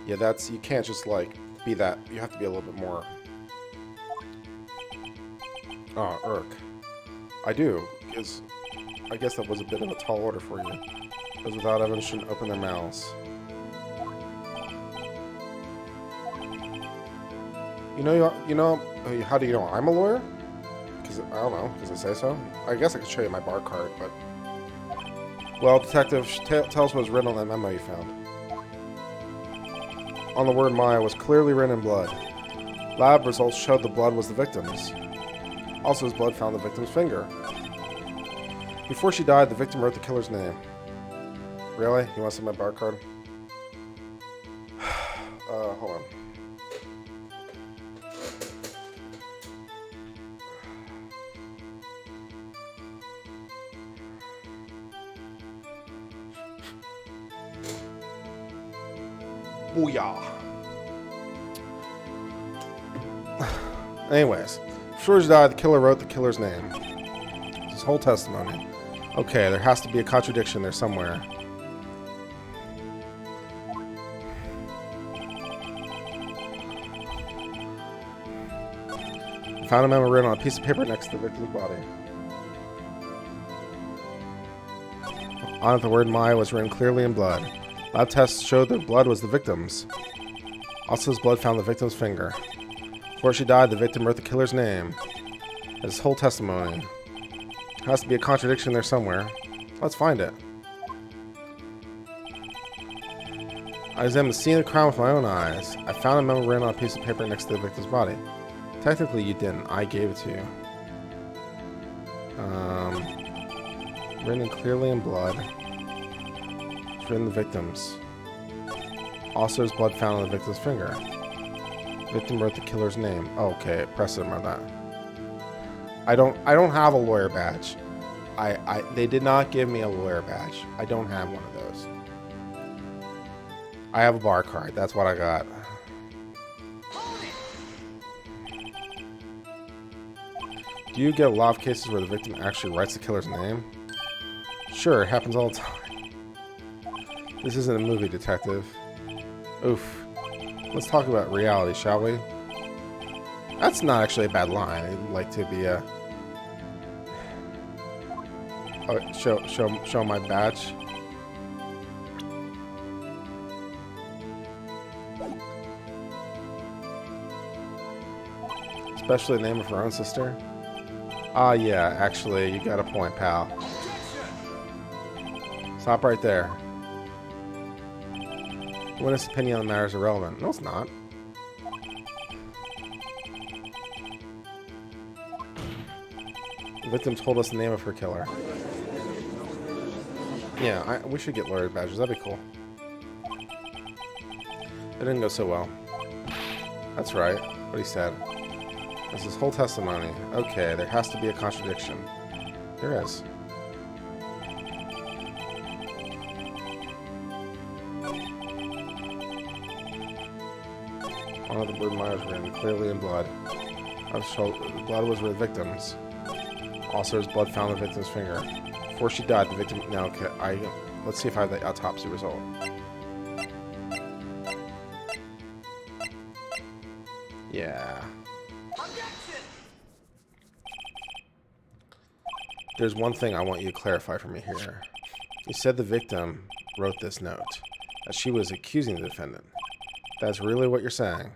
Yeah, you can't just, like, be that. You have to be a little bit more... Oh, irk. I do, because I guess that was a bit of a tall order for you. Those without evidence shouldn't open their mouths. You know, how do you know I'm a lawyer? Because, I don't know, because I say so? I guess I could show you my bar card, but... Well, detective, tell us what was written on that memo you found. On the word Maya was clearly written in blood. Lab results showed the blood was the victim's. Also, his blood found the victim's finger. Before she died, the victim wrote the killer's name. Really? You want to see my bar card? Hold on. Booyah. Anyways, before he died, the killer wrote the killer's name. His whole testimony. Okay, there has to be a contradiction there somewhere. Found a memo written on a piece of paper next to the victim's body. On it, the word Maya was written clearly in blood. Lab tests showed the blood was the victim's. Also, his blood found the victim's finger. Before she died, the victim wrote the killer's name. His whole testimony. There has to be a contradiction there somewhere. Let's find it. I examined the scene of the crime with my own eyes. I found a memo written on a piece of paper next to the victim's body. Technically, you didn't. I gave it to you. Written clearly in blood. It's written the victim's. Also, his blood found on the victim's finger. The victim wrote the killer's name. Oh, okay, precedent on that. I don't have a lawyer badge. They did not give me a lawyer badge. I don't have one of those. I have a bar card. That's what I got. Do you get a lot of cases where the victim actually writes the killer's name? Sure, it happens all the time. This isn't a movie, detective. Oof. Let's talk about reality, shall we? That's not actually a bad line. I'd like to be a... Oh, show my badge. Especially the name of her own sister. Ah, yeah, actually, you got a point, pal. Stop right there. The witness' opinion on the matter is irrelevant. No, it's not. The victim told us the name of her killer. Yeah, we should get lawyer badges. That'd be cool. It didn't go so well. That's right. What he said. This is his whole testimony. Okay, there has to be a contradiction. There is. One of the word Maya was written clearly in blood. The blood was with the victim's. Also, his blood found the victim's finger. Before she died, the victim... No, okay, let's see if I have the autopsy result. Yeah. There's one thing I want you to clarify for me here. You said the victim wrote this note, that she was accusing the defendant. That's really what you're saying.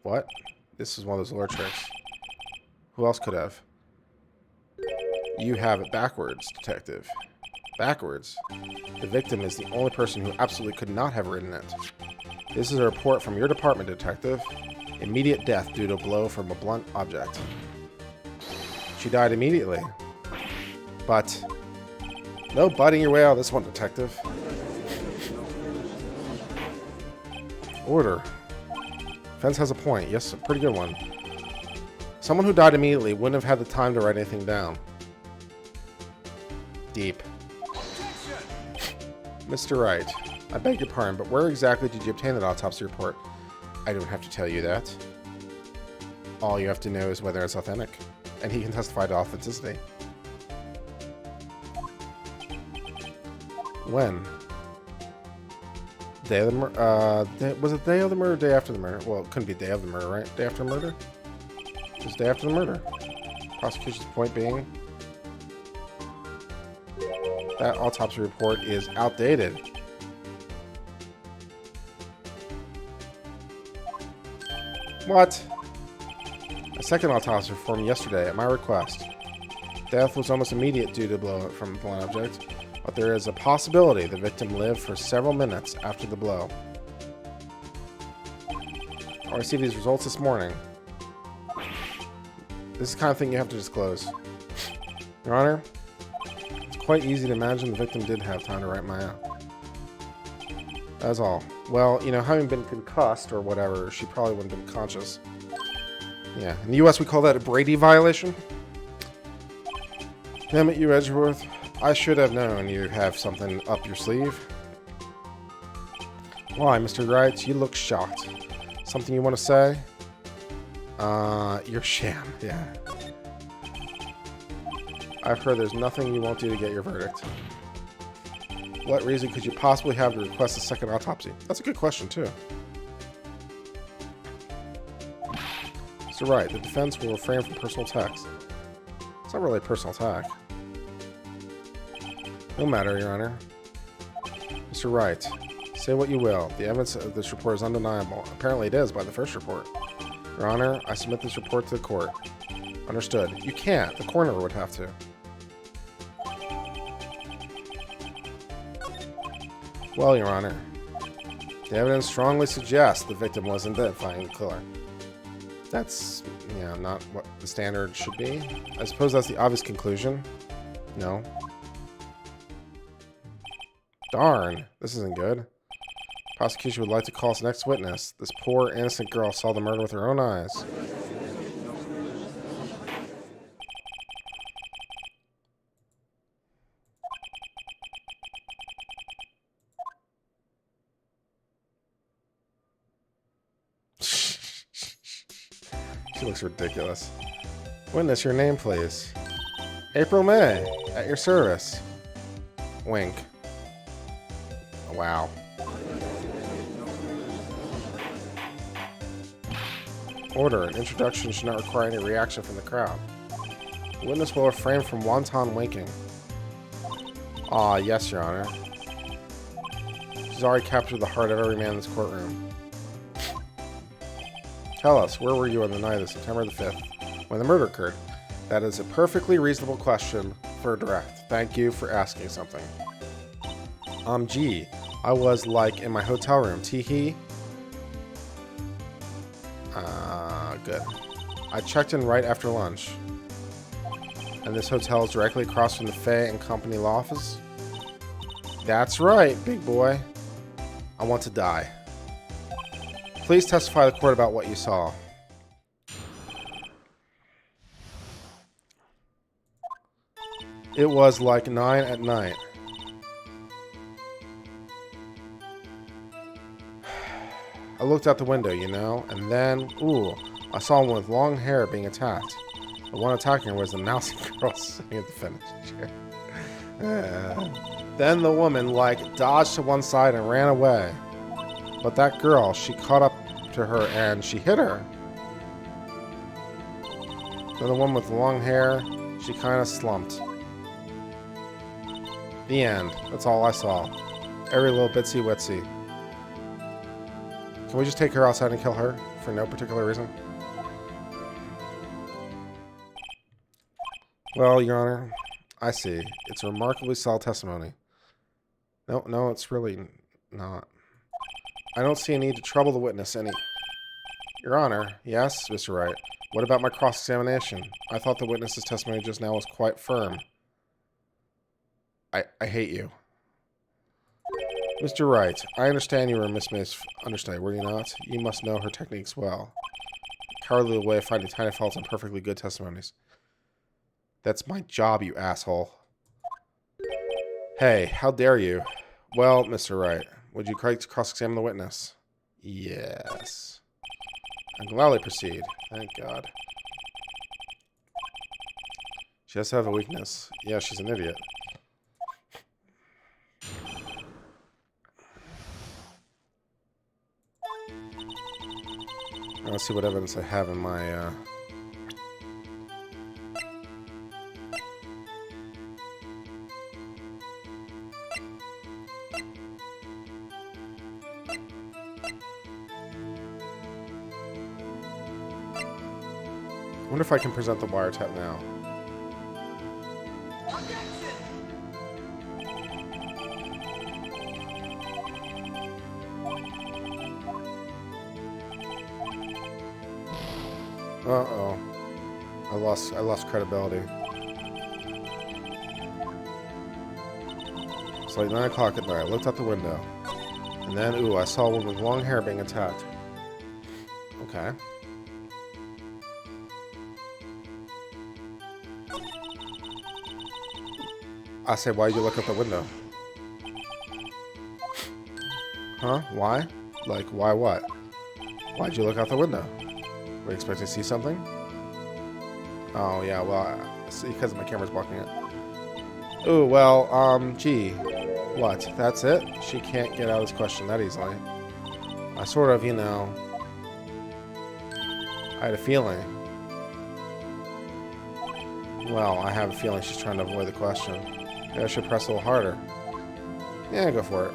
What? This is one of those lore tricks. Who else could have? You have it backwards, detective. Backwards? The victim is the only person who absolutely could not have written it. This is a report from your department, detective. Immediate death due to a blow from a blunt object. She died immediately. But no butting your way out of this one, detective. Order. Fence has a point. Yes, a pretty good one. Someone who died immediately wouldn't have had the time to write anything down. Deep. Mr. Wright, I beg your pardon, but where exactly did you obtain that autopsy report? I don't have to tell you that. All you have to know is whether it's authentic, and he can testify to authenticity. When? Day of the murder? Was it day of the murder or day after the murder? Well, it couldn't be day of the murder, right? Day after the murder? It was day after the murder. Prosecution's point being that autopsy report is outdated. What? A second autopsy was performed yesterday at my request. Death was almost immediate due to blow from a blunt object, but there is a possibility the victim lived for several minutes after the blow. I received these results this morning. This is the kind of thing you have to disclose. Your Honor, it's quite easy to imagine the victim did have time to write Maya. That's all. Well, you know, having been concussed or whatever, she probably wouldn't have been conscious. Yeah, in the US we call that a Brady violation. Damn it, you Edgeworth. I should have known you'd have something up your sleeve. Why, Mr. Wright? You look shocked. Something you want to say? You're sham, yeah. I've heard there's nothing you won't do to get your verdict. What reason could you possibly have to request a second autopsy? That's a good question, too. Mr. Wright, the defense will refrain from personal attacks. It's not really a personal attack. No matter, Your Honor. Mr. Wright, say what you will. The evidence of this report is undeniable. Apparently it is by the first report. Your Honor, I submit this report to the court. Understood. You can't. The coroner would have to. Well, Your Honor, the evidence strongly suggests the victim wasn't identifying the killer. That's, not what the standard should be. I suppose that's the obvious conclusion. No. Darn, this isn't good. Prosecution would like to call its next witness. This poor, innocent girl saw the murder with her own eyes. She looks ridiculous. Witness, your name, please. April May, at your service. Wink. Wow. Order. An introduction should not require any reaction from the crowd. The witness will refrain from wanton winking. Ah, yes, Your Honor. She's already captured the heart of every man in this courtroom. Tell us, where were you on the night of September the 5th, when the murder occurred? That is a perfectly reasonable question for a direct. Thank you for asking something. Gee, I was, in my hotel room. Tee-hee. Good. I checked in right after lunch. And this hotel is directly across from the Fay and Company law office? That's right, big boy. I want to die. Please testify to the court about what you saw. It was like 9 at night. I looked out the window, and then, I saw one with long hair being attacked. The one attacking her was the mousy girl sitting at the finish chair. Then the woman, dodged to one side and ran away. But that girl, she caught up to her and she hit her. Then the one with the long hair, she kind of slumped. The end. That's all I saw. Every little bitsy witsy. Can we just take her outside and kill her for no particular reason? Well, Your Honor, I see. It's a remarkably solid testimony. No, it's really not. I don't see a need to trouble the witness any... Your Honor, yes, Mr. Wright. What about my cross-examination? I thought the witness's testimony just now was quite firm. I hate you. Mr. Wright, I understand you were misunderstood, were you not? You must know her techniques well. Cowardly way of finding tiny faults in perfectly good testimonies. That's my job, you asshole. Hey, how dare you? Well, Mr. Wright, would you cross-examine the witness? Yes. I can gladly proceed. Thank God. She has to have a weakness. Yeah, she's an idiot. Let's see what evidence I have in my, I wonder if I can present the wiretap now. Uh-oh. I lost credibility. It's like 9 o'clock at night. I looked out the window. And then, I saw one with long hair being attacked. Okay. I say, why'd you look out the window? Huh? Why? Like, why what? Why'd you look out the window? Were you expecting to see something? Oh, yeah, well, see, because my camera's blocking it. Ooh, well, gee. What? That's it? She can't get out of this question that easily. I sort of, you know... I had a feeling. Well, I have a feeling she's trying to avoid the question. Maybe I should press a little harder. Yeah, go for it.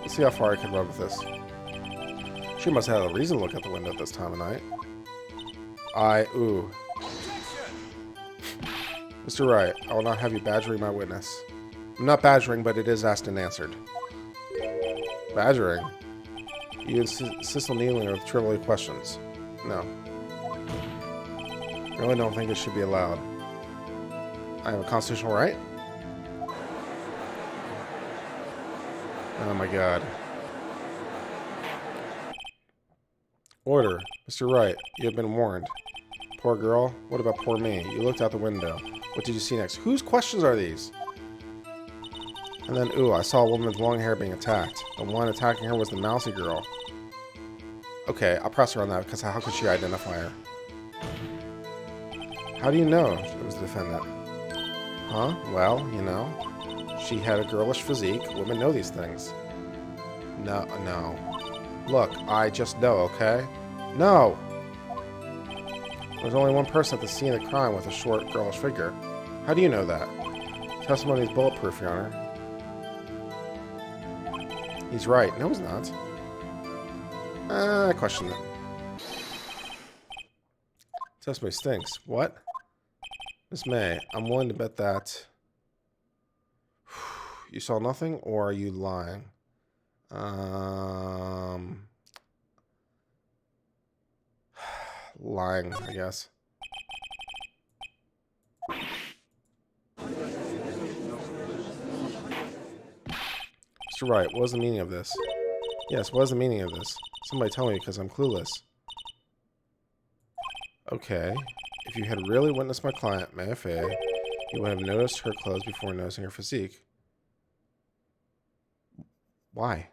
Let's see how far I can run with this. She must have had a reason to look at the window at this time of night. Ooh. Mr. Wright, I will not have you badgering my witness. I'm not badgering, but it is asked and answered. Badgering? You insist on kneeling with trivial questions. No. I really don't think it should be allowed. I have a constitutional right? Oh my god. Order. Mr. Wright, you have been warned. Poor girl. What about poor me? You looked out the window. What did you see next? Whose questions are these? And then, ooh, I saw a woman with long hair being attacked. The one attacking her was the mousy girl. Okay, I'll press her on that, because how could she identify her? How do you know it was the defendant? Huh? Well, you know, she had a girlish physique. Women know these things. No. Look, I just know, okay? No! There's only one person at the scene of the crime with a short, girlish figure. How do you know that? Testimony is bulletproof, Your Honor. He's right. No, he's not. I question it. Testimony stinks. What? Miss May, I'm willing to bet that... You saw nothing, or are you lying? Lying, I guess. Mr. Wright, what was the meaning of this? Yes, what is the meaning of this? Somebody tell me, because I'm clueless. Okay. If you had really witnessed my client, May Fay, you would have noticed her clothes before noticing her physique. Why?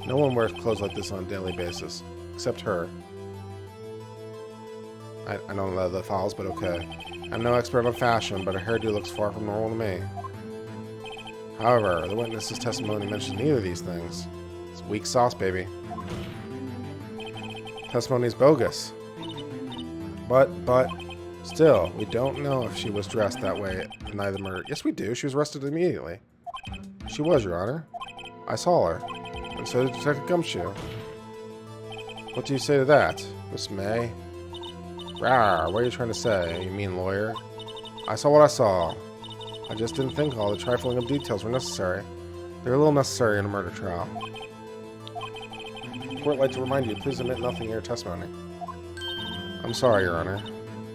No one wears clothes like this on a daily basis, except her. I don't know the files, but okay. I'm no expert on fashion, but her hairdo looks far from normal to me. However, the witness's testimony mentions neither of these things. It's weak sauce, baby. Testimony is bogus. But, still, we don't know if she was dressed that way the night of the murder. Yes, we do. She was arrested immediately. She was, Your Honor. I saw her. And so did Detective Gumshoe. What do you say to that, Miss May? Rawr, what are you trying to say, you mean lawyer? I saw what I saw. I just didn't think all the trifling of details were necessary. They're a little necessary in a murder trial. The court would like to remind you, please omit nothing in your testimony. I'm sorry, Your Honor.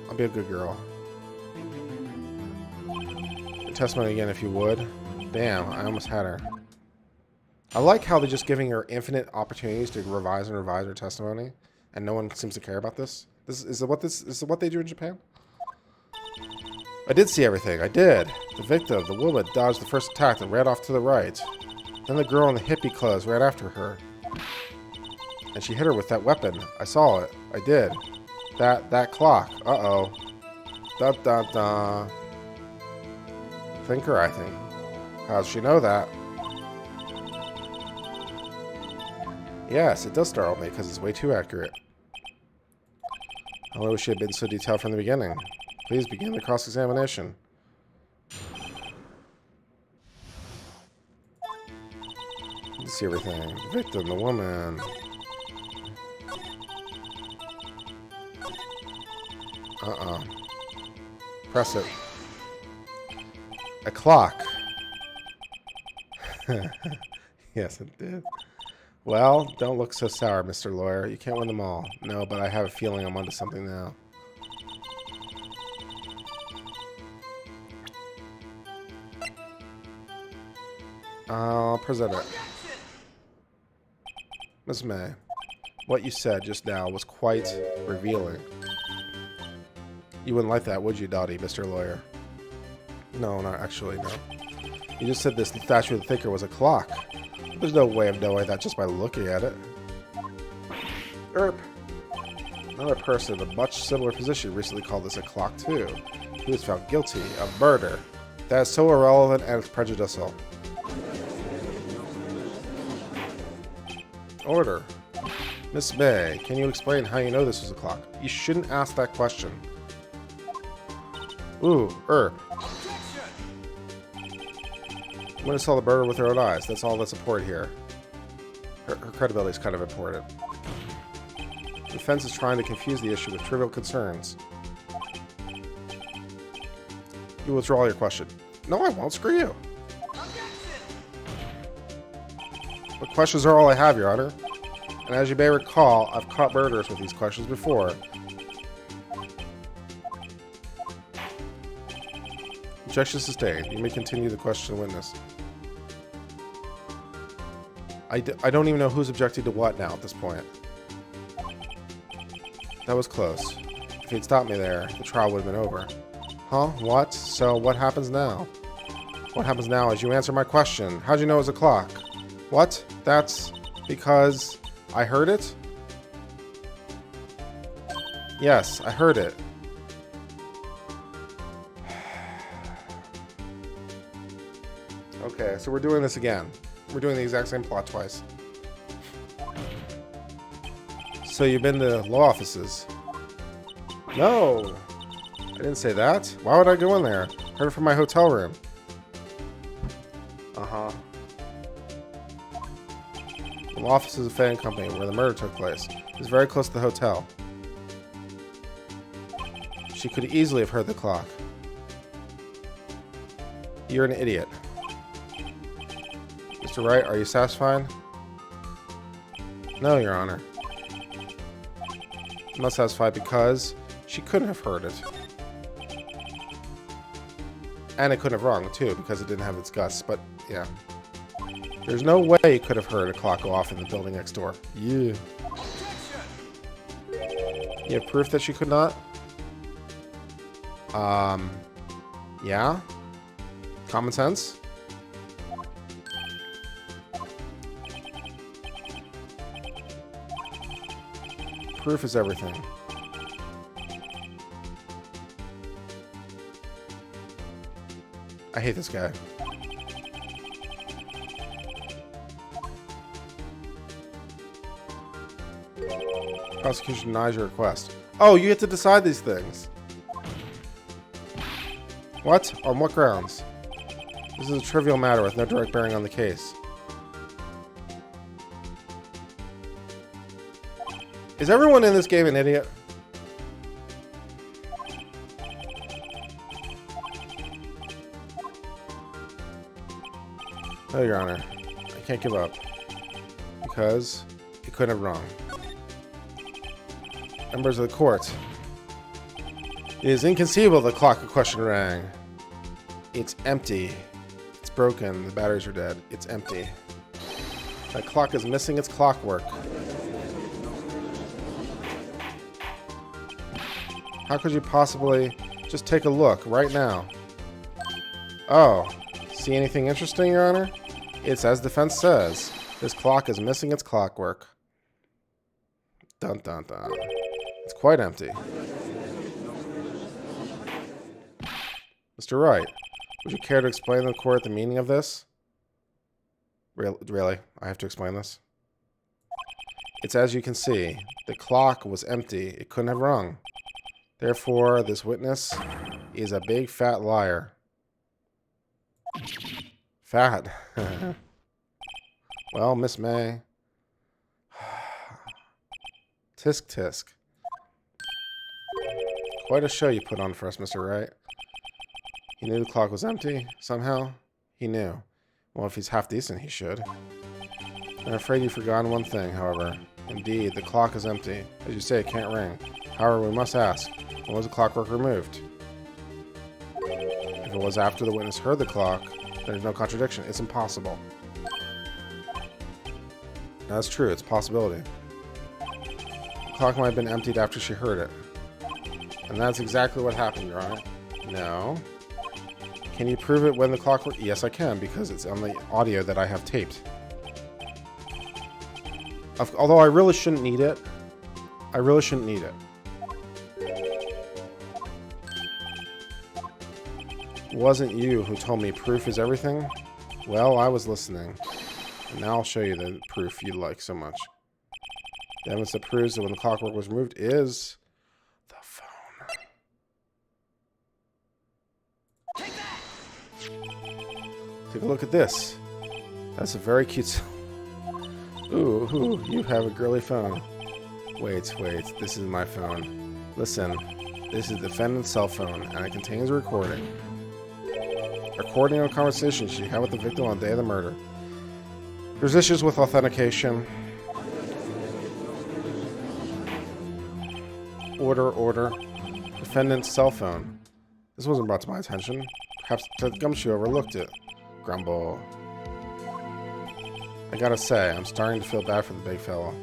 I'll be a good girl. Your testimony again, if you would. Damn, I almost had her. I like how they're just giving her infinite opportunities to revise and revise her testimony, and no one seems to care about this. Is it what they do in Japan? I did see everything. I did. The victim, the woman, dodged the first attack and ran off to the right. Then the girl in the hippie clothes ran after her, and she hit her with that weapon. I saw it. I did. That clock. Uh-oh. Da-da-da. Thinker, I think. How does she know that? Yes, it does startle me because it's way too accurate. I only wish she had been so detailed from the beginning. Please begin the cross-examination. Let's see everything. The victim, the woman. Press it. A clock. Yes, it did. Well, don't look so sour, Mr. Lawyer. You can't win them all. No, but I have a feeling I'm onto something now. I'll present it. Miss May, what you said just now was quite revealing. You wouldn't like that, would you, Dottie, Mr. Lawyer? No, not actually, no. You just said this statue of the thinker was a clock. There's no way of knowing that just by looking at it. Erp. Another person in a much similar position recently called this a clock too. He was found guilty of murder. That is so irrelevant and it's prejudicial. Order. Miss May, can you explain how you know this was a clock? You shouldn't ask that question. Ooh, Erp. Witness saw the murder with her own eyes. That's all that's important here. Her credibility is kind of important. The defense is trying to confuse the issue with trivial concerns. You withdraw your question. No, I won't. Screw you. The questions are all I have, Your Honor. And as you may recall, I've caught murderers with these questions before. Objection sustained. You may continue the question, witness. I don't even know who's objecting to what now at this point. That was close. If he'd stopped me there, the trial would have been over. Huh? What? So what happens now? What happens now is you answer my question. How'd you know it was a clock? What? That's because I heard it? Yes, I heard it. Okay, so we're doing this again. We're doing the exact same plot twice. So you've been to law offices? No, I didn't say that. Why would I go in there? Heard it from my hotel room. Uh-huh. The law office is a fan company where the murder took place. It's very close to the hotel. She could easily have heard the clock. You're an idiot. Mr. Wright, are you satisfied? No, Your Honor. I'm not satisfied because she couldn't have heard it. And it couldn't have rung, too, because it didn't have its guts, but yeah. There's no way you could have heard a clock go off in the building next door. Yeah. You have proof that she could not? Yeah? Common sense? Proof is everything. I hate this guy. Prosecution denies your request. Oh, you get to decide these things. What? On what grounds? This is a trivial matter with no direct bearing on the case. Is everyone in this game an idiot? No, Your Honor. I can't give up. Because it couldn't have rung. Members of the court. It is inconceivable the clock in question rang. It's empty. It's broken. The batteries are dead. It's empty. That clock is missing its clockwork. How could you possibly just take a look right now? Oh, see anything interesting, Your Honor? It's as defense says. This clock is missing its clockwork. Dun dun dun. It's quite empty. Mr. Wright, would you care to explain to the court the meaning of this? Really? I have to explain this? It's as you can see. The clock was empty. It couldn't have rung. Therefore, this witness is a big fat liar. Fat. Well, Miss May. Tisk tisk. Quite a show you put on for us, Mr. Wright. He knew the clock was empty, somehow. He knew. Well, if he's half decent, he should. I'm afraid you've forgotten one thing, however. Indeed, the clock is empty. As you say, it can't ring. However, we must ask, when was the clockwork removed? If it was after the witness heard the clock, there's no contradiction. It's impossible. That's true. It's a possibility. The clock might have been emptied after she heard it. And that's exactly what happened, Your Honor. No. Can you prove it when the clock works? Yes, I can, because it's on the audio that I have taped. Although I really shouldn't need it. I really shouldn't need it. It wasn't you who told me proof is everything? Well, I was listening. And now I'll show you the proof you like so much. The evidence that proves that when the clockwork was removed is the phone. Take a look at this. That's a very cute... Ooh, you have a girly phone. Wait, this is my phone. Listen, this is the defendant's cell phone, and it contains a recording. Recording of a conversation she had with the victim on the day of the murder. There's issues with authentication. Order. Defendant's cell phone. This wasn't brought to my attention. Perhaps the gumshoe overlooked it. Grumble. I gotta say, I'm starting to feel bad for the big fellow.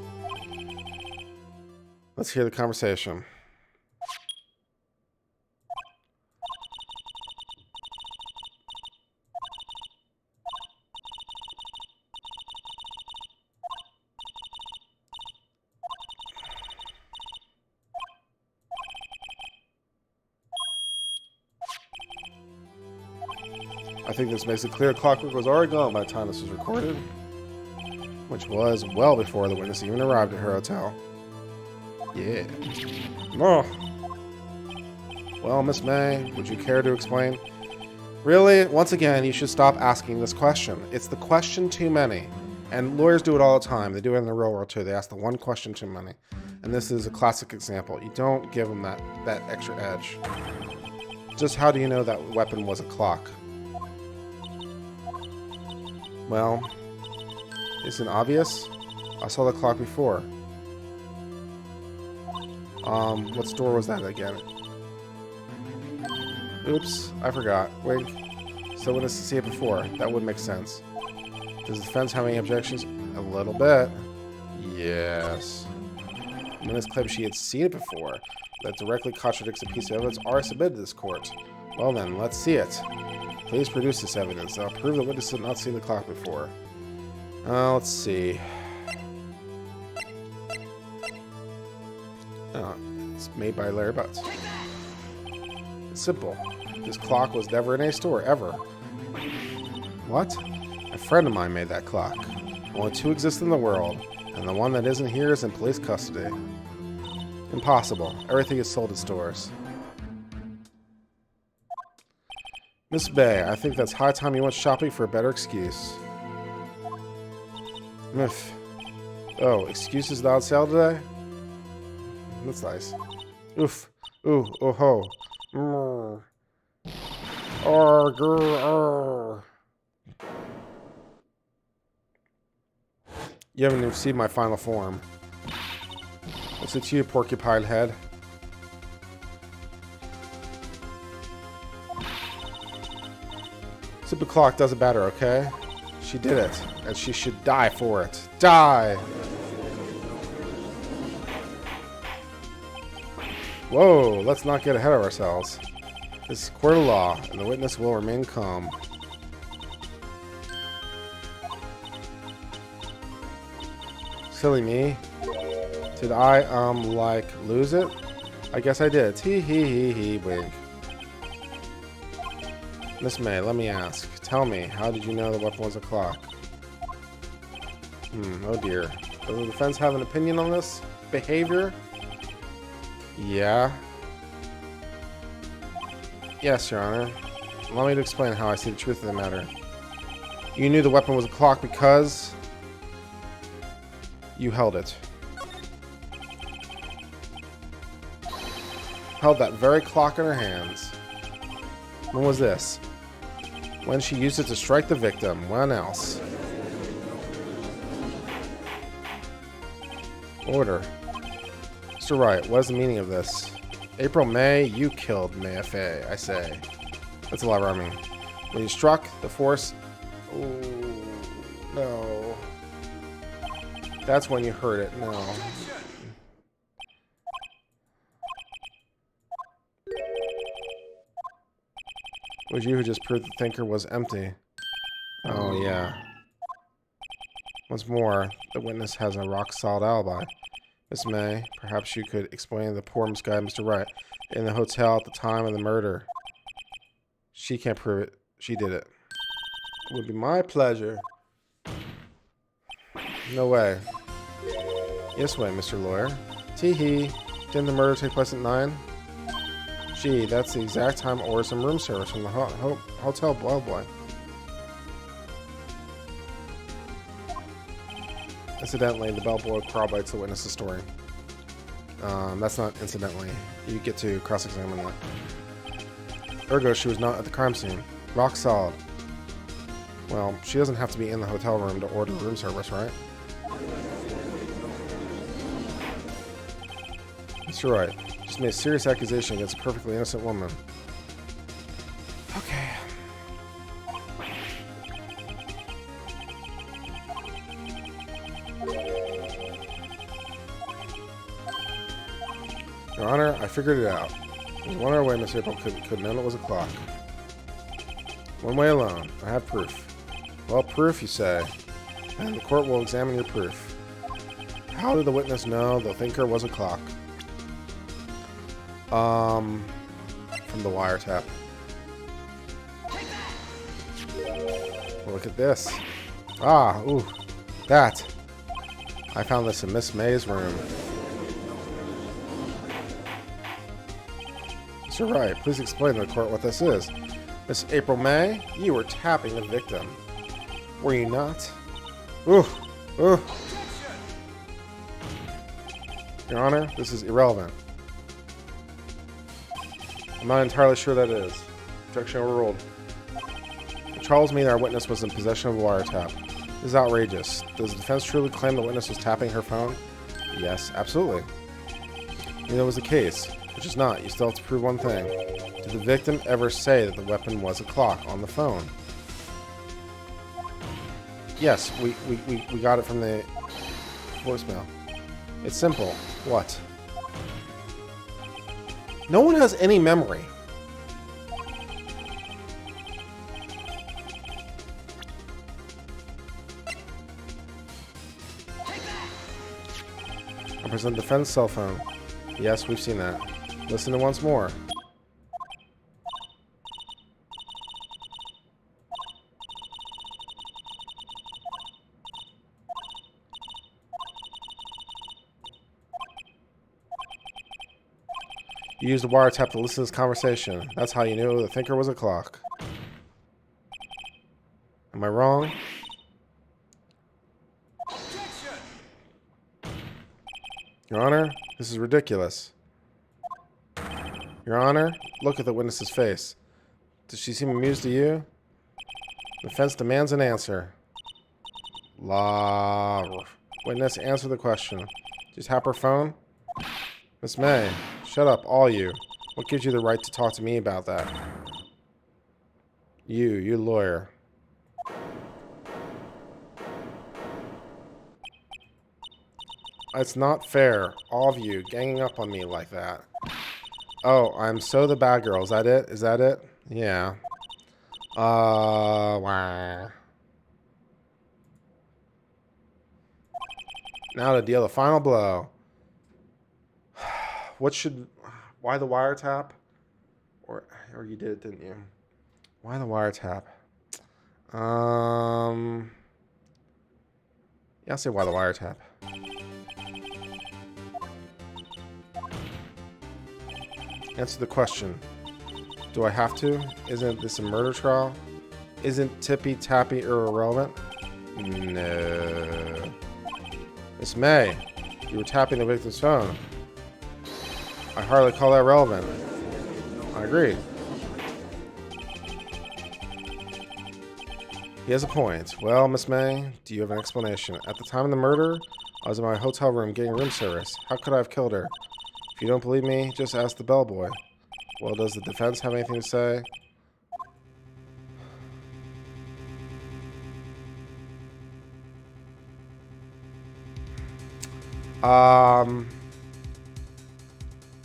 Let's hear the conversation. I think this makes it clear clockwork was already gone by the time this was recorded, which was well before the witness even arrived at her hotel. Yeah. Oh. Well, Miss May, would you care to explain? Really? Once again, you should stop asking this question. It's the question too many. And lawyers do it all the time. They do it in the real world too. They ask the one question too many. And this is a classic example. You don't give them that extra edge. Just how do you know that weapon was a clock? Well, isn't it obvious? I saw the clock before. What store was that again? Oops, I forgot. Wink. So witness to see it before. That would make sense. Does the defense have any objections? A little bit. Yes. Witness claimed she had seen it before. That directly contradicts a piece of evidence already submitted to this court. Well then, let's see it. Please produce this evidence. I'll prove the witness had not seen the clock before. Let's see. It's made by Larry Butts. It's simple. This clock was never in a store, ever. What? A friend of mine made that clock. Only two exist in the world, and the one that isn't here is in police custody. Impossible. Everything is sold at stores. Miss Bay, I think that's high time you went shopping for a better excuse. Miff. Oh, excuses not on sale today? That's nice. Oof. Ooh, oh ho. You haven't even seen my final form. What's it to you, porcupine head? Super Clock does it better, okay? She did it, and she should die for it. Die! Whoa, let's not get ahead of ourselves. This is court of law, and the witness will remain calm. Silly me. Did I, lose it? I guess I did. Tee-hee-hee-hee, wink. Miss May, let me ask. Tell me, how did you know the weapon was a clock? Oh dear. Does the defense have an opinion on this behavior? Yeah. Yes, Your Honor. Allow me to explain how I see the truth of the matter. You knew the weapon was a clock because you held it. Held that very clock in her hands. When was this? When she used it to strike the victim. When else? Order. Mr. Wright, what is the meaning of this? April May, you killed May Fay, I say. That's a lot of rhyming. When you struck, the force... Oh, no. That's when you heard it. No. It was you who just proved the thinker was empty. Oh, yeah. Once more, the witness has a rock-solid alibi. Miss May, perhaps you could explain the poor misguided Mr. Wright in the hotel at the time of the murder. She can't prove it. She did it. It would be my pleasure. No way. Yes way, Mr. Lawyer. Tee-hee. Didn't the murder take place at 9? Gee, that's the exact time I ordered some room service from the hotel bellboy. Incidentally, the bellboy corroborates the witness's story. That's not incidentally. You get to cross-examine that. Ergo, she was not at the crime scene. Rock solid. Well, she doesn't have to be in the hotel room to order room service, right? Mr. Wright, just made a serious accusation against a perfectly innocent woman. Okay. Your Honor, I figured it out. There's one other way Miss April could have known it was a clock. One way alone. I have proof. Well, proof, you say. And the court will examine your proof. How did the witness know the thinker was a clock? From the wiretap. Well, look at this. Ah, ooh. That. I found this in Miss May's room. Mr. Wright, please explain to the court what this is. Miss April May, you were tapping the victim. Were you not? Ooh. Ooh. Your Honor, this is irrelevant. I'm not entirely sure that is. Objection overruled. It troubles me that our witness was in possession of a wiretap. This is outrageous. Does the defense truly claim the witness was tapping her phone? Yes, absolutely. That was the case, which is not. You still have to prove one thing. Did the victim ever say that the weapon was a clock on the phone? Yes, we got it from the voicemail. It's simple. What? No one has any memory. I present defense cell phone. Yes, we've seen that. Listen to once more. You used the wiretap to listen to this conversation. That's how you knew the thinker was a clock. Am I wrong? Your Honor, this is ridiculous. Your Honor, look at the witness's face. Does she seem amused to you? The defense demands an answer. Witness, answer the question. Did you tap her phone? Miss May, shut up, all you. What gives you the right to talk to me about that? You lawyer. It's not fair, all of you ganging up on me like that. Oh, I'm so the bad girl. Is that it? Is that it? Yeah. Wow. Now to deal the final blow. Why the wiretap? Or you did it, didn't you? Why the wiretap? Yeah, I'll say why the wiretap. Answer the question. Do I have to? Isn't this a murder trial? Isn't tippy-tappy irrelevant? No. Miss May, you were tapping the victim's phone. I hardly call that relevant. I agree. He has a point. Well, Miss May, do you have an explanation? At the time of the murder, I was in my hotel room getting room service. How could I have killed her? If you don't believe me, just ask the bellboy. Well, does the defense have anything to say?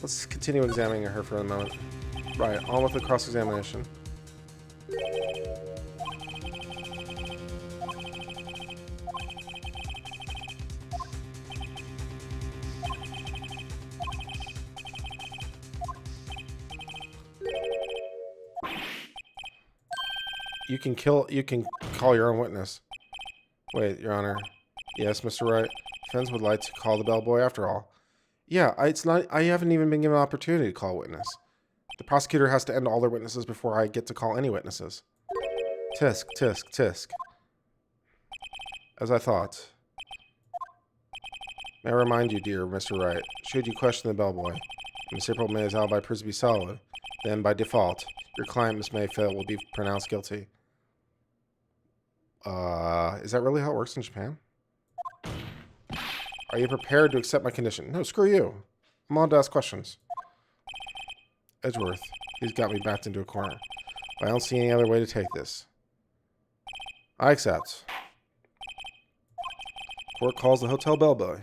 Let's continue examining her for a moment. Right, on with the cross-examination. You can call your own witness. Wait, Your Honor. Yes, Mr. Wright. Defense would like to call the bellboy after all. Yeah, I haven't even been given an opportunity to call a witness. The prosecutor has to end all their witnesses before I get to call any witnesses. Tisk, tisk, tisk. As I thought. May I remind you, dear Mr. Wright, should you question the bellboy, Miss April May's alibi proves to be solid, then by default, your client, Miss Mayfield, will be pronounced guilty. Is that really how it works in Japan? Are you prepared to accept my condition? No, screw you. I'm on to ask questions. Edgeworth, he's got me backed into a corner. But I don't see any other way to take this. I accept. Court calls the hotel bellboy.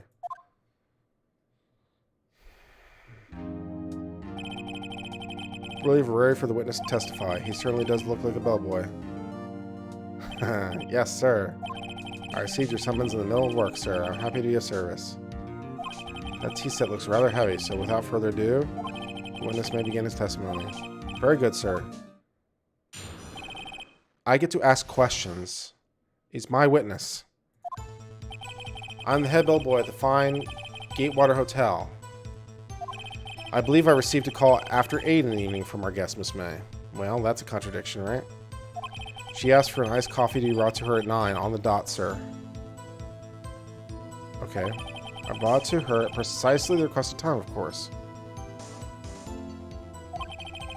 Really ready for the witness to testify. He certainly does look like a bellboy. Yes, sir. I received your summons in the middle of work, sir. I'm happy to be of service. That tea set looks rather heavy, so without further ado, the witness may begin his testimony. Very good, sir. I get to ask questions. He's my witness. I'm the head bellboy at the fine Gatewater Hotel. I believe I received a call after 8 in the evening from our guest, Miss May. Well, that's a contradiction, right? She asked for an iced coffee to be brought to her at 9 on the dot, sir. Okay. I brought it to her at precisely the requested time, of course.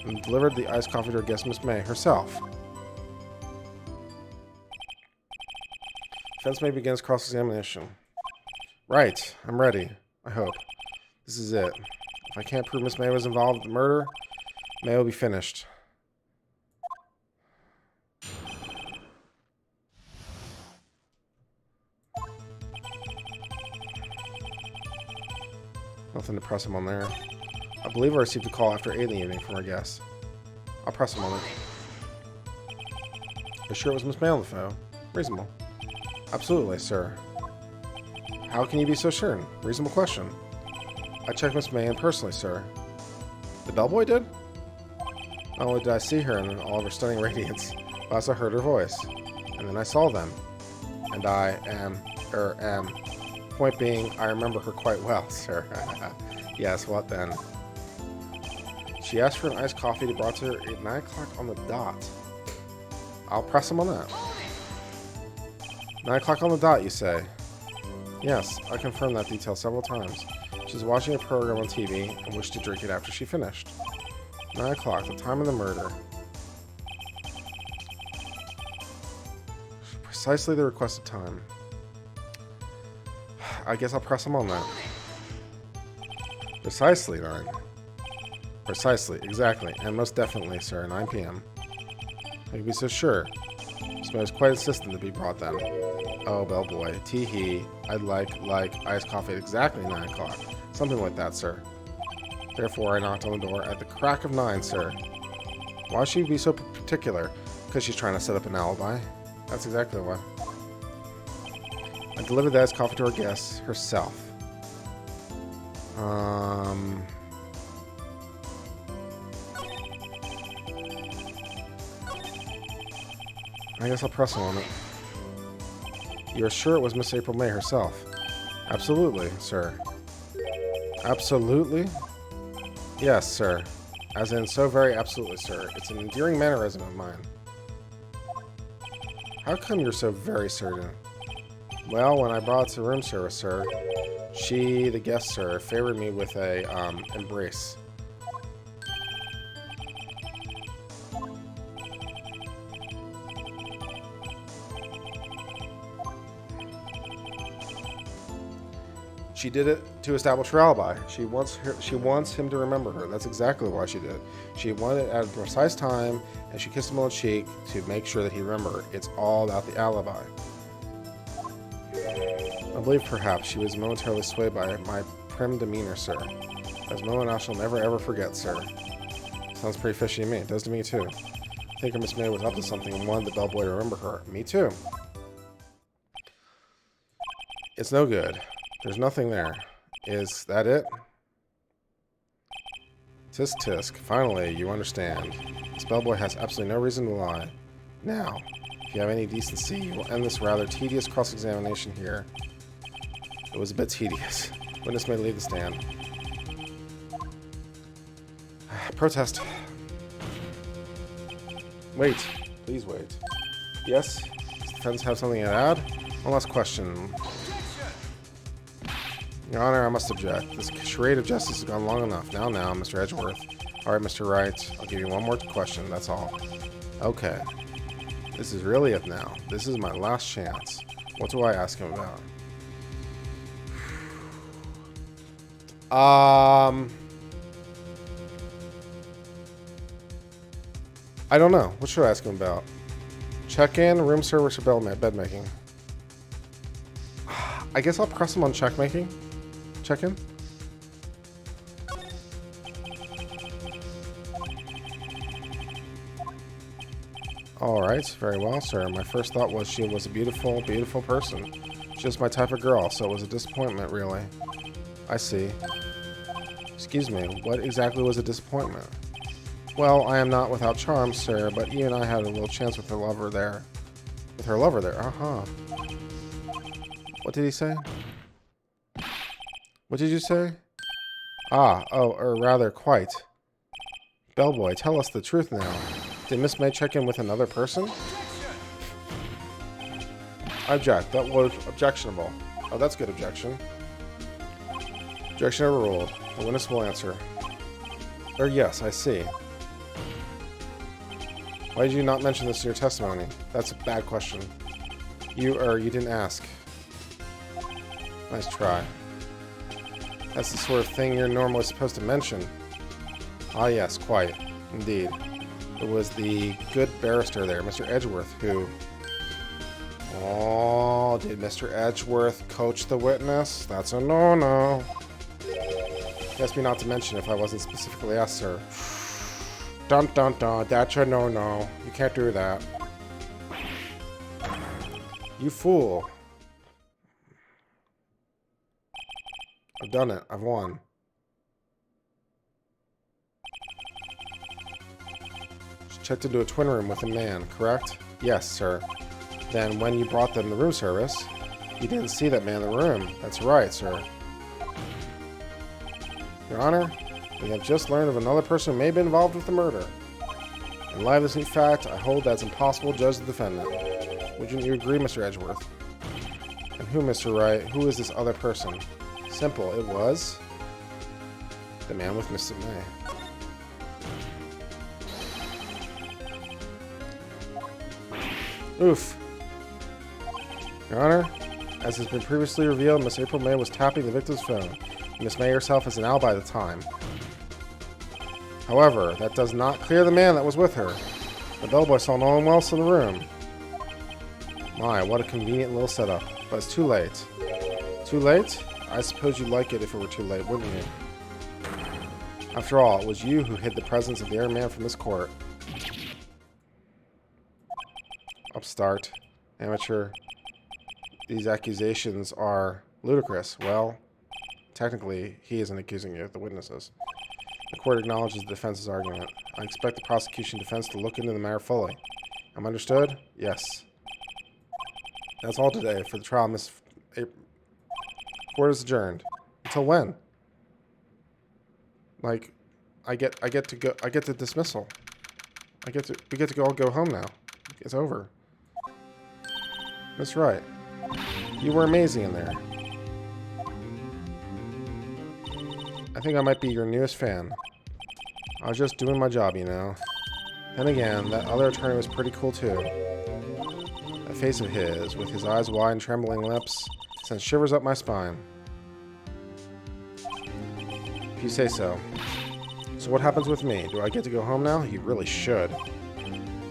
And delivered the iced coffee to her guest, Miss May, herself. Defense May begins cross-examination. Right. I'm ready. I hope. This is it. If I can't prove Miss May was involved in the murder, May will be finished. Nothing to press him on there. I believe I received a call after 8 in the evening from our guest. I'll press him on it. Are you sure it was Miss May on the phone? Reasonable. Absolutely, sir. How can you be so certain? Reasonable question. I checked Miss May in personally, sir. The bellboy did? Not only did I see her in all of her stunning radiance, but I also heard her voice. And then I saw them. And I am... Point being, I remember her quite well, sir. Yes, what then? She asked for an iced coffee to be brought to her at 9 o'clock on the dot. I'll press him on that. 9 o'clock on the dot, you say? Yes, I confirmed that detail several times. She was watching a program on TV and wished to drink it after she finished. 9 o'clock, the time of the murder. Precisely the requested time. I guess I'll press him on that. Precisely 9. Precisely, exactly, and most definitely, sir, 9 p.m. I can be so sure. This man was quite insistent to be brought then. Oh, bellboy, tee-hee, I'd like iced coffee at exactly 9 o'clock. Something like that, sir. Therefore, I knocked on the door at the crack of 9, sir. Why should she be so particular? Because she's trying to set up an alibi. That's exactly why. I delivered the iced coffee to her guest herself. I guess I'll press him on it. You're sure it was Miss April May herself? Absolutely, sir. Absolutely? Yes, sir. As in, so very absolutely, sir. It's an endearing mannerism of mine. How come you're so very certain? Well, when I brought it to room service, sir, she, the guest, sir, favored me with a, embrace. She did it to establish her alibi. She wants him to remember her. That's exactly why she did it. She wanted it at a precise time, and she kissed him on the cheek to make sure that he remembered. It's all about the alibi. I believe perhaps she was momentarily swayed by my prim demeanor, sir. As a moment I shall never ever forget, sir. Sounds pretty fishy to me. It does to me too. I think Miss May was up to something and wanted the bellboy to remember her. Me too. It's no good. There's nothing there. Is that it? Tisk tisk. Finally, you understand. This bellboy has absolutely no reason to lie. Now, if you have any decency, you will end this rather tedious cross-examination here. It was a bit tedious. Witness may leave the stand. Protest. Wait. Please wait. Yes? Does the defense have something to add? One last question. Your Honor, I must object. This charade of justice has gone long enough. Now, Mr. Edgeworth. All right, Mr. Wright. I'll give you one more question. That's all. Okay. This is really it now. This is my last chance. What do I ask him about? I don't know. What should I ask him about? Check-in, room service, or bed making? I guess I'll press him on check-making. Check-in? Alright, very well, sir. My first thought was she was a beautiful, beautiful person. Just my type of girl, so it was a disappointment, really. I see. Excuse me, what exactly was a disappointment? Well, I am not without charm, sir, but you and I had a little chance with her lover there. With her lover there? Uh-huh. What did he say? What did you say? Ah, oh, or rather, quite. Bellboy, tell us the truth now. Did Miss May check in with another person? I object. That was objectionable. Oh, that's good objection. Objection overruled. The witness will answer. Or yes, I see. Why did you not mention this in your testimony? That's a bad question. You didn't ask. Nice try. That's the sort of thing you're normally supposed to mention. Ah yes, quite. Indeed. It was the good barrister there, Mr. Edgeworth, who... Oh, did Mr. Edgeworth coach the witness? That's a no-no. He asked me not to mention if I wasn't specifically asked, sir. Dun dun dun, that's a no-no. You can't do that. You fool. I've done it. I've won. She checked into a twin room with a man, correct? Yes, sir. Then when you brought them the room service, you didn't see that man in the room. That's right, sir. Your Honor, we have just learned of another person who may be involved with the murder. In light of this new fact, I hold that it's impossible to judge the defendant. Wouldn't you agree, Mr. Edgeworth? And who, Mr. Wright? Who is this other person? Simple. It was the man with Mr. May. Oof. Your Honor, as has been previously revealed, Miss April May was tapping the victim's phone. Miss May herself has an alibi at the time. However, that does not clear the man that was with her. The bellboy saw no one else in the room. My, what a convenient little setup. But it's too late. Too late? I suppose you'd like it if it were too late, wouldn't you? After all, it was you who hid the presence of the Iron Man from this court. Upstart. Amateur. These accusations are ludicrous. Well, technically, he isn't accusing you, the witnesses. The court acknowledges the defense's argument. I expect the prosecution defense to look into the matter fully. Am I understood? Yes. That's all today for the trial, Miss April. Court is adjourned. Until when? Like, I get the dismissal. We get to all go home now. It's over. Miss Wright, you were amazing in there. I think I might be your newest fan. I was just doing my job, you know. Then again, that other attorney was pretty cool too. That face of his, with his eyes wide and trembling lips, sent shivers up my spine. If you say so. So what happens with me? Do I get to go home now? You really should.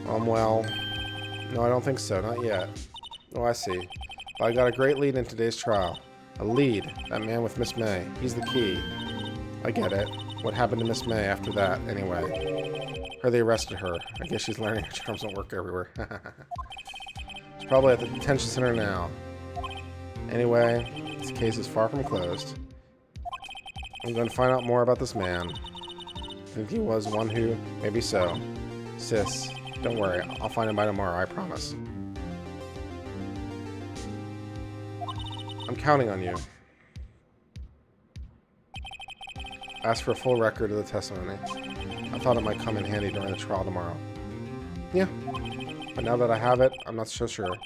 Well, no, I don't think so. Not yet. Oh, I see. But I got a great lead in today's trial. A lead. That man with Miss May. He's the key. I get it. What happened to Miss May after that, anyway? They arrested her. I guess she's learning her charms don't work everywhere. She's probably at the detention center now. Anyway, this case is far from closed. I'm going to find out more about this man. Think he was one who... Maybe so. Sis, Don't worry, I'll find him by tomorrow, I promise. I'm counting on you. Ask for a full record of the testimony. I thought it might come in handy during the trial tomorrow. Yeah, but now that I have it, I'm not so sure.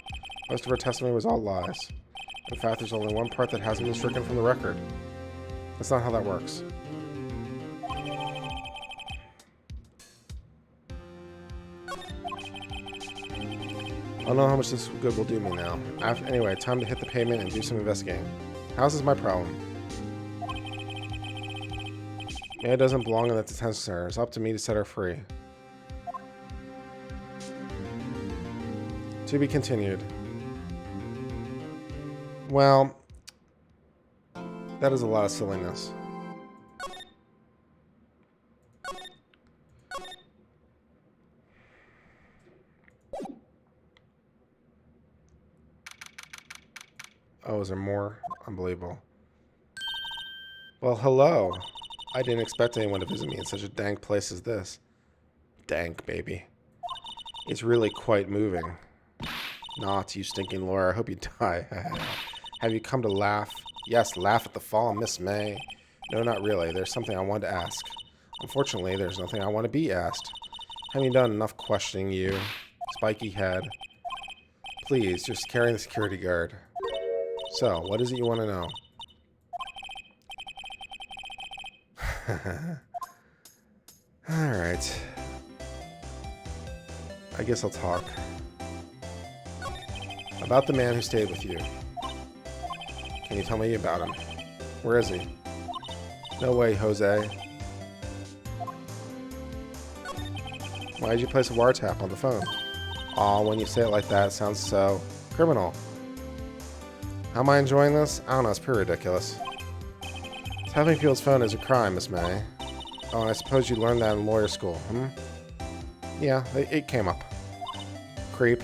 Most of her testimony was all lies. In fact, there's only one part that hasn't been stricken from the record. That's not how that works. I don't know how much this good will do me now. Anyway, time to hit the pavement and do some investigating. House is my problem. Maya doesn't belong in the detention center. It's up to me to set her free. To be continued. Well, that is a lot of silliness. Oh, is there more? Unbelievable. Well, hello. I didn't expect anyone to visit me in such a dank place as this. Dank, baby. It's really quite moving. Not, you stinking lawyer. I hope you die. Have you come to laugh? Yes, laugh at the fall of Miss May. No, not really. There's something I wanted to ask. Unfortunately, there's nothing I want to be asked. Haven't you done enough questioning, you spiky head? Please, just carry the security guard. So, what is it you want to know? Alright. I guess I'll talk. About the man who stayed with you. Can you tell me about him? Where is he? No way, Jose. Why did you place a wiretap on the phone? Aw, when you say it like that, it sounds so criminal. How am I enjoying this? I don't know, it's pretty ridiculous. Tapping people's phone is a crime, Miss May. Oh, and I suppose you learned that in lawyer school, hmm? Yeah, it came up. Creep.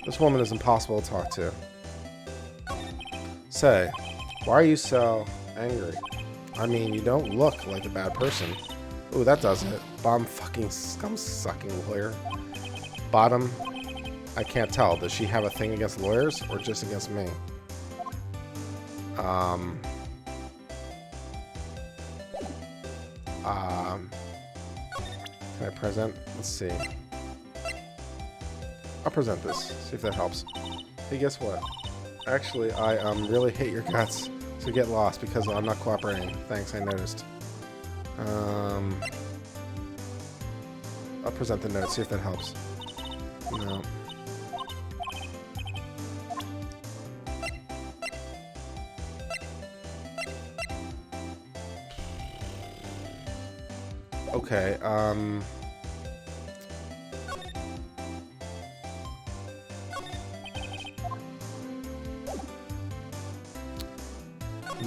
This woman is impossible to talk to. Say, why are you so angry? I mean, you don't look like a bad person. Ooh, that does it. Bomb fucking scum-sucking lawyer. Bottom, I can't tell. Does she have a thing against lawyers or just against me? Can I present? Let's see. I'll present this. See if that helps. Hey, guess what? Actually, I really hate your guts. So get lost because I'm not cooperating. Thanks, I noticed. I'll present the note. See if that helps. No. Okay,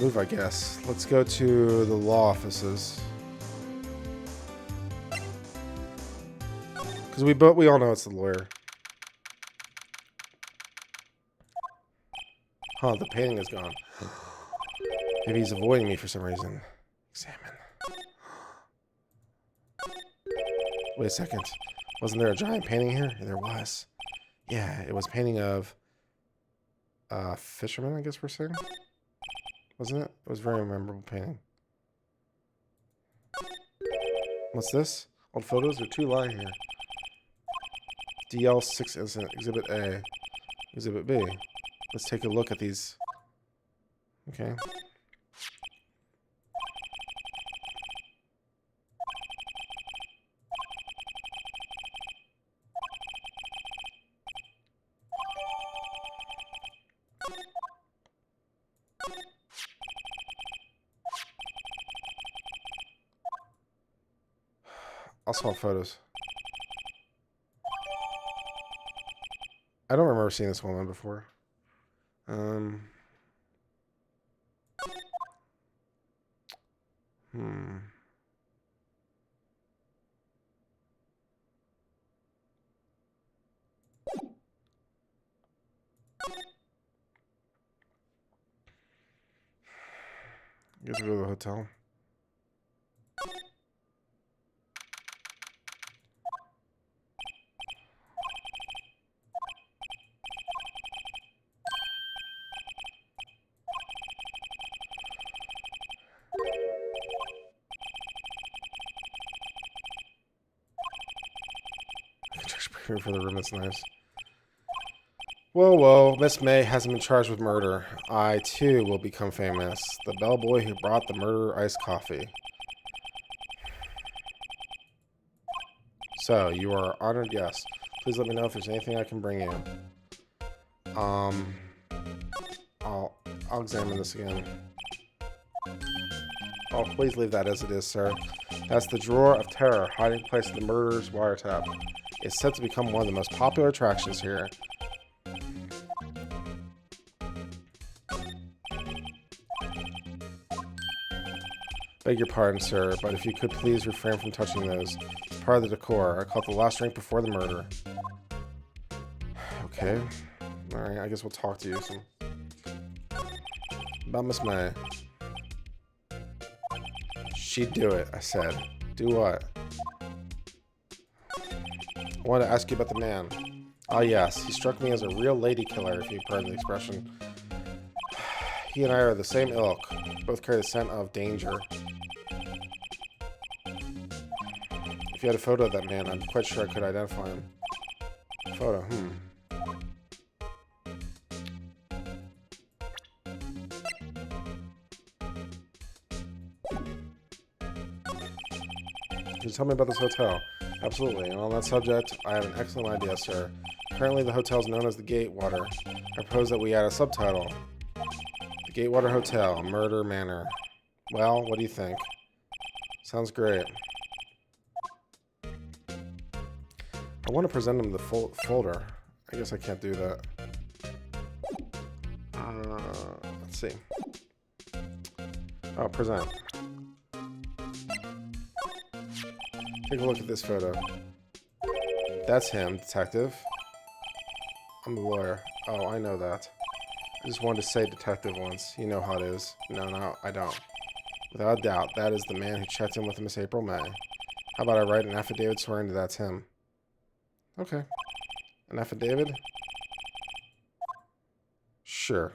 move, I guess. Let's go to the law offices. Because we all know it's the lawyer. Huh, the painting is gone. Maybe he's avoiding me for some reason. Examine. Wait a second. Wasn't there a giant painting here? There was. Yeah, it was a painting of fisherman, I guess we're saying. Wasn't it? It was a very memorable painting. What's this? Old photos? There are two lying here. DL6 incident, Exhibit A, Exhibit B. Let's take a look at these. Okay. I'll swap photos. I don't remember seeing this woman before. I guess we'll go to the hotel. looking for the room that's nice. Whoa, whoa. Miss May hasn't been charged with murder. I, too, will become famous. The bellboy who brought the murderer iced coffee. So, you are our honored guest. Please let me know if there's anything I can bring you. I'll examine this again. Oh, please leave that as it is, sir. That's the drawer of terror, hiding place in the murderer's wiretap. It's set to become one of the most popular attractions here. Beg your pardon, sir, but if you could please refrain from touching those. It's part of the decor. I call it the last drink before the murder. Okay. Alright, I guess we'll talk to you some. About Miss May. She'd do it, I said. Do what? I want to ask you about the man. Ah, yes. He struck me as a real lady killer, if you pardon the expression. He and I are the same ilk. Both carry the scent of danger. If you had a photo of that man, I'm quite sure I could identify him. Photo, Can you tell me about this hotel? Absolutely, and on that subject, I have an excellent idea, sir. Currently, the hotel is known as the Gatewater. I propose that we add a subtitle. The Gatewater Hotel, Murder Manor. Well, what do you think? Sounds great. I want to present him the folder. I guess I can't do that. Let's see. Oh, present. Take a look at this photo. That's him, detective. I'm the lawyer. Oh, I know that. I just wanted to say detective once. You know how it is. No, I don't. Without a doubt, that is the man who checked in with Miss April May. How about I write an affidavit swearing that that's him? Okay. An affidavit? Sure.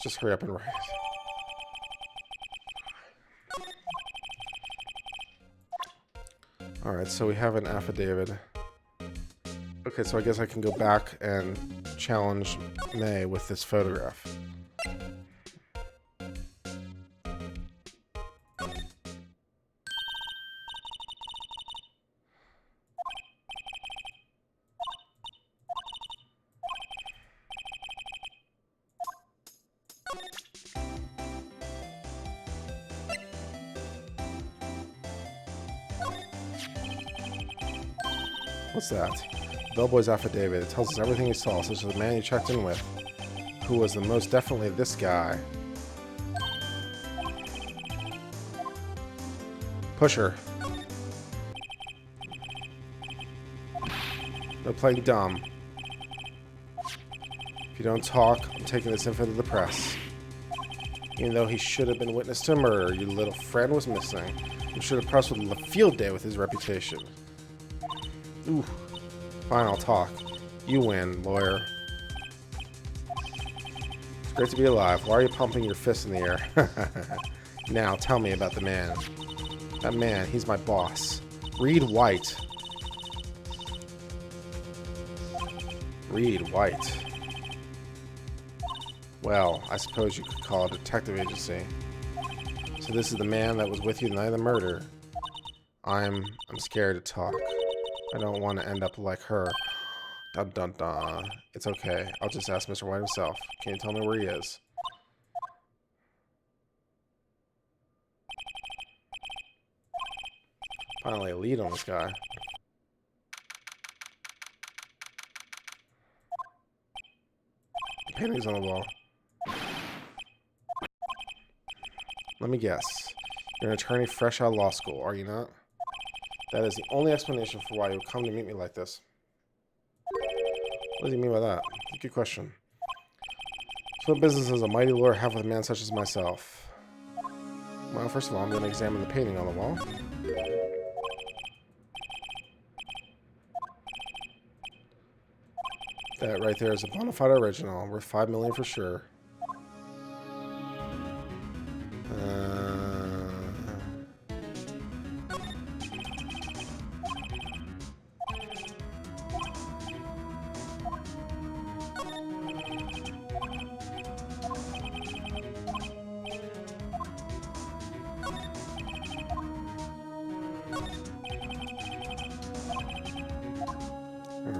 Just hurry up and write. Alright, so we have an affidavit. Okay, so I guess I can go back and challenge May with this photograph. What's that? Bellboy's affidavit. It tells us everything he saw, such as the man he checked in with, who was the most definitely this guy. Pusher. No playing dumb. If you don't talk, I'm taking this info to the press. Even though he should have been witness to a murder, your little friend was missing. I'm sure the press would have a field day with his reputation. Ooh. Fine, I'll talk. You win, lawyer. It's great to be alive. Why are you pumping your fist in the air? Now, tell me about the man. That man, he's my boss. Reed White. Reed White. Well, I suppose you could call it a detective agency. So this is the man that was with you the night of the murder. I'm scared to talk. I don't want to end up like her. Dun dun dun. It's okay. I'll just ask Mr. White himself. Can you tell me where he is? Finally, a lead on this guy. Paintings on the wall. Let me guess. You're an attorney fresh out of law school, are you not? That is the only explanation for why you would come to meet me like this. What does he mean by that? Good question. So what business does a mighty lawyer have with a man such as myself? Well, first of all, I'm going to examine the painting on the wall. That right there is a bona fide original, worth $5 million for sure.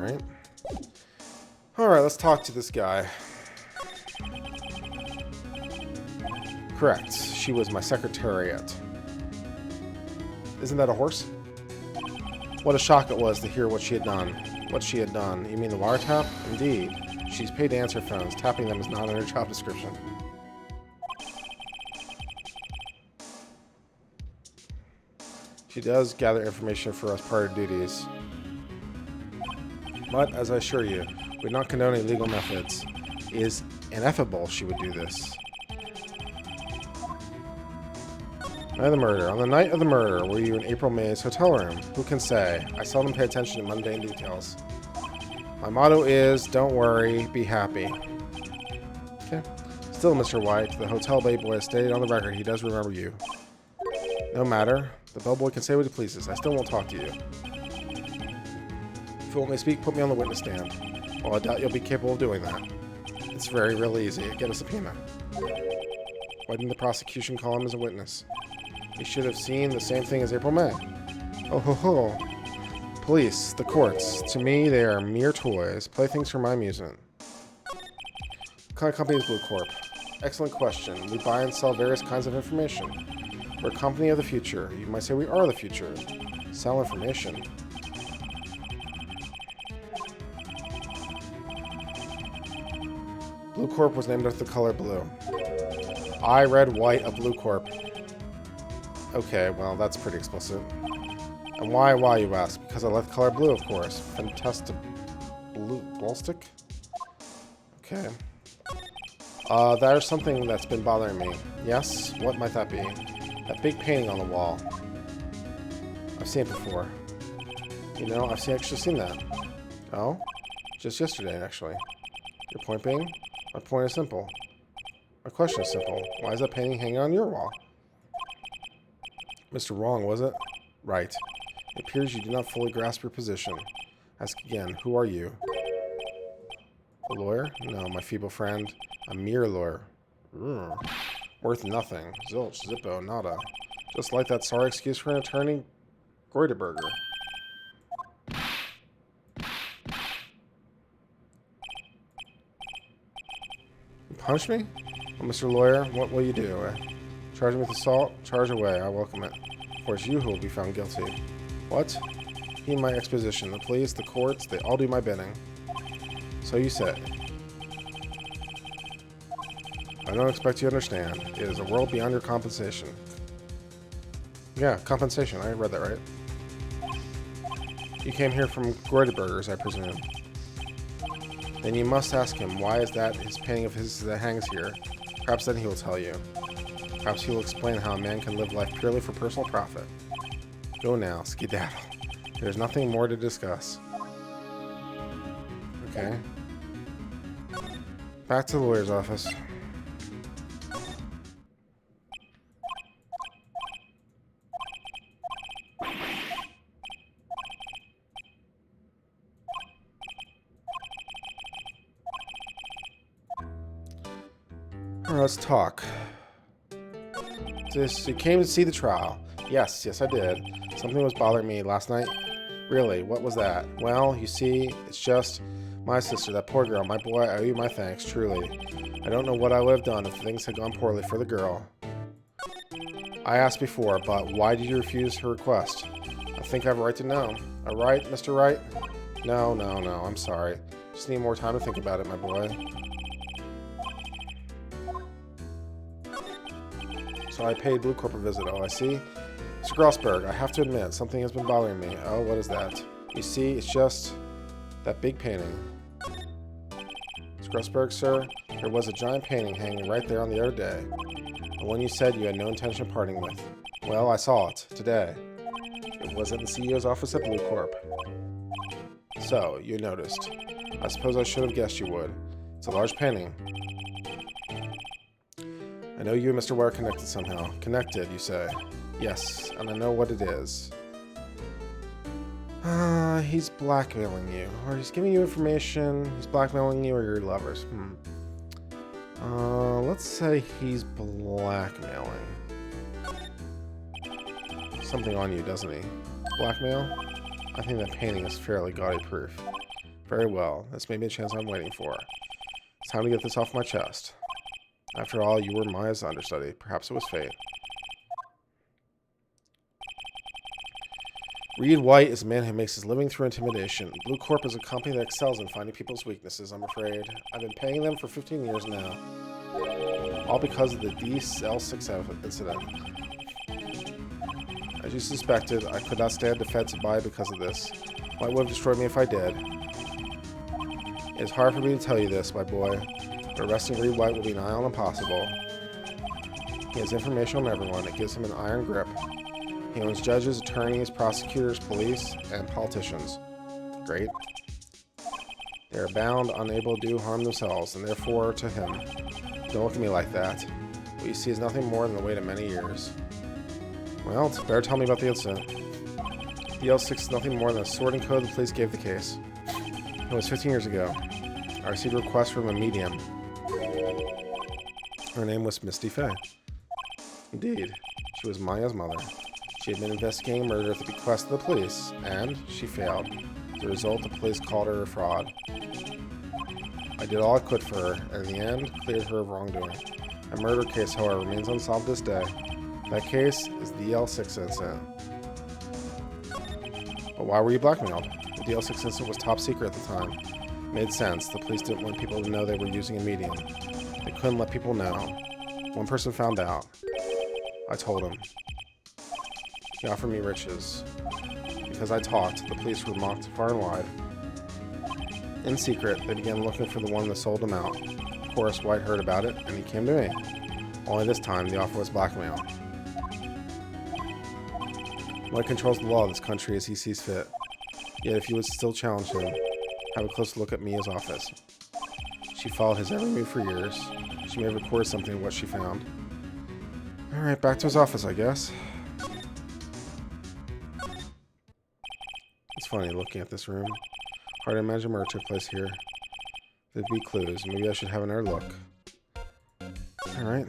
right? Alright, let's talk to this guy. Correct. She was my secretariat. Isn't that a horse? What a shock it was to hear what she had done. What she had done. You mean the wiretap? Indeed. She's paid to answer phones. Tapping them is not in her job description. She does gather information for us part of duties. But, as I assure you, we do not condone illegal methods. It is ineffable she would do this. Night of the murder. On the night of the murder, were you in April May's hotel room? Who can say? I seldom pay attention to mundane details. My motto is, don't worry, be happy. Okay. Still, Mr. White, the hotel bellboy has stated on the record he does remember you. No matter. The bellboy can say what he pleases. I still won't talk to you. If you want me to speak, put me on the witness stand. Well, I doubt you'll be capable of doing that. It's real easy. Get a subpoena. Why didn't the prosecution call him as a witness? He should have seen the same thing as April May. Oh ho ho. Police, the courts. To me, they are mere toys, playthings for my amusement. What kind of company is Blue Corp? Excellent question. We buy and sell various kinds of information. We're a company of the future. You might say we are the future. Sell information. Blue Corp was named after the color blue. I read white of Blue Corp. Okay, well, that's pretty explicit. And why, you ask? Because I like the color blue, of course. Fantastic blue ballistic? Okay. There's something that's been bothering me. Yes? What might that be? That big painting on the wall. I've seen it before. You know, I've actually seen that. Oh? Just yesterday, actually. Your point being? My point is simple. My question is simple. Why is that painting hanging on your wall? Mr. Wrong, was it? Right. It appears you do not fully grasp your position. Ask again, who are you? A lawyer? No, my feeble friend. A mere lawyer. Worth nothing. Zilch, zippo, nada. Just like that sorry excuse for an attorney, Greuterberger. You punish me? Well, Mr. Lawyer, what will you do? Charge me with assault? Charge away, I welcome it. Of course, you who will be found guilty. What? Heed my exposition. The police, the courts, they all do my bidding. So you say. I don't expect you to understand. It is a world beyond your compensation. Yeah, compensation. I read that right. You came here from Greuterberger's, I presume. Then you must ask him, why is that his painting of his that hangs here? Perhaps then he will tell you. Perhaps he will explain how a man can live life purely for personal profit. Go now, skedaddle. There's nothing more to discuss. Okay. Back to the lawyer's office. Alright, let's talk. You came to see the trial. Yes, I did. Something was bothering me last night. Really, what was that? Well, you see, it's just my sister, that poor girl, my boy. I owe you my thanks, truly. I don't know what I would have done if things had gone poorly for the girl. I asked before, but why did you refuse her request? I think I have a right to know. A right, Mr. Wright? No, I'm sorry. Just need more time to think about it, my boy. So I paid Blue Corp a visit. Oh, I see. Mr. Grossberg, I have to admit, something has been bothering me. Oh, what is that? You see, it's just that big painting. Mr. Grossberg, sir, there was a giant painting hanging right there on the other day. The one you said you had no intention of parting with. Well, I saw it today. It was at the CEO's office at Blue Corp. So, you noticed. I suppose I should have guessed you would. It's a large painting. I know you and Mr. Ware are connected somehow. Connected, you say. Yes, and I know what it is. He's blackmailing you. Or he's giving you information. He's blackmailing you or your lovers. Let's say he's blackmailing. Something on you, doesn't he? Blackmail? I think that painting is fairly gaudy proof. Very well. This may be a chance I'm waiting for. It's time to get this off my chest. After all, you were Maya's understudy. Perhaps it was fate. Reed White is a man who makes his living through intimidation. Blue Corp is a company that excels in finding people's weaknesses, I'm afraid. I've been paying them for 15 years now. All because of the DL6 incident. As you suspected, I could not stand defensive by because of this. White would have destroyed me if I did. It is hard for me to tell you this, my boy, but arresting Reed White will be nigh on impossible. He has information on everyone. It gives him an iron grip. He owns judges, attorneys, prosecutors, police, and politicians. Great. They are bound, unable to do harm themselves, and therefore to him. Don't look at me like that. What you see is nothing more than the weight of many years. Well, it's better tell me about the incident. The L6 is nothing more than a sorting code the police gave the case. It was 15 years ago. I received a request from a medium. Her name was Misty Fay. Indeed, she was Maya's mother. She had been investigating a murder at the bequest of the police, and she failed. As a result, the police called her a fraud. I did all I could for her, and in the end, cleared her of wrongdoing. A murder case, however, remains unsolved to this day. That case is the L6 incident. But why were you blackmailed? The DL6 incident was top secret at the time. It made sense. The police didn't want people to know they were using a medium. They couldn't let people know. One person found out. I told him. He offered me riches. Because I talked, the police were mocked far and wide. In secret, they began looking for the one that sold him out. Of course, White heard about it, and he came to me. Only this time, the offer was blackmail. White controls the law of this country as he sees fit. Yet if you would still challenge him, have a close look at Mia's office. She followed his every move for years. She may have recorded something of what she found. Alright, back to his office, I guess. It's funny looking at this room. Hard to imagine murder took place here. There'd be clues. Maybe I should have another look. Alright.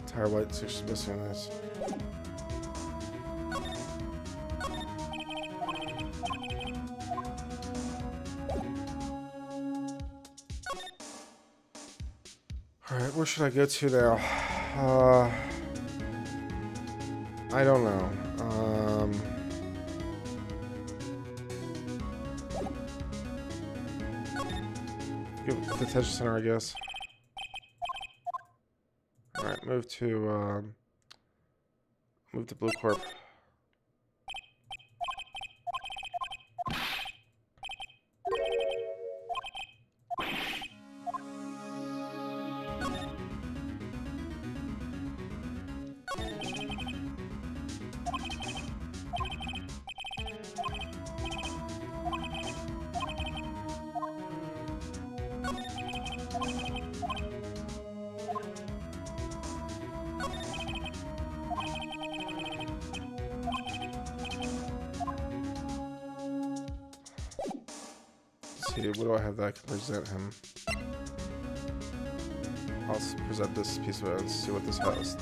Tire White suspicious. Alright, where should I go to now? I don't know. Give it the detention center, I guess. Alright, move to Blue Corp. see, what do I have that I can present him? I'll present this piece of it and see what this has.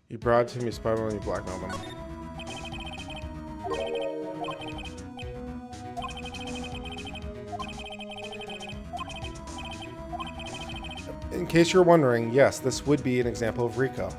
You bribed him, you spied on him, you blackmailed him. In case you're wondering, yes, this would be an example of RICO.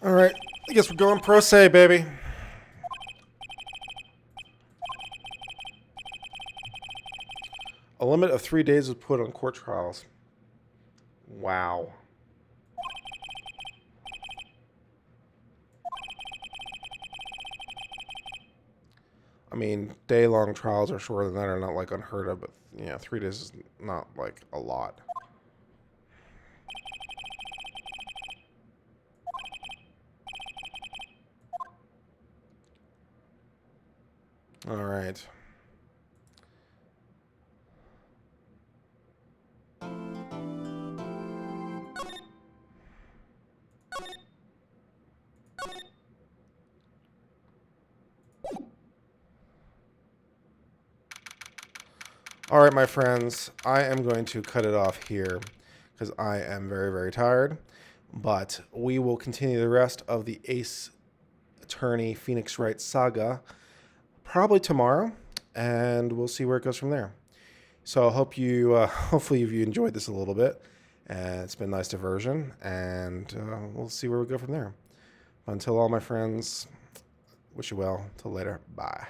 All right, I guess we're going pro se, baby. A limit of 3 days was put on court trials. Wow. I mean, day-long trials are shorter than that are not like unheard of, but yeah, 3 days is not like a lot. All right. All right, my friends, I am going to cut it off here because I am very, very tired. But we will continue the rest of the Ace Attorney Phoenix Wright saga probably tomorrow, and we'll see where it goes from there. So I hope you, hopefully, you enjoyed this a little bit. It's been a nice diversion, and we'll see where we go from there. Until all my friends, wish you well. Till later. Bye.